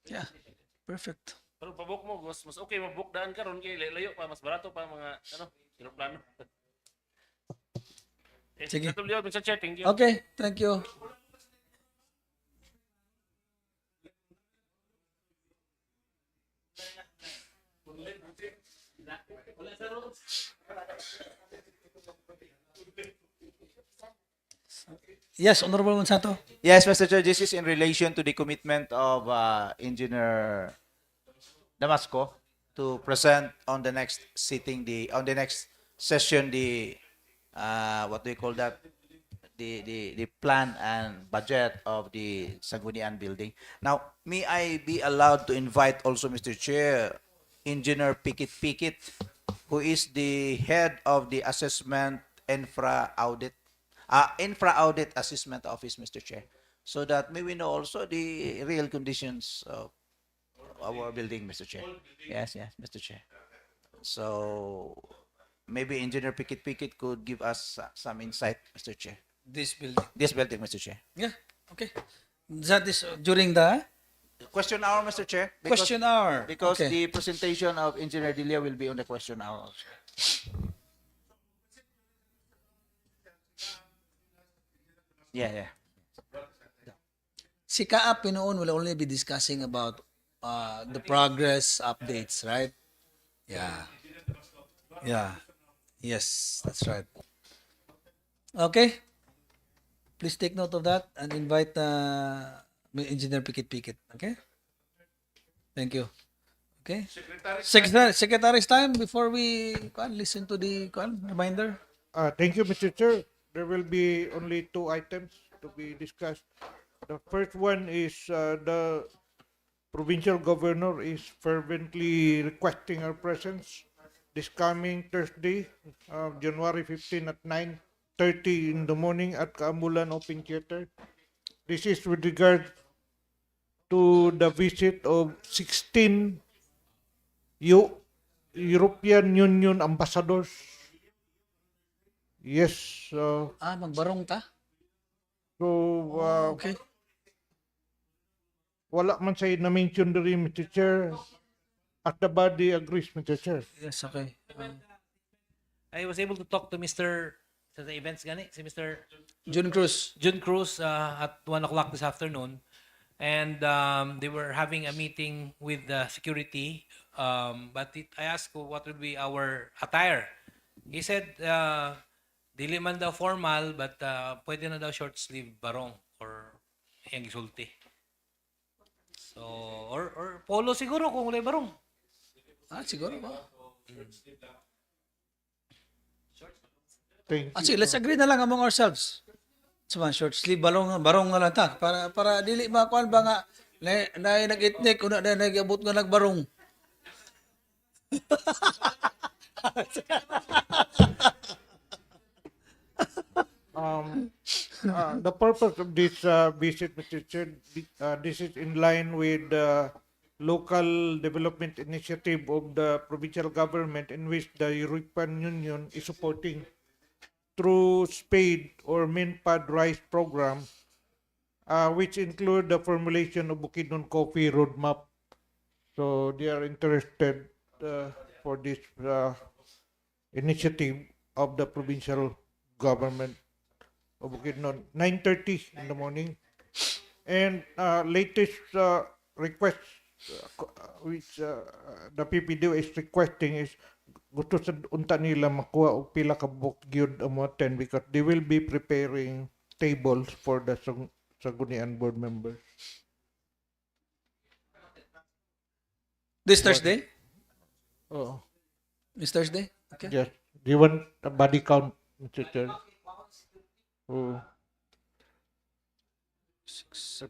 Yeah. Perfect.
Pero pabook mo, mas okay mabook daan karon kay layo pa, mas barato pa mga ano, eroplano.
Sige.
Natuloy Mr. Chair, thank you.
Okay, thank you.
Wala sa rooms.
Yes, Honorable Monsanto.
Yes, Mr. Chair, this is in relation to the commitment of Engineer Damasco to present on the next sitting, on the next session, what do you call that? The plan and budget of the Sangguniang building. Now, may I be allowed to invite also, Mr. Chair, Engineer Pikit, who is the head of the assessment infra audit assessment office, Mr. Chair, so that may we know also the real conditions of our building, Mr. Chair. Yes, Mr. Chair. So maybe Engineer Pikit could give us some insight, Mr. Chair.
This building.
This building, Mr. Chair.
Yeah, okay. That is during the
Question hour, Mr. Chair.
question hour.
Because
Okay.
the presentation of Engineer Delia will be on the question hour. Yeah.
Si Kaap noon will only be discussing about the progress updates, right? Yeah. Yeah. Yes, that's right. Okay. Please take note of that and invite Engineer Pikit. Okay? Thank you. Okay. Secretary's time before we listen to the reminder.
Thank you, Mr. Chair. There will be only 2 items to be discussed. The first one is the provincial governor is fervently requesting our presence this coming Thursday, January 15 at 9:30 in the morning at Kaamulan Open Theater. This is with regard to the visit of 16 European Union ambassadors. Yes.
Magbarong ta?
So,
okay.
Wala man say na-mention diri, Mr. Chair. At the body agrees, Mr. Chair.
Yes, okay.
I was able to talk to Mr. sa events gani, si Mr.
June Cruz
at 1 o'clock this afternoon. And they were having a meeting with the security. But I asked what would be our attire. He said, dili man daw formal, but pwede na daw short sleeve barong or yung sulti. So, or polo siguro kung wala barong.
Siguro ba?
Thank you.
Sige, let's agree na lang among ourselves. Suma short sleeve barong na lang ta para dili makuan ba nga na nag-ethnic una na nag-abot nga nagbarong.
The purpose of this visit, Mr. Chair, this is in line with the local development initiative of the provincial government in which the European Union is supporting through SPADE or Minpad Rice Program, which include the formulation of Bukidnon Coffee Roadmap. So they are interested for this initiative of the provincial government of Bukidnon, 9:30 in the morning. And latest request which the PPD is requesting is gusto sa unta nila makuha og pila ka book gyud amo attend because they will be preparing tables for the Sangguniang board members.
This Thursday?
Oh.
This Thursday? Okay.
Yes. Do you want a body count, Mr. Chair? Oh.
6.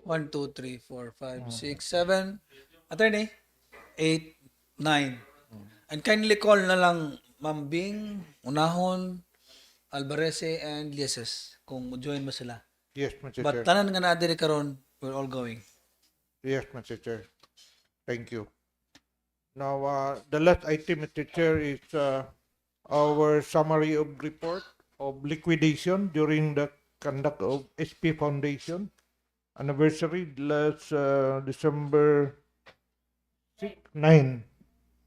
1, 2, 3, 4, 5, 6, 7. Attorney? 8, 9. And kindly call na lang Ma'am Bing, Unahon, Alvarese, and Lieses kung join mo sila.
Yes, Mr.
But
Chair.
tanan nga na diri karon, we're all going.
Yes, Mr. Chair. Thank you. Now, the last item, Mr. Chair, is our summary of report of liquidation during the conduct of SP Foundation anniversary last December 9,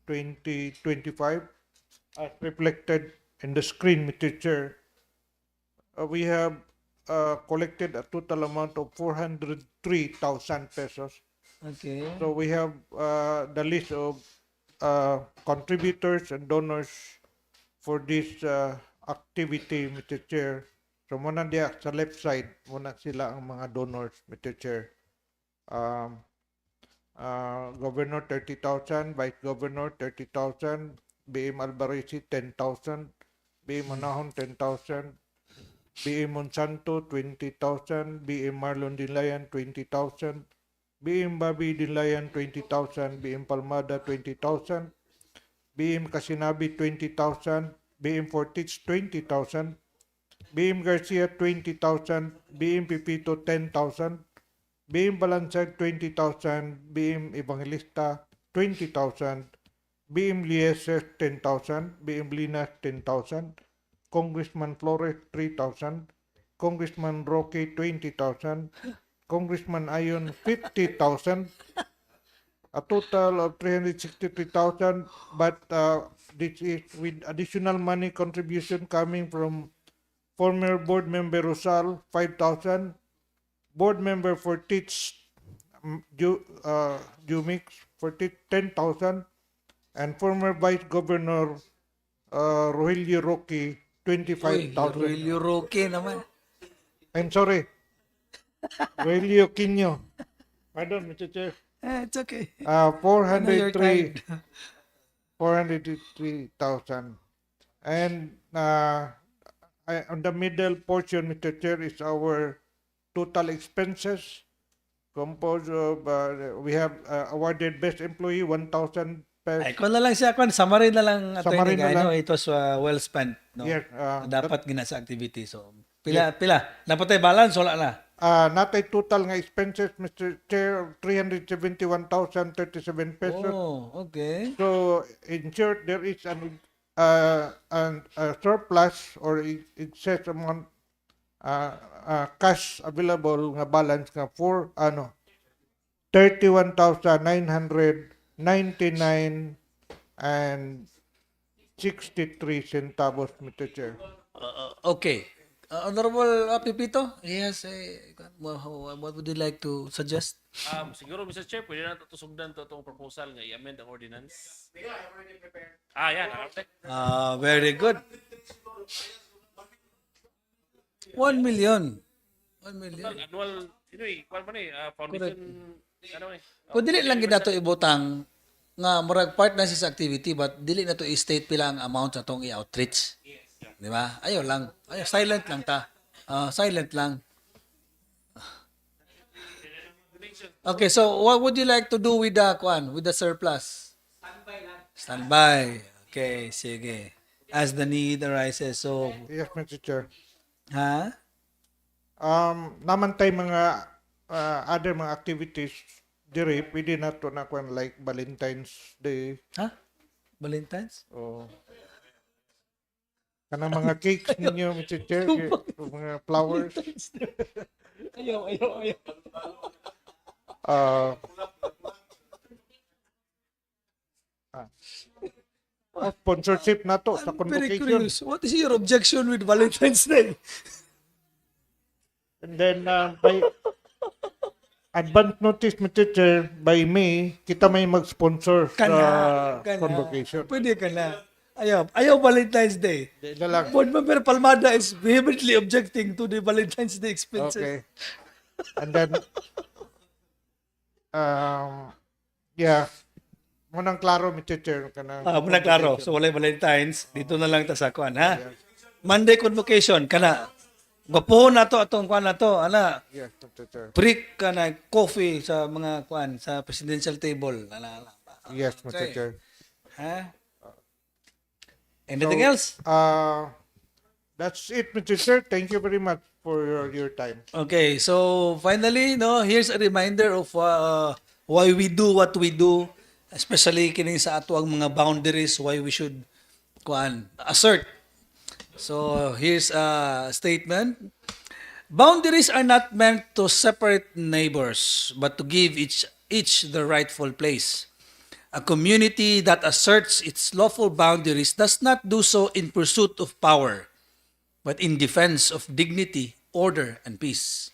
2025, as reflected in the screen, Mr. Chair. We have collected a total amount of 403,000 pesos.
Okay.
So we have the list of contributors and donors for this activity, Mr. Chair. So muna diya sa left side, muna sila ang mga donors, Mr. Chair. Governor 30,000, Vice Governor 30,000, BM Alvarez 10,000, BM Manahon 10,000, BM Monsanto 20,000, BM Marlon Dinlayan 20,000, BM Bobby Dinlayan 20,000, BM Palmada 20,000, BM Kasinabi 20,000, BM Fortich 20,000, BM Garcia 20,000, BM Pipito 10,000, BM Balansag 20,000, BM Evangelista 20,000, BM Lieses 10,000, BM Linas 10,000, Congressman Flores 3,000, Congressman Roque 20,000, Congressman Ayon 50,000, a total of 363,000, but this is with additional money contribution coming from former board member Rosal 5,000, board member for Teach Jumix for 10,000, and former Vice Governor Rogelio Roque 25,000.
Rogelio Roque naman.
I'm sorry. Rogelio Quino. Pardon, Mr. Chair.
It's okay. I know you're tired.
403,000. And on the middle portion, Mr. Chair, is our total expenses composed of, we have awarded best employee 1,000 pesos.
Ay, kung na lang siya, summary na lang,
Summary
attorney,
na lang.
no, it was well spent. No?
Yes,
dapat gina sa activity. So, pila. Napatay balance, wala na.
Natay total nga expenses, Mr. Chair, 371,037 pesos.
Oh, okay.
So, in short, there is a surplus or excess amount cash available nga balance nga for 31,999 and 63 centavos, Mr. Chair.
Okay. Honorable Pipito, yes, what would you like to suggest?
Siguro, Mr. Chair, pwede na tusugdan to itong proposal nga i-amend ang ordinance. Yan.
Very good. 1 million. 1 million.
Annual, foundation,
Kung dili lang gid nato ibutang nga murag part na sa activity but dili na to i-state pila ang amount sa tong i-outreach. Di ba? Ayaw lang. Silent lang ta. Silent lang. Okay, so what would you like to do with the surplus? Standby. Okay, sige. As the need arises. So,
yes, Mr. Chair.
Ha?
Naman tayo mga other mga activities dire pwede na to na kwan like Valentine's Day.
Ha? Valentine's?
Oh. Kanang mga cakes ninyo, Mr. Chair, mga flowers.
Ayaw.
sponsorship nato sa
I'm very
convocation.
curious. What is your objection with Valentine's Day?
And then by advance notice, Mr. Chair, by May, kita may mag-sponsor sa convocation.
Pwede ka na. Ayaw Valentine's Day.
Di na lang.
Board Member Palmada is vehemently objecting to the Valentine's Day expenses.
Okay. And then, yeah, munang klaro, Mr. Chair.
Muna klaro. So walay Valentine's. Dito na lang ta sa kuan, ha? Monday convocation kana. Gapuhon na to atong kuan na to, ana.
Yes, Mr. Chair.
Break ka na coffee sa mga kuan sa presidential table.
Yes, Mr.
Okay.
Chair.
Ha? Anything else?
That's it, Mr. Chair. Thank you very much for your time.
Okay, so finally, no, here's a reminder of why we do what we do, especially kini sa ato ang mga boundaries, why we should assert. So here's a statement. Boundaries are not meant to separate neighbors, but to give each the rightful place. A community that asserts its lawful boundaries does not do so in pursuit of power, but in defense of dignity, order, and peace.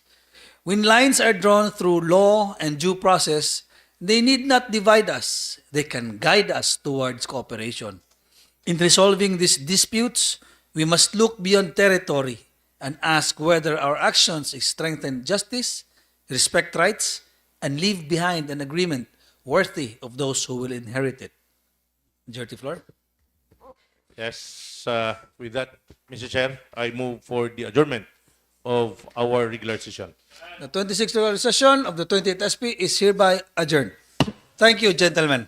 When lines are drawn through law and due process, they need not divide us. They can guide us towards cooperation. In resolving these disputes, we must look beyond territory and ask whether our actions strengthen justice, respect rights, and leave behind an agreement worthy of those who will inherit it. Majority floor.
Yes, with that, Mr. Chair, I move for the adjournment of our regular session.
The 26th regular session of the 28th SP is hereby adjourned. Thank you, gentlemen.